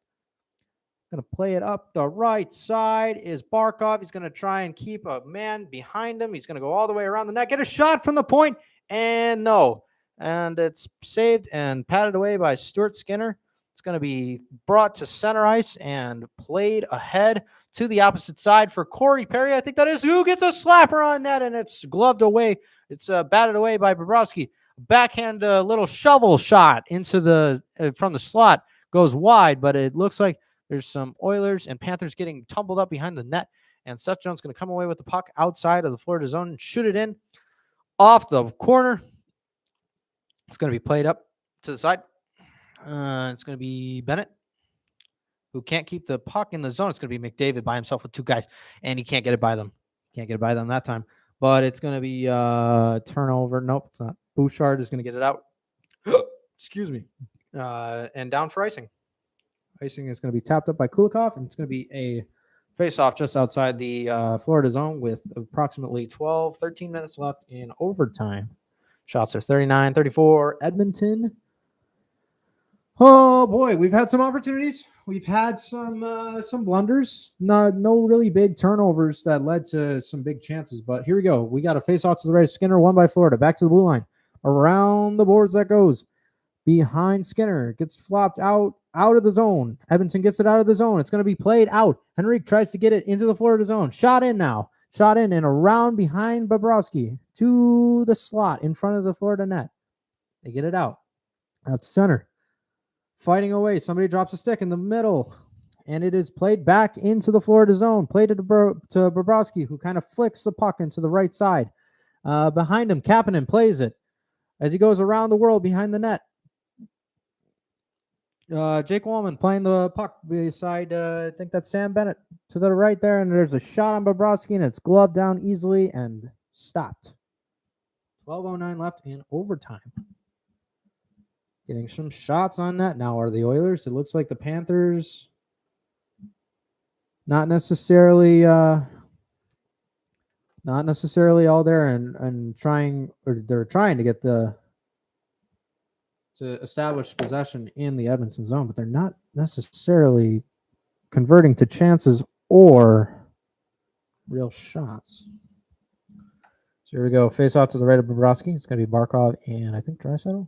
The right side is Barkov. He's going to try and keep a man behind him. He's going to go all the way around the net, get a shot from the point, and no. And it's saved and patted away by Stuart Skinner. It's going to be brought to center ice and played ahead to the opposite side for Corey Perry. I think that is who gets a slapper on that, and it's gloved away. It's batted away by Bobrovsky. Backhand little shovel shot into the from the slot goes wide, but it looks like there's some Oilers and Panthers getting tumbled up behind the net, and Seth Jones going to come away with the puck outside of the Florida zone and shoot it in off the corner. It's going to be played up to the side. It's going to be Bennett, who can't keep the puck in the zone. It's going to be McDavid by himself with 2 guys, and he can't get it by them. That time. But it's going to be turnover. Nope, it's not. Bouchard is going to get it out. Excuse me. And down for icing. Icing is going to be tapped up by Kulikov, and it's going to be a face-off just outside the Florida zone with approximately 13 minutes left in overtime. Shots are 39-34, Edmonton. Oh boy, we've had some opportunities. We've had some blunders. No really big turnovers that led to some big chances. But here we go. We got a face-off to the right. Skinner won by Florida. Back to the blue line. Around the boards that goes. Behind Skinner. Gets flopped out of the zone. Edmonton gets it out of the zone. It's going to be played out. Henrique tries to get it into the Florida zone. Shot in now. Shot in and around behind Bobrovsky to the slot in front of the Florida net. They get it out. Out to center. Fighting away. Somebody drops a stick in the middle. And it is played back into the Florida zone. Played to Bobrovsky, who kind of flicks the puck into the right side. Behind him, Kapanen plays it as he goes around the world behind the net. Jake Wallman playing the puck beside, I think that's Sam Bennett to the right there. And there's a shot on Bobrovsky, and it's gloved down easily and stopped. 12:09 left in overtime. Getting some shots on that now are the Oilers. It looks like the Panthers not necessarily all there and trying, or they're trying to get to establish possession in the Edmonton zone, but they're not necessarily converting to chances or real shots. So here we go. Face off to the right of Bobrovsky. It's going to be Barkov and I think Draisaitl.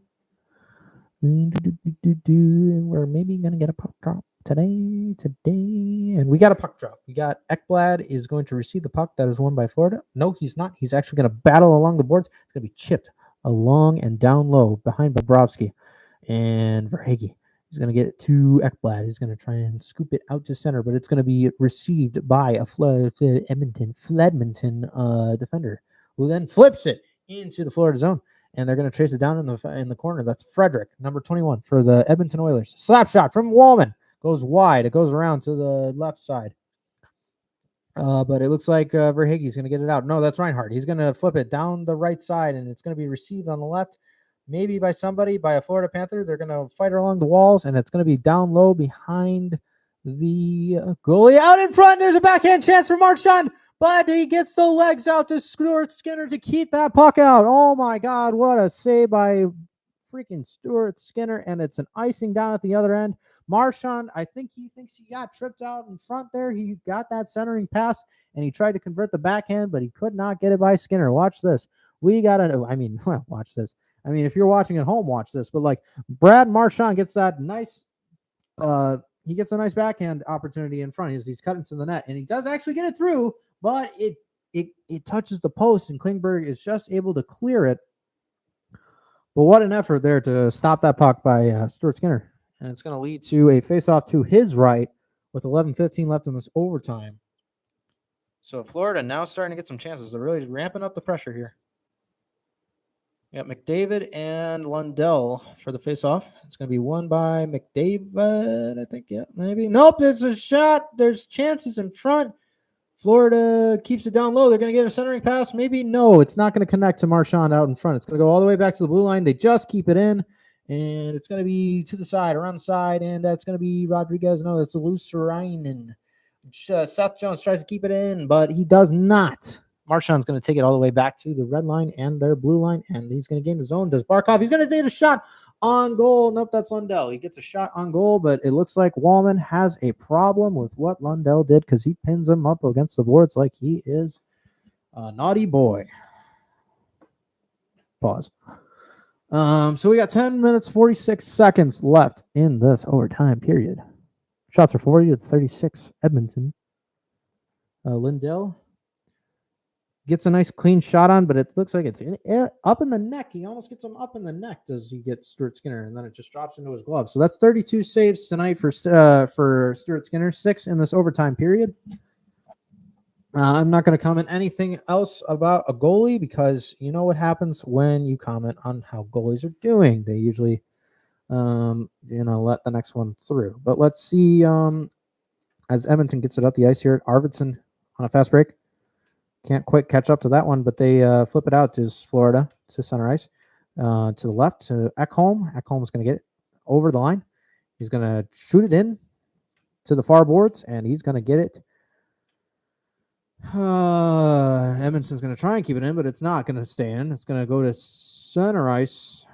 We're maybe going to get a puck drop today. And we got a puck drop. We got Ekblad is going to receive the puck that is won by Florida. No, he's not. He's actually going to battle along the boards. It's going to be chipped along and down low behind Bobrovsky. And Verhaeghe is going to get it to Ekblad. He's going to try and scoop it out to center, but it's going to be received by a Fledmonton defender, who then flips it into the Florida zone. And they're going to chase it down in the corner. That's Frederick, number 21 for the Edmonton Oilers. Slap shot from Wallman. Goes wide. It goes around to the left side. But it looks like Verhaeghe is going to get it out. No, that's Reinhardt. He's going to flip it down the right side, and it's going to be received on the left, maybe by somebody, by a Florida Panther. They're going to fight along the walls, and it's going to be down low behind the goalie. Out in front, there's a backhand chance for Marchand, but he gets the legs out to Stuart Skinner to keep that puck out. Oh, my God, what a save by freaking Stuart Skinner, and it's an icing down at the other end. Marchand, I think he thinks he got tripped out in front there. He got that centering pass, and he tried to convert the backhand, but he could not get it by Skinner. Watch this. Watch this. I mean, if you're watching at home, watch this. But, like, Brad Marchand gets that nice he gets a nice backhand opportunity in front. He's cut into the net, and he does actually get it through, but it touches the post, and Klingberg is just able to clear it. But what an effort there to stop that puck by Stuart Skinner. And it's going to lead to a face-off to his right with 11:15 left in this overtime. So Florida now starting to get some chances. They're really ramping up the pressure here. We got McDavid and Lundell for the face-off. It's going to be won by McDavid, I think. Yeah, maybe. Nope, there's a shot. There's chances in front. Florida keeps it down low. They're going to get a centering pass. Maybe no, it's not going to connect to Marchand out in front. It's going to go all the way back to the blue line. They just keep it in, and it's going to be to the side, around the side, and that's going to be Rodriguez. No, that's a loose Ryan. Seth Jones tries to keep it in, but he does not. Marchand's going to take it all the way back to the red line and their blue line, and he's going to gain the zone. Does Barkov? He's going to take a shot on goal. Nope, that's Lundell. He gets a shot on goal, but it looks like Wallman has a problem with what Lundell did because he pins him up against the boards like he is a naughty boy. Pause. So we got 10 minutes, 46 seconds left in this overtime period. Shots are 40-36, Edmonton. Lundell gets a nice clean shot on, but it looks like it's up in the neck. He almost gets him up in the neck as he gets Stuart Skinner, and then it just drops into his glove. So that's 32 saves tonight for Stuart Skinner, 6 in this overtime period. I'm not going to comment anything else about a goalie because you know what happens when you comment on how goalies are doing. They usually, let the next one through. But let's see as Edmonton gets it up the ice here. Arvidsson on a fast break. Can't quite catch up to that one, but they flip it out to Florida to center ice. to the left to Ekholm. Ekholm's going to get it over the line. He's going to shoot it in to the far boards, and he's going to get it. Edmonton's going to try and keep it in, but it's not going to stay in. It's going to go to center ice.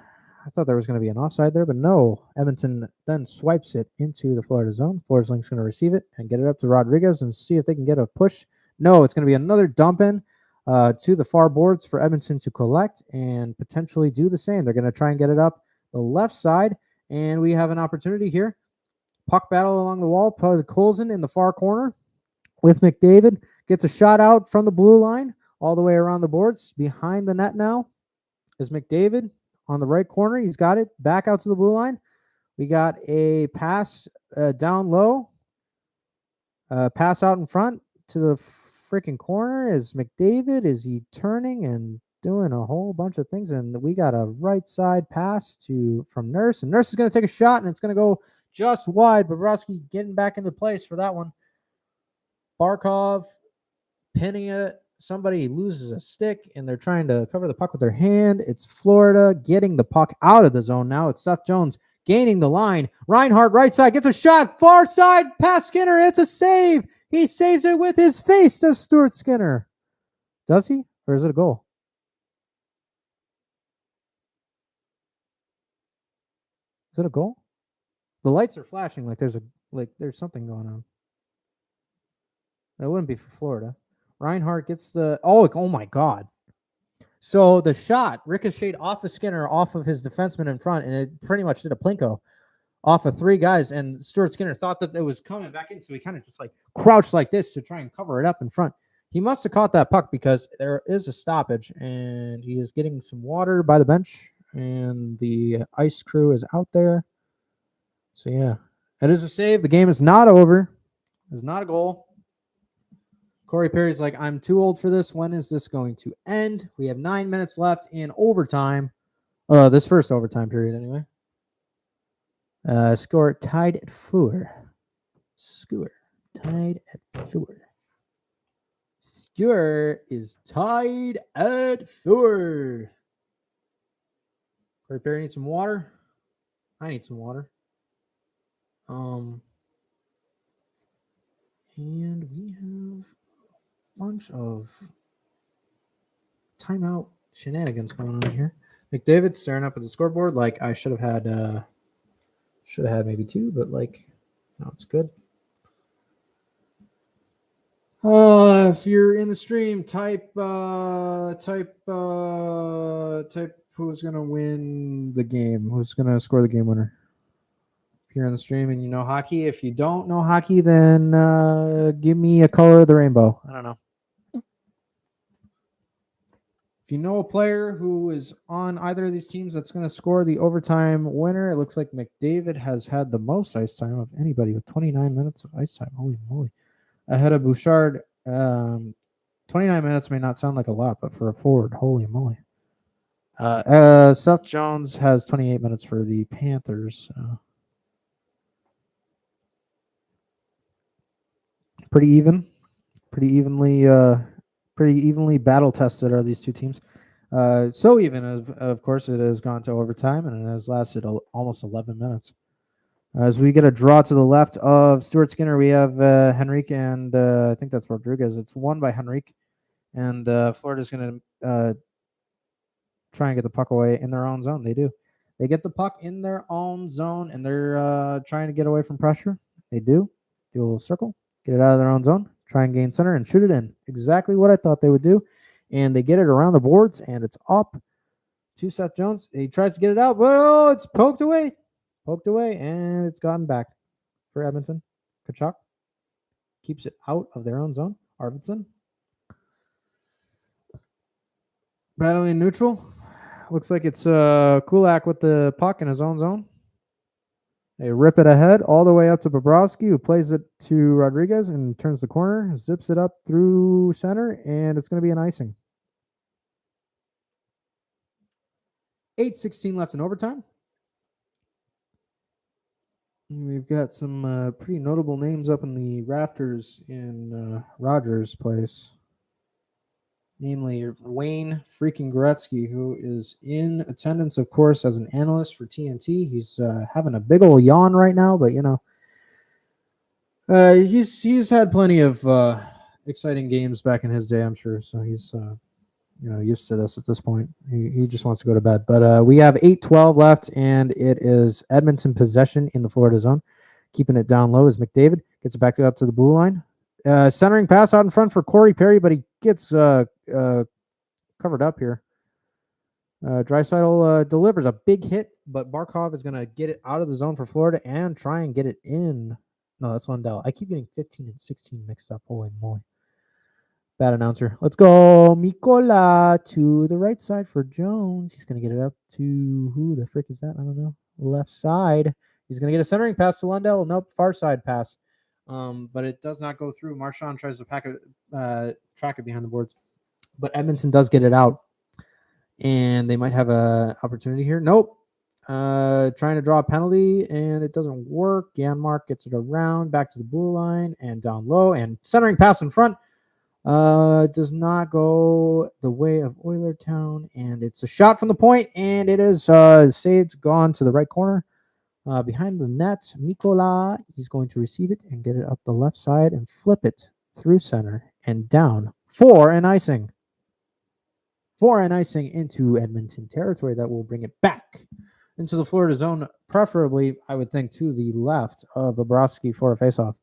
I thought there was going to be an offside there, but no. Edmonton then swipes it into the Florida zone. Florida's Link's going to receive it and get it up to Rodriguez and see if they can get a push. No, it's going to be another dump in to the far boards for Edmonton to collect and potentially do the same. They're going to try and get it up the left side, and we have an opportunity here. Puck battle along the wall. Colson in the far corner with McDavid. Gets a shot out from the blue line all the way around the boards. Behind the net now is McDavid on the right corner. He's got it back out to the blue line. We got a pass down low. Pass out in front to the freaking corner. Is McDavid, is he turning and doing a whole bunch of things? And we got a right side pass from Nurse. And Nurse is going to take a shot, and it's going to go just wide. Bobrovsky getting back into place for that one. Barkov pinning it. Somebody loses a stick, and they're trying to cover the puck with their hand. It's Florida getting the puck out of the zone now. It's Seth Jones gaining the line. Reinhart, right side, gets a shot. Far side, past Skinner. It's a save. He saves it with his face, does Stuart Skinner. Does he? Or is it a goal? Is it a goal? The lights are flashing like there's something going on. It wouldn't be for Florida. Reinhart gets the... Oh my God. So the shot ricocheted off of Skinner, off of his defenseman in front, and it pretty much did a plinko off of three guys, and Stuart Skinner thought that it was coming back in, so he kind of just like crouched like this to try and cover it up in front. He must have caught that puck because there is a stoppage, and he is getting some water by the bench, and the ice crew is out there. So yeah, it is a save. The game is not over. It's not a goal. Corey Perry's like, I'm too old for this. When is this going to end? We have 9 minutes left in overtime. This first overtime period, anyway. Score tied at 4. Score tied at 4. Score is tied at 4. Corey Perry needs some water. I need some water. And we have bunch of timeout shenanigans going on here. McDavid staring up at the scoreboard like I should have had maybe 2, but like no, it's good. If you're in the stream, type who's gonna win the game, who's gonna score the game winner. If you're in the stream and you know hockey, if you don't know hockey, then give me a color of the rainbow. I don't know. If you know a player who is on either of these teams that's going to score the overtime winner, it looks like McDavid has had the most ice time of anybody with 29 minutes of ice time. Holy moly. Ahead of Bouchard. 29 minutes may not sound like a lot, but for a forward, holy moly. Seth Jones has 28 minutes for the Panthers. Pretty evenly battle tested are these two teams. So even of course it has gone to overtime and it has lasted almost 11 minutes. As we get a draw to the left of Stuart Skinner, we have Henrique and I think that's Rodriguez. It's won by Henrique, and Florida's going to try and get the puck away in their own zone. They do. They get the puck in their own zone, and they're trying to get away from pressure. They do a little circle. Get it out of their own zone, try and gain center, and shoot it in. Exactly what I thought they would do. And they get it around the boards, and it's up to Seth Jones. He tries to get it out. Well, it's poked away, and it's gotten back for Edmonton. Kachuk keeps it out of their own zone. Arvidsson battling neutral. Looks like it's Kulak with the puck in his own zone. They rip it ahead all the way up to Bobrovsky, who plays it to Rodriguez and turns the corner, zips it up through center, and it's going to be an icing. 8:16 left in overtime. We've got some pretty notable names up in the rafters in Rogers Place. namely Wayne freaking Gretzky, who is in attendance, of course, as an analyst for TNT. He's having a big old yawn right now, but he's had plenty of exciting games back in his day, I'm sure. So he's used to this at this point. He just wants to go to bed. But we have 8:12 left, and it is Edmonton possession in the Florida zone. Keeping it down low is McDavid. Gets it back up to the blue line. Centering pass out in front for Corey Perry, but he gets covered up here. Draisaitl delivers a big hit, but Barkov is going to get it out of the zone for Florida and try and get it in. No, that's Lundell. I keep getting 15 and 16 mixed up. Holy moly. Bad announcer. Let's go. Mikola to the right side for Jones. He's going to get it up to who the frick is that? I don't know. Left side. He's going to get a centering pass to Lundell. Nope, far side pass. But it does not go through. Marchand tries to track it behind the boards. But Edmonton does get it out. And they might have an opportunity here. Nope. Trying to draw a penalty, and it doesn't work. Janmark gets it around, back to the blue line, and down low. And centering pass in front. Does not go the way of Oilertown, and it's a shot from the point, and it is saved, gone to the right corner. Behind the net, Mikola is going to receive it and get it up the left side and flip it through center and down for an icing. Into Edmonton territory that will bring it back into the Florida zone, preferably, I would think, to the left of Bobrovsky for a faceoff.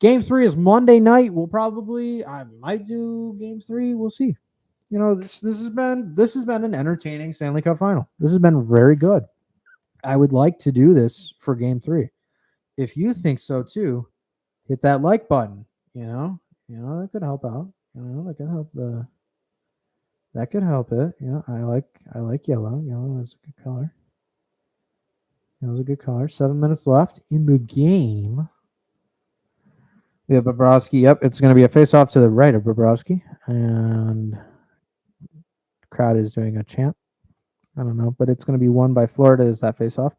Game 3 is Monday night. I might do Game 3. We'll see. This has been an entertaining Stanley Cup final. This has been very good. I would like to do this for Game 3. If you think so too, hit that like button. That could help out. That could help it. I like yellow. Yellow is a good color. Yellow's a good color. 7 minutes left in the game. We have Bobrovsky. Yep, it's going to be a face-off to the right of Bobrovsky. And the crowd is doing a chant. I don't know, but it's going to be won by Florida as that face-off.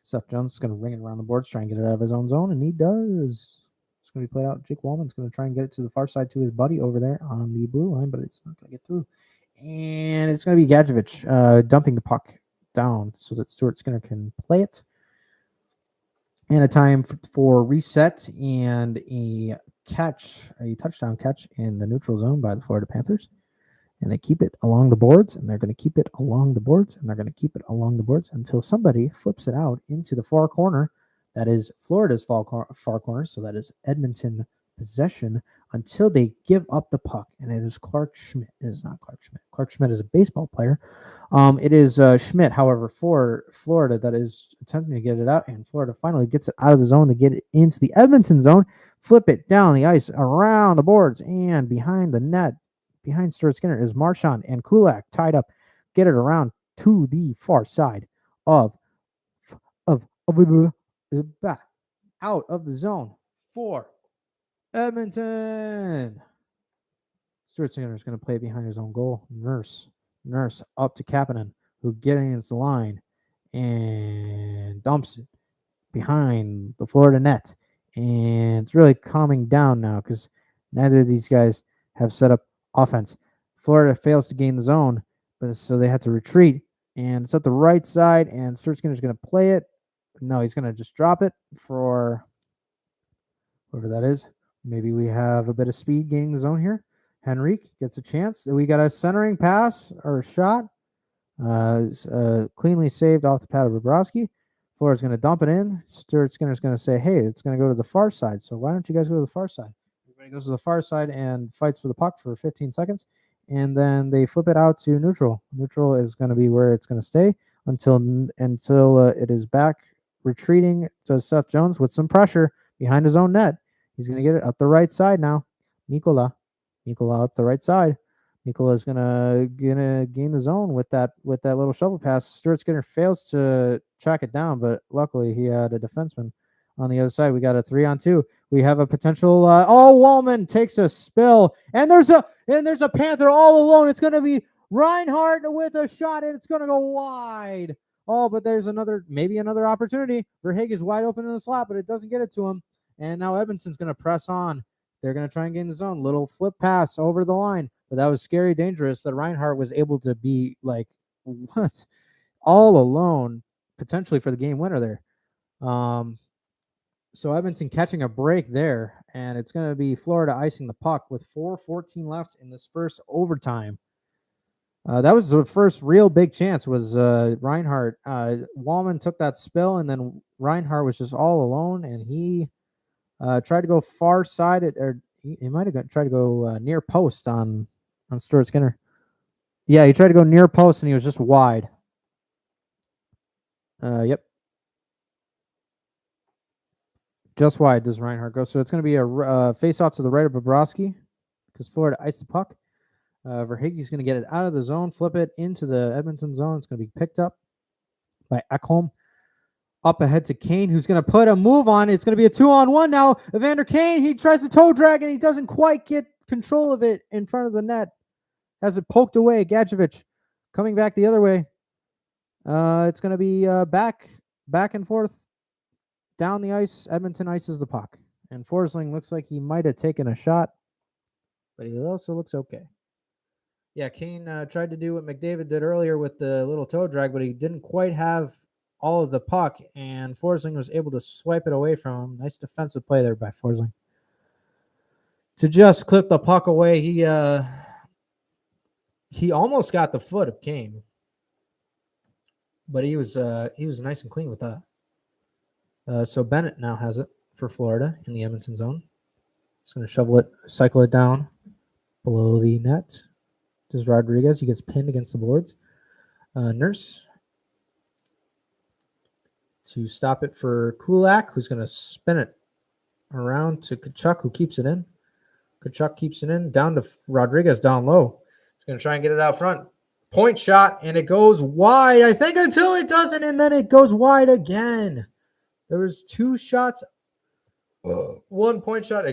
Seth Jones is going to ring it around the boards, try and get it out of his own zone, and he does. It's going to be played out. Jake Wallman's going to try and get it to the far side to his buddy over there on the blue line, but it's not going to get through. And it's going to be Gadjevich dumping the puck down so that Stuart Skinner can play it. And a time for reset and a touchdown catch in the neutral zone by the Florida Panthers. And they keep it along the boards, and they're going to keep it along the boards, and they're going to keep it along the boards until somebody flips it out into the far corner. That is Florida's far corner, so that is Edmonton possession until they give up the puck, and it is Clark Schmidt. It is not Clark Schmidt. Clark Schmidt is a baseball player. It is Schmidt, however, for Florida that is attempting to get it out, and Florida finally gets it out of the zone to get it into the Edmonton zone, flip it down the ice, around the boards, and behind the net, behind Stuart Skinner is Marchand and Kulak tied up, get it around to the far side of back out of the zone for Edmonton. Stuart Skinner is going to play behind his own goal. Nurse up to Kapanen, who gets against the line and dumps it behind the Florida net. And it's really calming down now because neither of these guys have set up offense. Florida fails to gain the zone, but so they have to retreat. And it's up the right side, and Stuart Skinner is going to play it. No, he's going to just drop it for whoever that is. Maybe we have a bit of speed gaining the zone here. Henrique gets a chance. We got a centering pass or a shot. Cleanly saved off the pad of Bobrovsky. Florida's going to dump it in. Stuart Skinner's going to say, hey, it's going to go to the far side. So why don't you guys go to the far side? Everybody goes to the far side and fights for the puck for 15 seconds. And then they flip it out to neutral. Neutral is going to be where it's going to stay until it is back retreating to Seth Jones with some pressure behind his own net. He's going to get it up the right side now. Mikola up the right side. Mikola is gonna gain the zone with that little shovel pass. Stuart Skinner fails to track it down, but luckily he had a defenseman on the other side. We got a 3-on-2. We have a potential. Wallman takes a spill, and there's a Panther all alone. It's gonna be Reinhart with a shot, and it's gonna go wide. Oh, but there's maybe another opportunity. Verhaeghe is wide open in the slot, but it doesn't get it to him. And now Edmonton's gonna press on. They're going to try and gain the zone. Little flip pass over the line, but that was scary, dangerous that Reinhardt was able to be like what all alone potentially for the game winner there. So Edmonton catching a break there, and it's going to be Florida icing the puck with 4:14 left in this first overtime. That was the first real big chance was Reinhardt. Wallman took that spill, and then Reinhardt was just all alone, and he tried to go far side, or he might have tried to go near post on Stuart Skinner. Yeah, he tried to go near post, and he was just wide. Yep. Just wide does Reinhardt go. So it's going to be a face-off to the right of Bobrovsky because Florida iced the puck. Verhaeghe's going to get it out of the zone, flip it into the Edmonton zone. It's going to be picked up by Ekholm. Up ahead to Kane, who's going to put a move on. It's going to be a 2-on-1 now. Evander Kane, he tries to toe drag, and he doesn't quite get control of it in front of the net. Has it poked away. Gadjevich coming back the other way. It's going to be back and forth. Down the ice, Edmonton ices the puck. And Forsling looks like he might have taken a shot, but he also looks okay. Yeah, Kane tried to do what McDavid did earlier with the little toe drag, but he didn't quite have all of the puck, and Forsling was able to swipe it away from him. Nice defensive play there by Forsling. To just clip the puck away, he almost got the foot of Kane, but he was nice and clean with that. So Bennett now has it for Florida in the Edmonton zone. He's going to cycle it down below the net. Does Rodriguez. He gets pinned against the boards. Nurse to stop it for Kulak, who's going to spin it around to Kachuk, who keeps it in. Kachuk keeps it in. Down to Rodriguez down low. He's going to try and get it out front. Point shot, and it goes wide, I think, until it doesn't, and then it goes wide again. There was two shots, 1 point shot,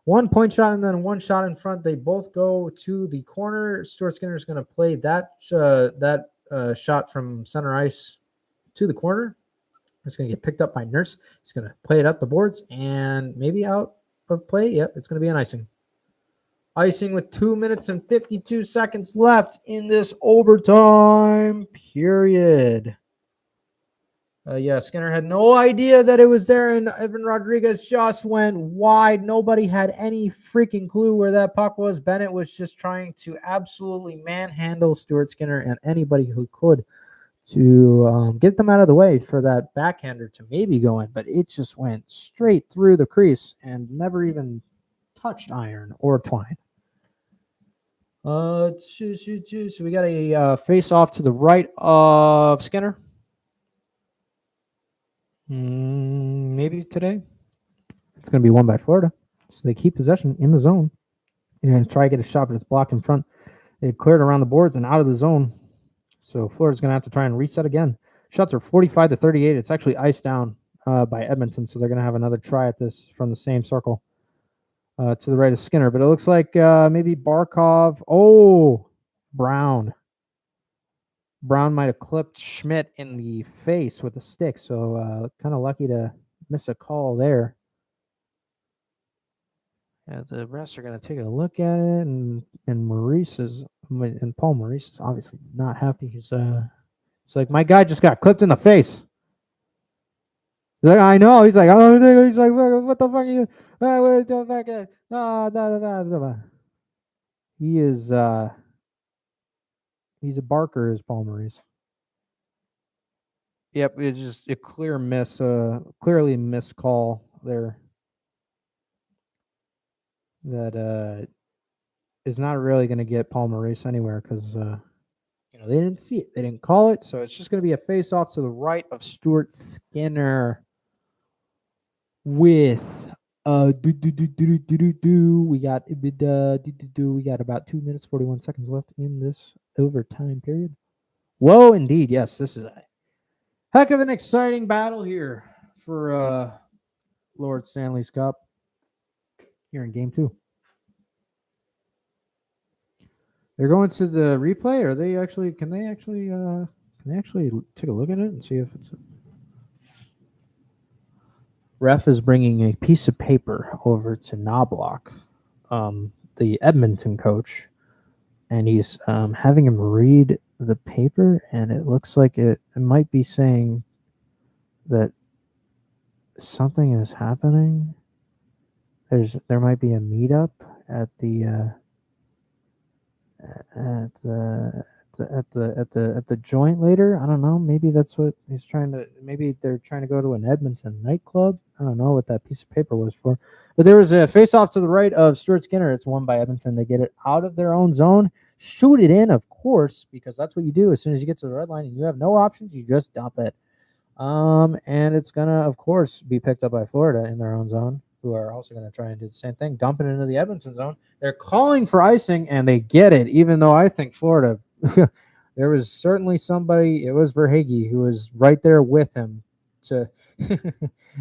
one point shot and then one shot in front. They both go to the corner. Stuart Skinner is going to play that shot from center ice to the corner. It's going to get picked up by Nurse. He's going to play it up the boards and maybe out of play. Yep, it's going to be an icing. Icing with 2 minutes and 52 seconds left in this overtime period. Skinner had no idea that it was there, and Evan Rodriguez just went wide. Nobody had any freaking clue where that puck was. Bennett was just trying to absolutely manhandle Stuart Skinner and anybody who could to get them out of the way for that backhander to maybe go in, but it just went straight through the crease and never even touched iron or twine. So we got a face-off to the right of Skinner. Maybe today. It's going to be won by Florida. So they keep possession in the zone. They're going to try to get a shot, but it's blocked in front. They cleared around the boards and out of the zone. So Florida's going to have to try and reset again. Shots are 45-38. It's actually iced down by Edmonton, so they're going to have another try at this from the same circle to the right of Skinner. But it looks like maybe Barkov. Oh, Brown. Brown might have clipped Schmidt in the face with a stick, so kind of lucky to miss a call there. Yeah, the refs are going to take a look at it, and Paul Maurice is obviously not happy. He's like, my guy just got clipped in the face. He's like, I know. He's like, oh, he's like, what the fuck are you? What the fuck? No. He is. He's a barker, is Paul Maurice. Yep, it's just a clear miss, clearly missed call there. That is not really going to get Paul Maurice anywhere because they didn't see it, they didn't call it, so it's just going to be a face-off to the right of Stuart Skinner. With we got about 2 minutes 41 seconds left in this overtime period. Whoa, indeed, yes, this is a heck of an exciting battle here for Lord Stanley's Cup here in Game 2. They're going to the replay. Are they actually? Can they actually take a look at it and see if it's? Ref is bringing a piece of paper over to Knobloch, the Edmonton coach, and he's having him read the paper, and it looks like it might be saying that something is happening. There might be a meetup at the at the joint later. I don't know. Maybe that's what he's trying to. Maybe they're trying to go to an Edmonton nightclub. I don't know what that piece of paper was for. But there was a face-off to the right of Stuart Skinner. It's won by Edmonton. They get it out of their own zone, shoot it in, of course, because that's what you do as soon as you get to the red line and you have no options. You just dump it. And it's gonna, of course, be picked up by Florida in their own zone, who are also going to try and do the same thing, dump it into the Edmonton zone. They're calling for icing, and they get it, even though I think Florida, there was certainly somebody, it was Verhaeghe, who was right there with him to,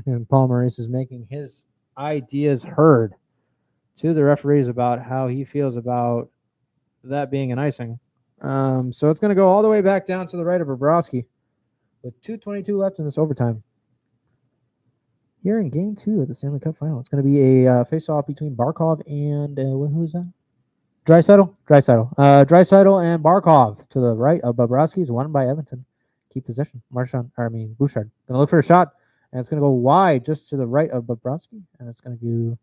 and Paul Maurice is making his ideas heard to the referees about how he feels about that being an icing. So it's going to go all the way back down to the right of Bobrovsky with 2:22 left in this overtime. Here in Game 2 of the Stanley Cup Final, it's going to be a face-off between Barkov and who's that? Draisaitl and Barkov to the right of Bobrovsky is won by Edmonton. Keep possession. Bouchard going to look for a shot, and it's going to go wide just to the right of Bobrovsky, and it's going to go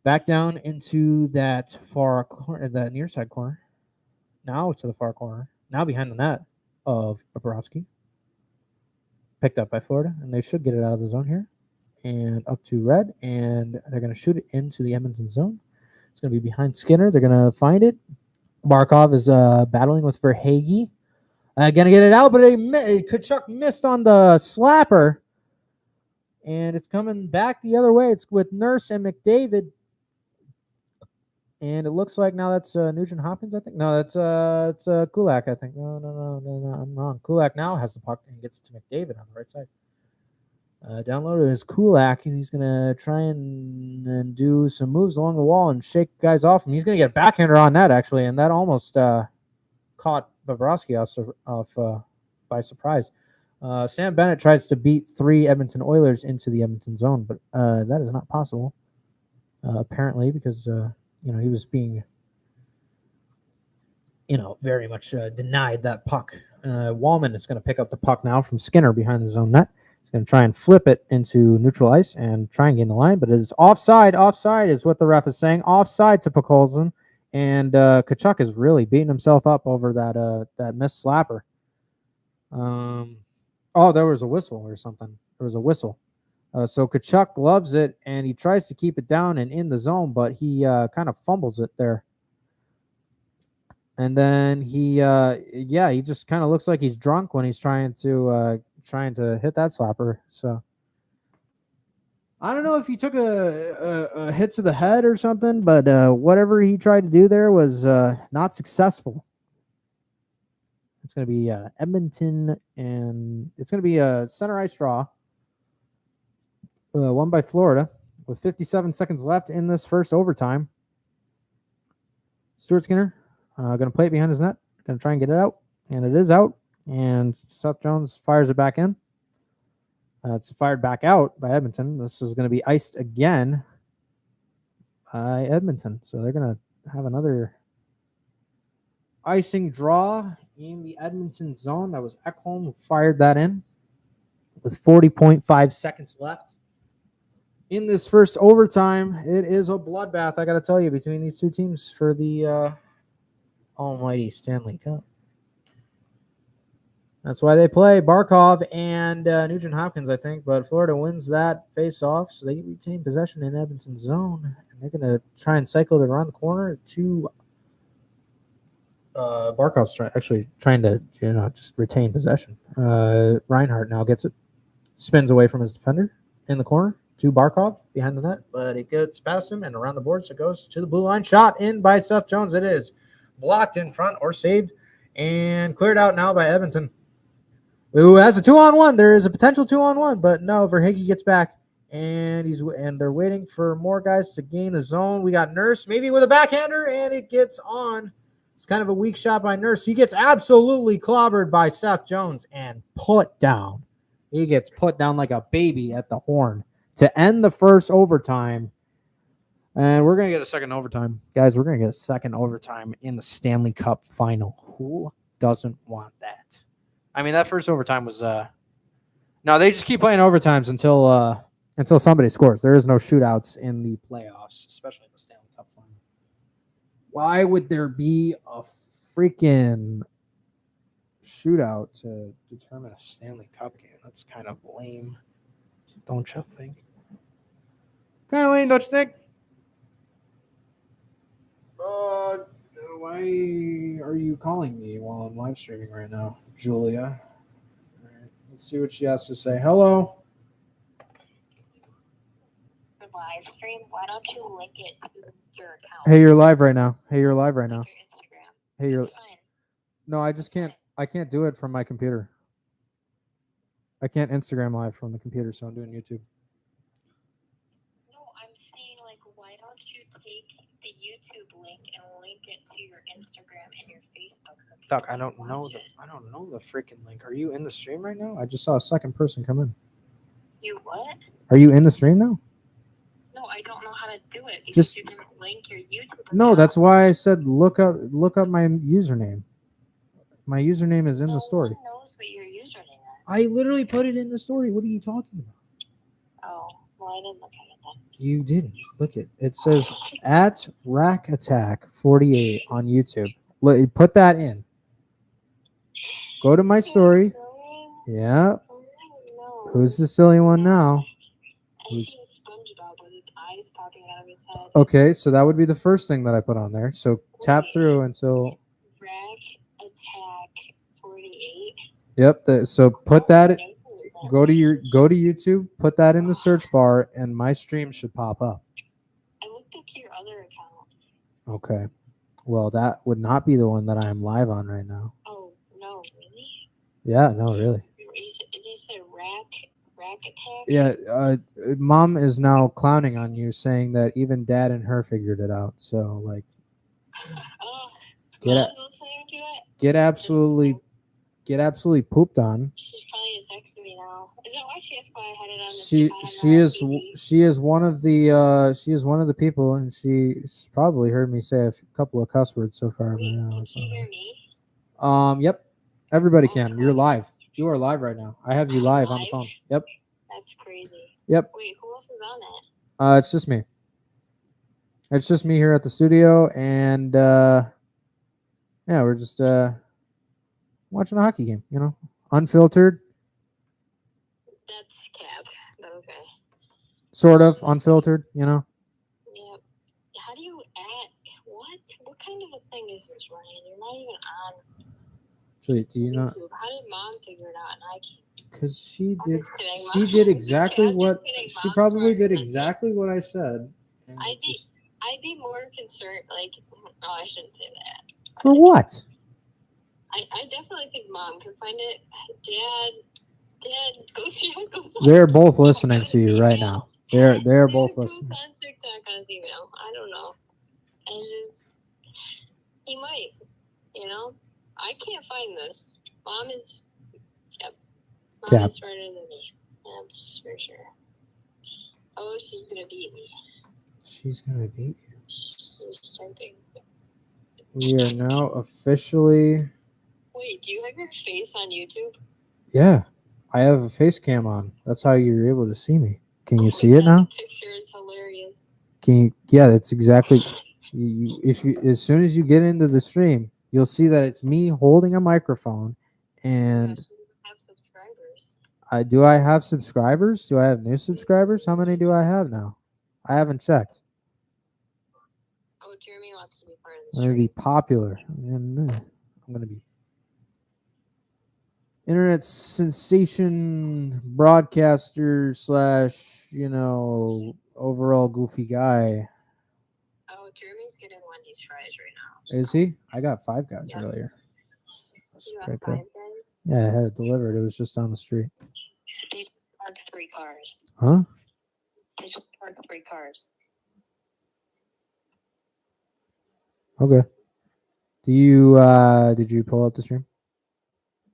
back down into that far corner, that near side corner. Now to the far corner. Now behind the net of Bobrovsky. Picked up by Florida, and they should get it out of the zone here. And up to red, and they're going to shoot it into the Edmonton zone. It's going to be behind Skinner. They're going to find it. Barkov is battling with Verhaeghe. Going to get it out, but Tkachuk missed on the slapper. And it's coming back the other way. It's with Nurse and McDavid. And it looks like now that's Nugent Hopkins, I think. No, that's it's Kulak, I think. No, I'm wrong. Kulak now has the puck and gets it to McDavid on the right side. Downloaded is Kulak, and he's going to try and do some moves along the wall and shake guys off him. He's going to get a backhander on that, actually, and that almost caught Bobrovsky off by surprise. Sam Bennett tries to beat 3 Edmonton Oilers into the Edmonton zone, but that is not possible, apparently, because he was being, very much denied that puck. Wallman is going to pick up the puck now from Skinner behind the zone net. He's going to try and flip it into neutral ice and try and gain the line, but it is offside. Offside is what the ref is saying. Offside to Pokolzin, and Tkachuk is really beating himself up over that missed slapper. There was a whistle or something. There was a whistle. So Tkachuk loves it, and he tries to keep it down and in the zone, but he kind of fumbles it there. And then he just kind of looks like he's drunk when he's trying to hit that slapper. So I don't know if he took a hit to the head or something, but whatever he tried to do there was not successful. It's going to be Edmonton, and it's going to be a center ice draw. Won by Florida with 57 seconds left in this first overtime. Stuart Skinner going to play it behind his net. Going to try and get it out, and it is out. And Seth Jones fires it back in. It's fired back out by Edmonton. This is going to be iced again by Edmonton. So they're going to have another icing draw in the Edmonton zone. That was Ekholm who fired that in with 40.5 seconds left. In this first overtime, it is a bloodbath, I got to tell you, between these two teams for the almighty Stanley Cup. That's why they play Barkov and Nugent Hopkins, I think. But Florida wins that face-off, so they retain possession in Edmonton's zone. And they're going to try and cycle it around the corner to Barkov's trying to just retain possession. Reinhardt now gets it, spins away from his defender in the corner to Barkov behind the net, but it gets past him and around the boards. It goes to the blue line. Shot in by Seth Jones. It is blocked in front or saved and cleared out now by Edmonton, who has a 2-on-1. There is a potential 2-on-1, but no, Verhaeghe gets back, and they're waiting for more guys to gain the zone. We got Nurse maybe with a backhander, and it gets on. It's kind of a weak shot by Nurse. He gets absolutely clobbered by Seth Jones and put down. He gets put down like a baby at the horn to end the first overtime. And we're going to get a second overtime. Guys, we're going to get a second overtime in the Stanley Cup final. Who doesn't want that? I mean, that first overtime was no, they just keep playing overtimes until somebody scores. There is no shootouts in the playoffs, especially in the Stanley Cup final. Why would there be a freaking shootout to determine a Stanley Cup game? That's kind of lame, don't you think? Kind of lame, don't you think? Why are you calling me while I'm live streaming right now, Julia? All right, let's see what she has to say. Hello. Live stream. Why don't you link it to your account? Hey, you're live right now. Hey, you're live right now. Like your Instagram. Hey, you're. It's fine. No, I just can't. I can't do it from my computer. I can't Instagram live from the computer, so I'm doing YouTube. No, I'm saying like, why don't you take the YouTube link and link it to your Instagram and your Facebook? So Doc, people I don't can know watch the. it. I don't know the freaking link. Are you in the stream right now? I just saw a second person come in. You what? Are you in the stream now? No, I don't know how to do it because Just- you didn't link your YouTube. No, account. that's why I said look up my username. My username is in No the story. one knows what your username is. I literally put it in the story. What are you talking about? Oh, well, I didn't look at it then. You didn't look it. It says at Rack Attack 48 on YouTube. Put that in. Go to my story. Yeah. No. Who's the silly one now? I see SpongeBob with his eyes popping out of his head. Okay, so that would be the first thing that I put on there. So tap through until. Rack Attack 48. Yep. So put that. What name is that? Go to YouTube. Put that in the search bar, and my stream should pop up. I looked up your other account. Okay. Well, that would not be the one that I am live on right now. Oh, no, really? Yeah. No, really. You said Rack Attack? Yeah. Mom is now clowning on you, saying that even Dad and her figured it out. So like, Oh, Get Mom's it. listening to it? get absolutely pooped on. She's probably texting me now. Is that why she asked why I had it on the She is one of the people, and she's probably heard me say a couple of cuss words so far. Wait, But, can she hear me? Yep. Everybody can. You're live. You are live right now. I have you live on the Live? phone. Yep. That's crazy. Yep. Wait, who else is on it? It's just me. It's just me here at the studio, and yeah, we're just watching a hockey game. You know, unfiltered, That's Cap, but okay. sort of unfiltered. You know. Yep. How do you add what? What kind of a thing is this, Ryan? You're not even on Actually, do you know? YouTube. How did Mom figure it out and I can't? Because she I'm did. just kidding, She Mom. did exactly I'm what. just kidding, She Mom's probably smarter did than me. exactly what I said. and I'd be- just- I'd be more concerned, like, oh, I shouldn't say that. For what? I definitely think Mom can find it. Dad, go see Uncle. They're both listening to you right now. They're both Dad, listening. go on TikTok on his email. I don't know. And just, he might, you know? I can't find this. Mom is, yep. Mom Cap. is smarter than me. That's for sure. Oh, she's gonna beat me. She's gonna beat you. She's typing. We are now officially. Wait, do you have your face on YouTube? Yeah, I have a face cam on. That's how you're able to see me. Can Oh you my see it God, now? The picture is hilarious. Can you? Yeah, that's exactly. If you, as soon as you get into the stream, you'll see that it's me holding a microphone, and Gosh, you have subscribers. I have subscribers? Do I have new subscribers? How many do I have now? I haven't checked. Oh, Jeremy wants to be part of the I'm gonna stream. be popular, and I'm gonna be internet sensation broadcaster / overall goofy guy. Oh, Jeremy's getting Wendy's fries right now. Is he? I got Five Guys Yeah. earlier. That's You pretty have cool. Five Guys? Yeah, I had it delivered. It was just on the street. They just parked 3 cars. Huh? They just parked 3 cars. Okay. Did you pull up the stream?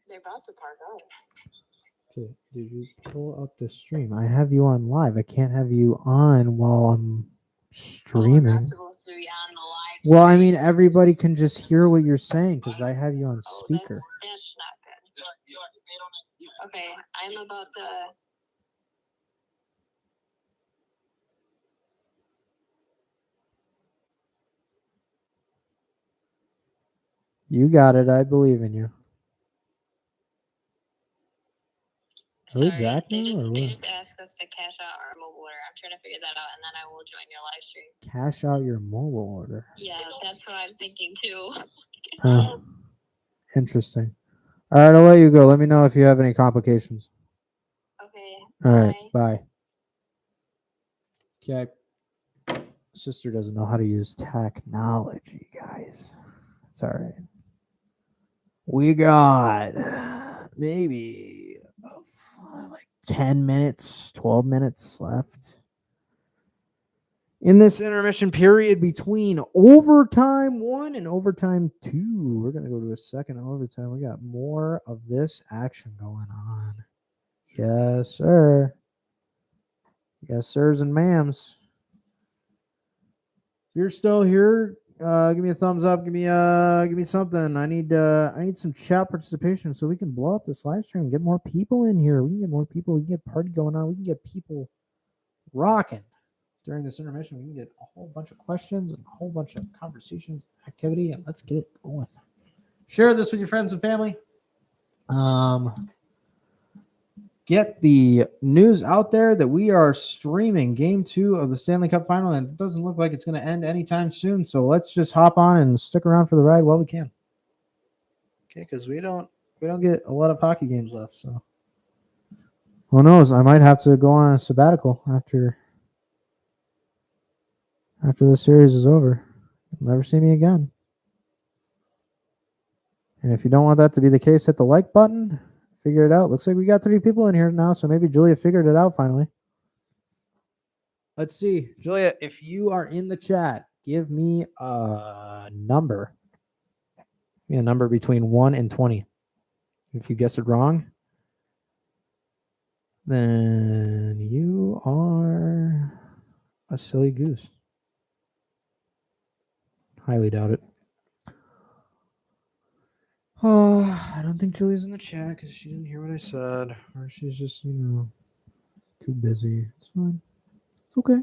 They're about to park us. Did you pull up the stream? I have you on live. I can't have you on while I'm we're streaming. not supposed to be on the live. Well, I stream. mean, everybody can just hear what you're saying because I have you on Oh, speaker. that's not good. Okay, I'm about to. You got it. I believe in you. Are we Sorry, back they now, just or they what? just asked us to cash out our mobile order. I'm trying to figure that out, and then I will join your live stream. Cash out your mobile order. Yeah, that's what I'm thinking too. Interesting. All right, I'll let you go. Let me know if you have any complications. Okay. All right, bye. bye. Okay. Sister doesn't know how to use technology, guys. It's all right. We got maybe like 10 minutes, 12 minutes left in this intermission period between overtime 1 and overtime 2. We're going to go to a second overtime. We got more of this action going on. Yes, sir. Yes, sirs and ma'ams. If you're still here, give me a thumbs up. Give me something. I need some chat participation so we can blow up this live stream and get more people in here. We can get more people. We can get party going on. We can get people rocking during this intermission. We can get a whole bunch of questions and a whole bunch of conversations, activity, and let's get it going. Share this with your friends and family. Get the news out there that we are streaming Game 2 of the Stanley Cup Final, and it doesn't look like it's going to end anytime soon. So let's just hop on and stick around for the ride while we can. Okay, because we don't get a lot of hockey games left. So who knows? I might have to go on a sabbatical after the series is over. You'll never see me again. And if you don't want that to be the case, hit the like button. Figure it out. Looks like we got 3 people in here now, so maybe Julia figured it out finally. Let's see. Julia, if you are in the chat, give me a number. Give me a number between 1 and 20. If you guess it wrong, then you are a silly goose. Highly doubt it. Oh, I don't think Julia's in the chat because she didn't hear what I said. Or she's just, too busy. It's fine. It's okay.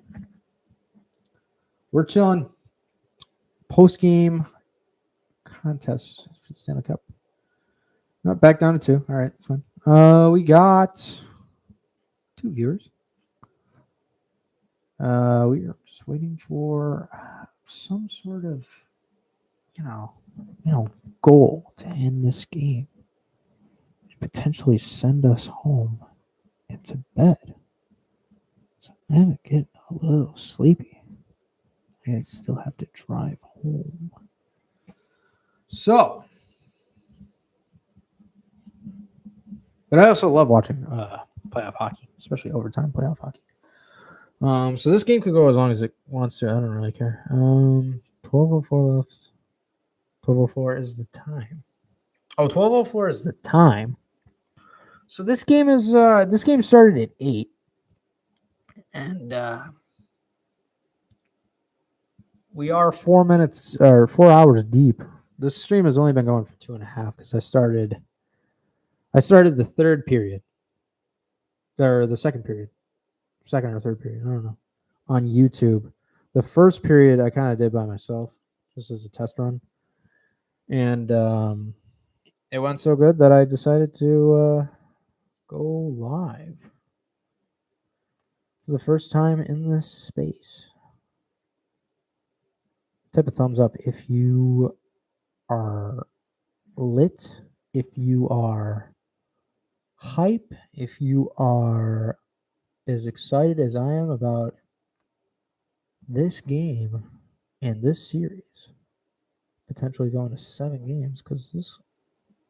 We're chilling. Post-game contest for the Stanley Cup. Not back down to 2. All right, it's fine. We got 2 viewers. We are just waiting for some sort of, goal to end this game and potentially send us home and to bed. So I'm getting a little sleepy. I still have to drive home. So, but I also love watching playoff hockey, especially overtime playoff hockey. So this game could go as long as it wants to. I don't really care. 12:04 left. 12:04 is the time. Oh, 12:04 is the time. So this game started at 8, and we are 4 hours deep. This stream has only been going for 2.5 because I started the third period, or the second period, second or third period. I don't know. On YouTube, the first period I kind of did by myself, just as a test run, and it went so good that I decided to go live for the first time in this space. Type a thumbs up if you are lit, if you are hype, if you are as excited as I am about this game and this series, potentially going to 7 games, because this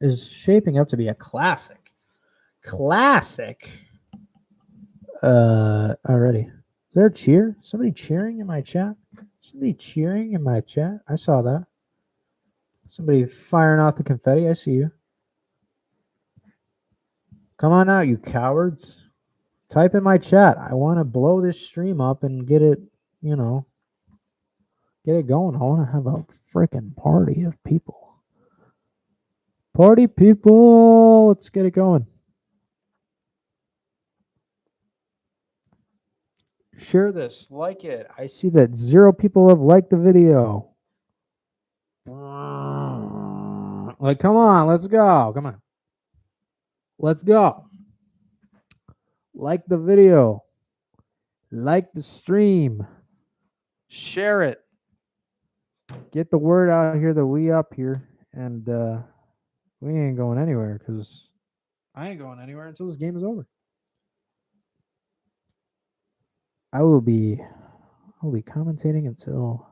is shaping up to be a classic already. Is there a cheer? Somebody cheering in my chat? I saw that. Somebody firing off the confetti. I see you. Come on out, you cowards. Type in my chat. I want to blow this stream up and get it, Get it going. I want to have a freaking party of people. Party people. Let's get it going. Share this. Like it. I see that 0 people have liked the video. Like, come on. Let's go. Come on. Let's go. Like the video. Like the stream. Share it. Get the word out here that we up here. And we ain't going anywhere because I ain't going anywhere until this game is over. I'll be commentating until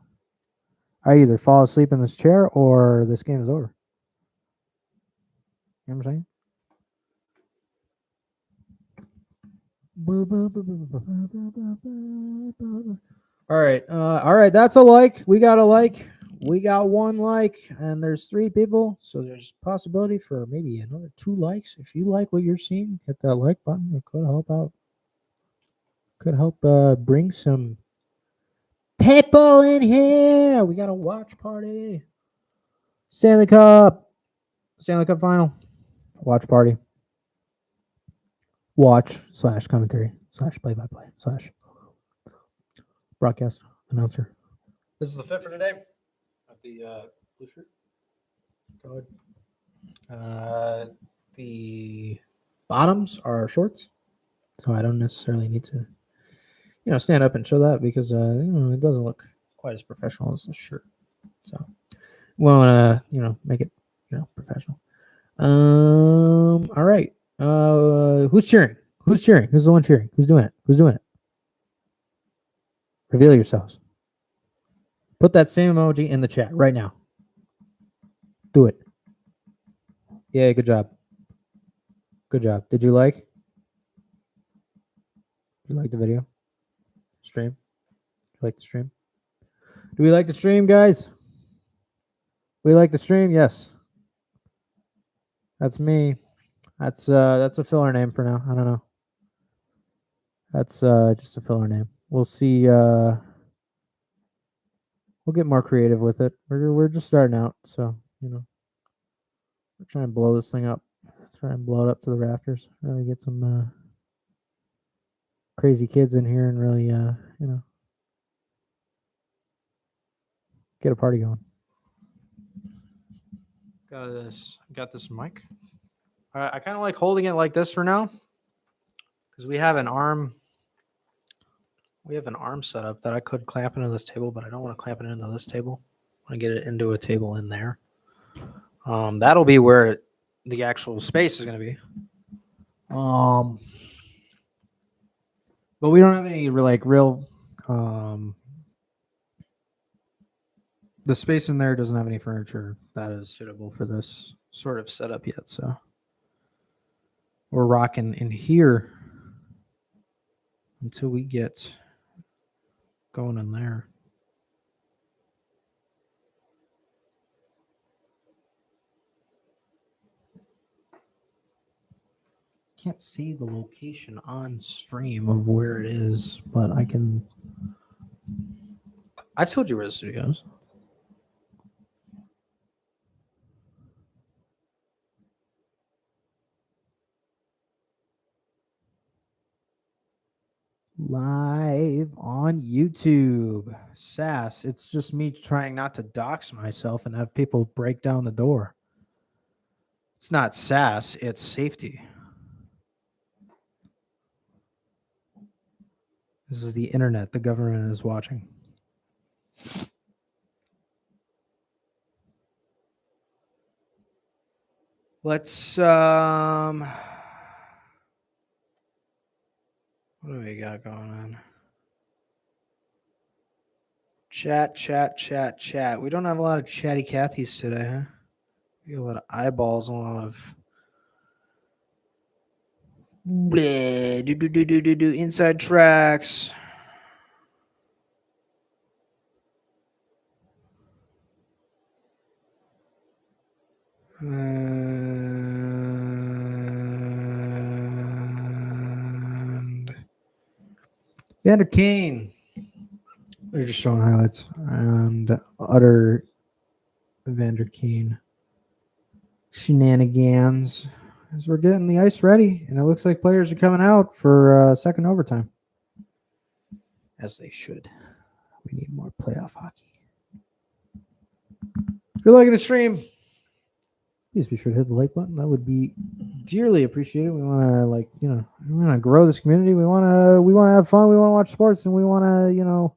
I either fall asleep in this chair or this game is over. You know what I'm saying? All right. That's a like. We got a like. We got 1 like, and there's 3 people, so there's possibility for maybe another 2 likes. If you like what you're seeing, hit that like button. It could help out. Could help bring some people in here. We got a watch party. Stanley Cup final. Watch party. Watch / commentary / play-by-play / broadcast announcer. This is the fit for today. At the blue shirt. Go ahead. The bottoms are shorts, so I don't necessarily need to, stand up and show that because it doesn't look quite as professional as the shirt. So we want to make it professional. All right. Who's cheering? Who's cheering? Who's the one cheering? Who's doing it? Reveal yourselves. Put that same emoji in the chat right now. Do it. Yeah, good job. Did you like the video? Stream? Did you like the stream? Do we like the stream, guys? We like the stream? Yes. That's me. That's a filler name for now. I don't know. That's just a filler name. We'll see. We'll get more creative with it. We're just starting out, so we're trying to blow this thing up. Let's try and blow it up to the rafters. Really get some crazy kids in here and really get a party going. Got this mic. I kind of like holding it like this for now because we have an arm set up that I could clamp into this table, but I don't want to clamp it into this table. I want to get it into a table in there. That'll be where the actual space is going to be. But we don't have any real the space in there doesn't have any furniture that is suitable for this sort of setup yet, so we're rocking in here until we get going in there. Can't see the location on stream of where it is, but I've told you where the studio is. Live on YouTube. Sass. It's just me trying not to dox myself and have people break down the door. It's not sass, it's safety. This is the internet. The government is watching. Let's what do we got going on? Chat. We don't have a lot of chatty Cathys today, huh? We got a lot of eyeballs and a lot of inside tracks. And Vander Kane. They're just showing highlights and utter Vander Kane shenanigans as we're getting the ice ready, and it looks like players are coming out for second overtime, as they should. We need more playoff hockey. If you're liking the stream, please be sure to hit the like button. That would be dearly appreciated. We want to, we want to grow this community. We want to have fun. We want to watch sports, and we want to,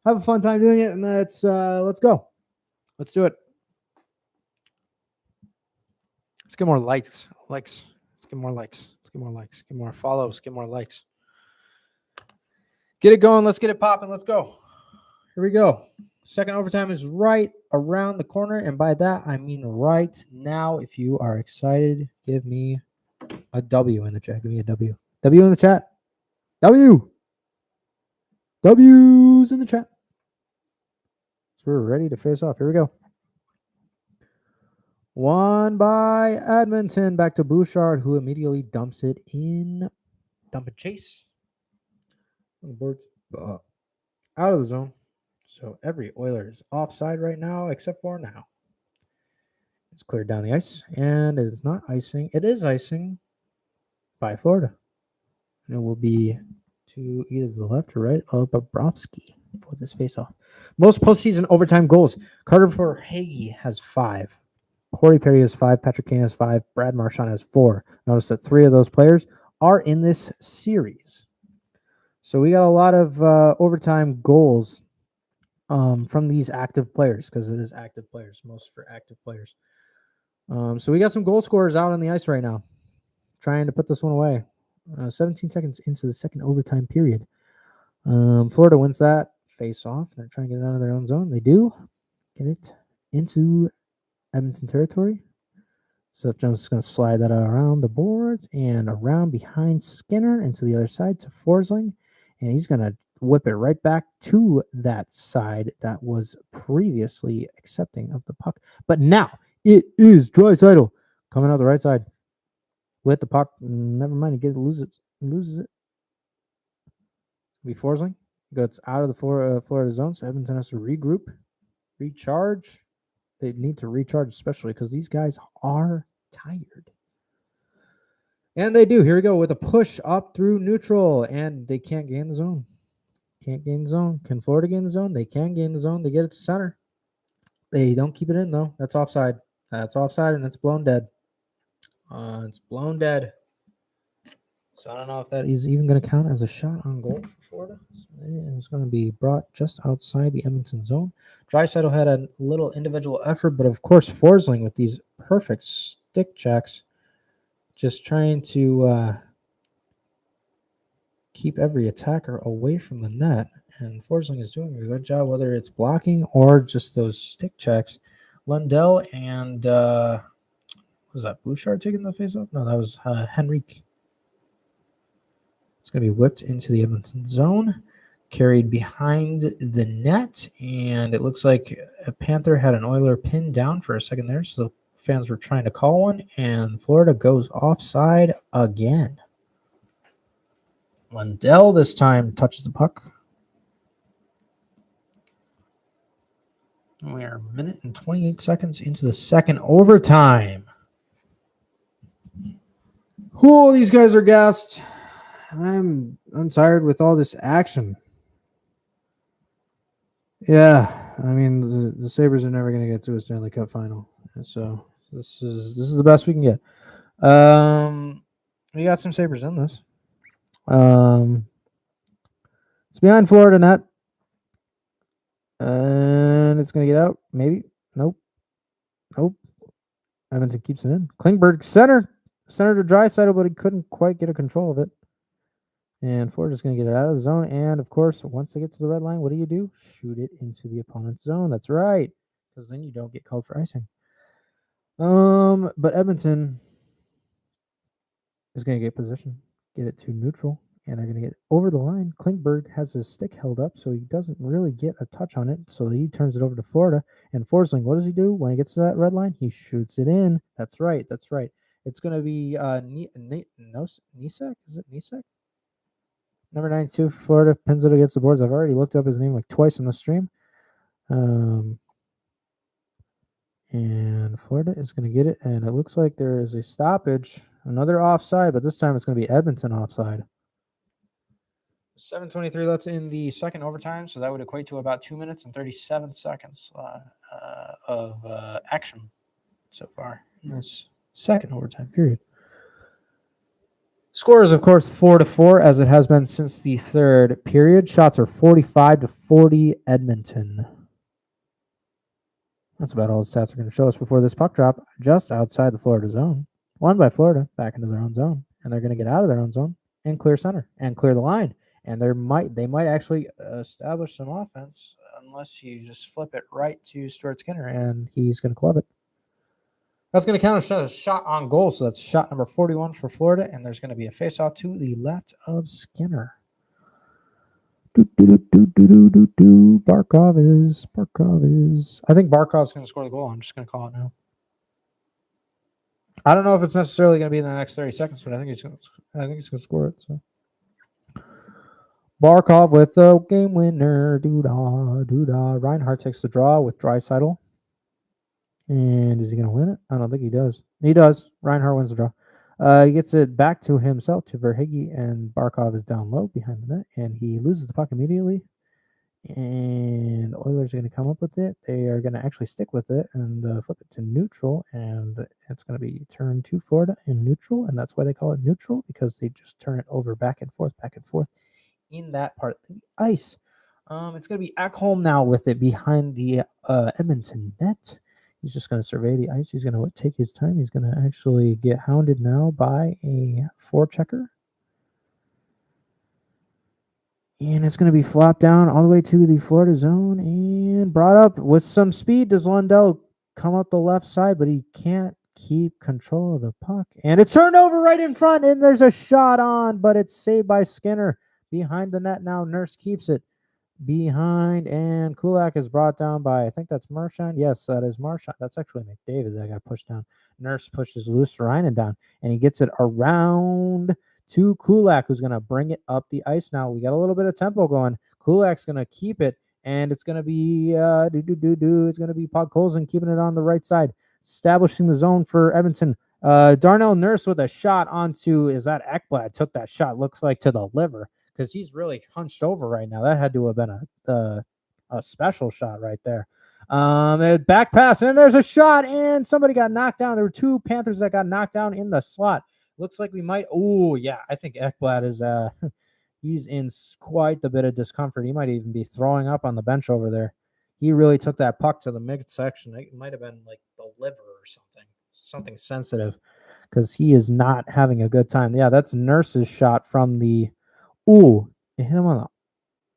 have a fun time doing it. And let's go. Let's do it. Let's get more likes. Let's get more likes. Let's get more likes. Get more follows. Get more likes. Get it going. Let's get it popping. Let's go. Here we go. Second overtime is right around the corner. And by that, I mean right now. If you are excited, give me a W in the chat. Give me a W. W in the chat. W. W's in the chat. So we're ready to face off. Here we go. One by Edmonton. Back to Bouchard, who immediately dumps it in. Dump and chase. The board's out of the zone. So every Oiler is offside right now, except for now. It's cleared down the ice, and it is not icing. It is icing by Florida. And it will be to either the left or right of Bobrovsky for this faceoff. Most postseason overtime goals. Carter Verhaeghe has 5. Corey Perry has 5. Patrick Kane has 5. Brad Marchand has 4. Notice that 3 of those players are in this series. So we got a lot of overtime goals from these active players, because it is active players, most for active players. So we got some goal scorers out on the ice right now, trying to put this one away. 17 seconds into the second overtime period. Florida wins that face off. They're trying to get it out of their own zone. They do get it into Edmonton territory. Seth Jones is going to slide that around the boards and around behind Skinner into the other side to Forsling. And he's going to whip it right back to that side that was previously accepting of the puck. But now it is Draisaitl coming out the right side with the puck. Never mind, he loses it. Be Forsling gets out of the Florida zone, so Edmonton has to regroup, recharge. They need to recharge, especially because these guys are tired. And they do. Here we go with a push up through neutral, and they can't gain the zone. Can't gain the zone. Can Florida gain the zone? They can gain the zone. They get it to center. They don't keep it in, though. That's offside. That's offside, and it's blown dead. It's blown dead. So I don't know if that is even going to count as a shot on goal for Florida. It's going to be brought just outside the Edmonton zone. Draisaitl had a little individual effort, but of course Forsling with these perfect stick checks, just trying to keep every attacker away from the net. And Forsling is doing a good job, whether it's blocking or just those stick checks. Lundell and was that Bouchard taking the faceoff? No, that was Henrique. It's going to be whipped into the Edmonton zone, carried behind the net, and it looks like a Panther had an Oiler pinned down for a second there, so the fans were trying to call one, and Florida goes offside again. Lundell this time touches the puck. We are a minute and 28 seconds into the second overtime. Oh, these guys are gassed. I'm tired with all this action. Yeah, I mean the Sabres are never going to get to a Stanley Cup final, and so this is the best we can get. We got some Sabres in this. It's behind Florida net, and it's going to get out. Maybe nope. Edmonton keeps it in. Klingberg center to Draisaitl, but he couldn't quite get a control of it. And Florida's going to get it out of the zone. And, of course, once they get to the red line, what do? Shoot it into the opponent's zone. That's right, because then you don't get called for icing. But Edmonton is going to get position, get it to neutral, and they're going to get over the line. Klingberg has his stick held up, so he doesn't really get a touch on it. So he turns it over to Florida. And Forsling, what does he do when he gets to that red line? He shoots it in. That's right. It's going to be Nisek. Is it Nisek? Number 92 for Florida pins it against the boards. I've already looked up his name like twice in the stream. And Florida is going to get it. And it looks like there is a stoppage. Another offside, but this time it's going to be Edmonton offside. 7:23 left in the second overtime, so that would equate to about 2 minutes and 37 seconds of action so far in this second overtime period. Score is, of course, 4-4, as it has been since the third period. Shots are 45-40 Edmonton. That's about all the stats are going to show us before this puck drop, just outside the Florida zone. Won by Florida, back into their own zone, and they're going to get out of their own zone and clear center and clear the line. And they might actually establish some offense unless you just flip it right to Stuart Skinner, and he's going to club it. That's going to count as a shot on goal, so that's shot number 41 for Florida, and there's going to be a face-off to the left of Skinner. Barkov is. I think Barkov's going to score the goal. I'm just going to call it now. I don't know if it's necessarily going to be in the next 30 seconds, but I think he's going to score it. So Barkov with the game winner. Doo-dah. Reinhardt takes the draw with Draisaitl. And is he going to win it? I don't think he does. He does. Reinhardt wins the draw. He gets it back to himself, to Verhaeghe, and Barkov is down low behind the net, and he loses the puck immediately. And the Oilers are going to come up with it. They are going to actually stick with it and flip it to neutral, and it's going to be turned to Florida in neutral, and that's why they call it neutral, because they just turn it over back and forth in that part of the ice. It's going to be Ekholm now with it behind the Edmonton net. He's just going to survey the ice. He's going to take his time. He's going to actually get hounded now by a forechecker. And it's going to be flopped down all the way to the Florida zone and brought up with some speed. Does Lundell come up the left side, but he can't keep control of the puck. And it's turned over right in front, and there's a shot on, but it's saved by Skinner. Behind the net now, Nurse keeps it. Behind, and Kulak is brought down by, I think that's Marchand. Yes, that is Marchand. That's actually McDavid that got pushed down. Nurse pushes Luostarinen down, and he gets it around to Kulak, who's going to bring it up the ice now. We got a little bit of tempo going. Kulak's going to keep it, and it's going to be it's going to be Podkolzin keeping it on the right side, establishing the zone for Edmonton. Darnell Nurse with a shot onto, is that Ekblad took that shot, looks like to the liver, because he's really hunched over right now. That had to have been a special shot right there. Back pass, and there's a shot, and somebody got knocked down. There were two Panthers that got knocked down in the slot. Looks like we might. Oh, yeah. I think Ekblad is he's in quite the bit of discomfort. He might even be throwing up on the bench over there. He really took that puck to the midsection. It might have been like the liver or something sensitive, because he is not having a good time. Yeah, that's Nurse's shot from the. Ooh, it hit him on the.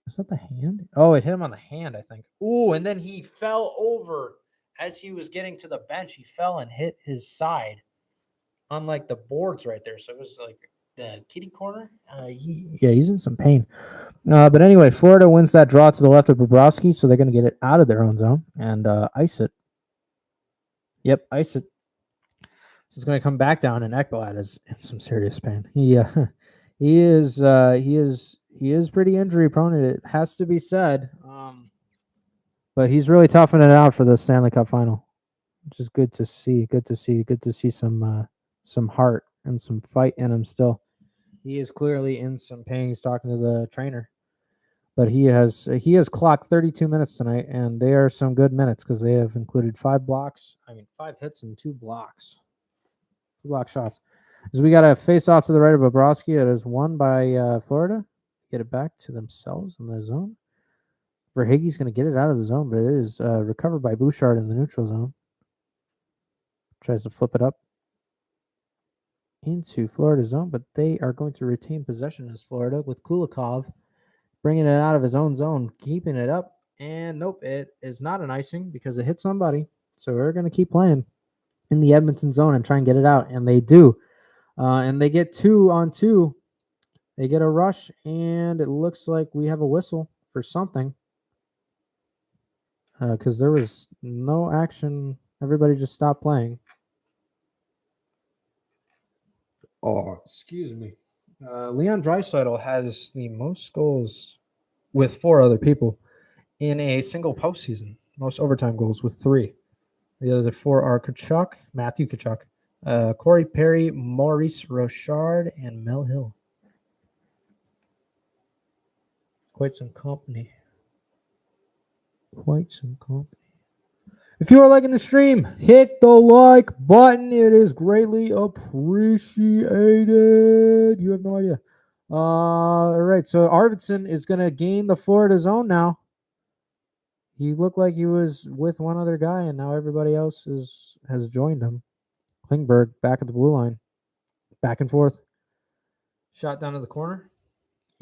Is that the hand? Oh, it hit him on the hand, I think. Ooh, and then he fell over as he was getting to the bench. He fell and hit his side on like the boards right there. So it was like the kitty corner. He's in some pain. But anyway, Florida wins that draw to the left of Bobrovsky, so they're going to get it out of their own zone and ice it. Yep, ice it. So it's going to come back down, and Ekblad is in some serious pain. He is pretty injury prone. It has to be said. But he's really toughing it out for the Stanley Cup final, which is good to see. Good to see some heart and some fight in him still. He is clearly in some pain. He's talking to the trainer, but he has clocked 32 minutes tonight, and they are some good minutes because they have included 5 hits and 2 blocks. 2 block shots. So we got a face off to the right of Bobrovsky. It is won by Florida. Get it back to themselves in the zone. Verhaeghe's going to get it out of the zone, but it is recovered by Bouchard in the neutral zone. Tries to flip it up into Florida's zone, but they are going to retain possession as Florida with Kulikov bringing it out of his own zone, keeping it up. And nope, it is not an icing because it hit somebody. So we're going to keep playing in the Edmonton zone and try and get it out. And they do. And they get 2-on-2. They get a rush, and it looks like we have a whistle for something. Because there was no action. Everybody just stopped playing. Oh, excuse me. Leon Draisaitl has the most goals with 4 other people in a single postseason. Most overtime goals with 3. The other 4 are Kachuk, Matthew Kachuk, Corey Perry, Maurice Rochard, and Mel Hill. Quite some company. Quite some company. If you are liking the stream, hit the like button. It is greatly appreciated. You have no idea. All right, so Arvidsson is going to gain the Florida zone now. He looked like he was with one other guy, and now everybody else has joined him. Klingberg back at the blue line. Back and forth. Shot down to the corner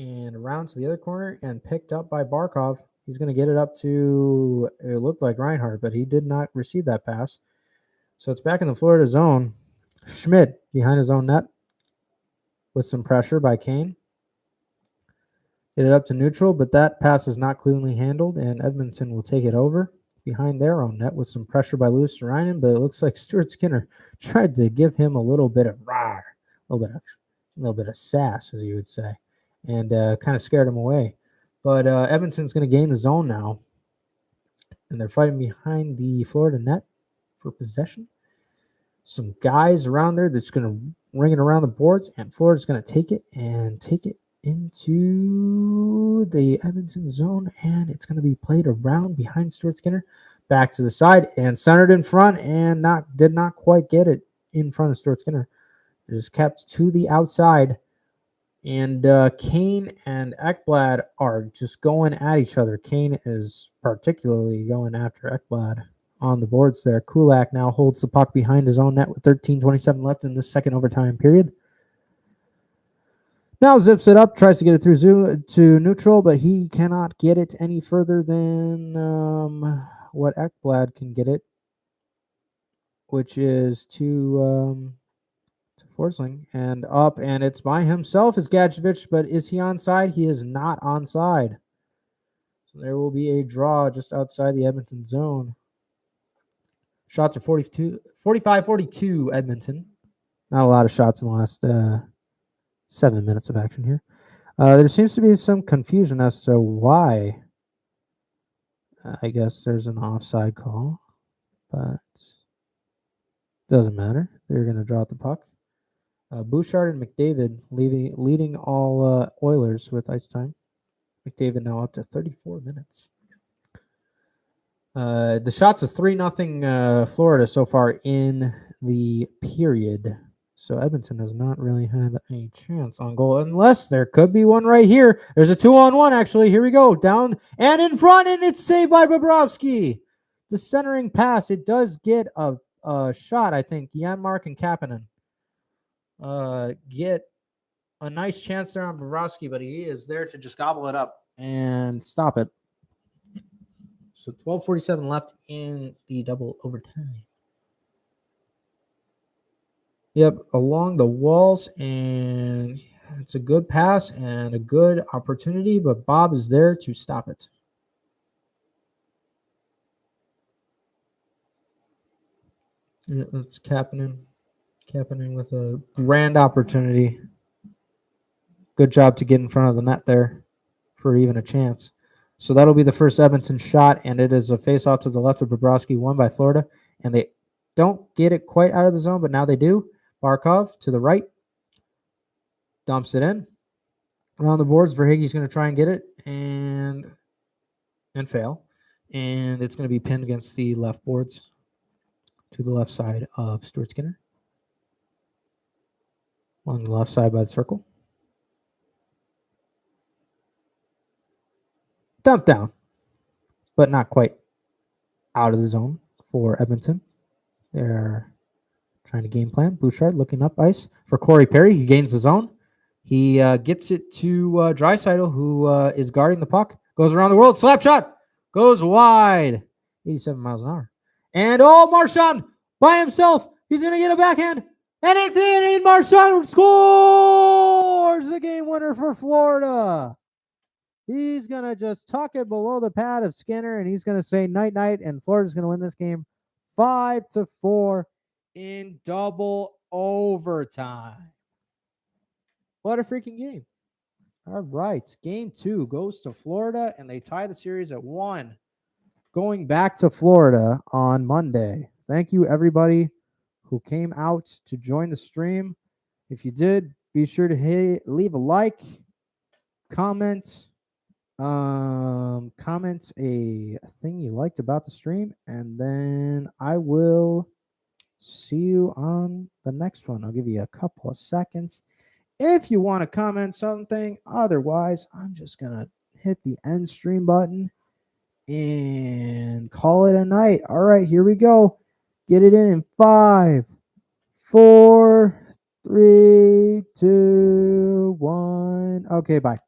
and around to the other corner and picked up by Barkov. He's going to get it up to, it looked like Reinhardt, but he did not receive that pass. So it's back in the Florida zone. Schmidt behind his own net with some pressure by Kane. Get it up to neutral, but that pass is not cleanly handled, and Edmonton will take it over behind their own net with some pressure by Louis Ryan, but it looks like Stuart Skinner tried to give him a little bit of rawr, a little bit of sass, as you would say, and kind of scared him away. But Edmonton's going to gain the zone now, and they're fighting behind the Florida net for possession. Some guys around there that's going to ring it around the boards, and Florida's going to take it into the Edmonton zone, and it's going to be played around behind Stuart Skinner, back to the side, and centered in front, and did not quite get it in front of Stuart Skinner. It is kept to the outside, and Kane and Ekblad are just going at each other. Kane is particularly going after Ekblad on the boards there. Kulak now holds the puck behind his own net with 13:27 left in the second overtime period. Now zips it up, tries to get it through to neutral, but he cannot get it any further than what Ekblad can get it, which is to Forsling and up, and it's by himself is Gadjevich, but is he onside? He is not onside. So there will be a draw just outside the Edmonton zone. Shots are 45-42 Edmonton. Not a lot of shots in the last 7 minutes of action here. There seems to be some confusion as to why. I guess there's an offside call, but doesn't matter. They're going to draw the puck. Bouchard and McDavid leading all Oilers with ice time. McDavid now up to 34 minutes. The shots are 3-0 Florida so far in the period. So Edmonton has not really had a chance on goal, unless there could be one right here. There's a 2-on-1, actually. Here we go. Down and in front, and it's saved by Bobrovsky. The centering pass, it does get a shot, I think. Janmark and Kapanen get a nice chance there on Bobrovsky, but he is there to just gobble it up and stop it. So 12:47 left in the double overtime. Yep, along the walls, and it's a good pass and a good opportunity, but Bob is there to stop it. Yeah, that's Kapanen with a grand opportunity. Good job to get in front of the net there for even a chance. So that'll be the first Edmonton shot, and it is a face-off to the left of Bobrovsky, won by Florida, and they don't get it quite out of the zone, but now they do. Barkov to the right, dumps it in. Around the boards, Verhaeghe's going to try and get it and fail. And it's going to be pinned against the left boards to the left side of Stuart Skinner. On the left side by the circle. Dump down, but not quite out of the zone for Edmonton. They're trying to game plan. Bouchard looking up ice for Corey Perry. He gains the zone. He gets it to Draisaitl, who is guarding the puck. Goes around the world. Slap shot. Goes wide. 87 miles an hour. And Marchand by himself. He's going to get a backhand. And it's in. And Marchand scores the game winner for Florida. He's going to just tuck it below the pad of Skinner, and he's going to say night-night, and Florida's going to win this game 5-4 in double overtime. What a freaking game. All right. Game 2 goes to Florida, and they tie the series at 1. Going back to Florida on Monday. Thank you, everybody who came out to join the stream. If you did, be sure to leave a like, comment a thing you liked about the stream, and then I will see you on the next one. I'll give you a couple of seconds if you want to comment something. Otherwise, I'm just gonna hit the end stream button and call it a night. All right, here we go. Get it in 5, 4, 3, 2, 1. Okay, bye.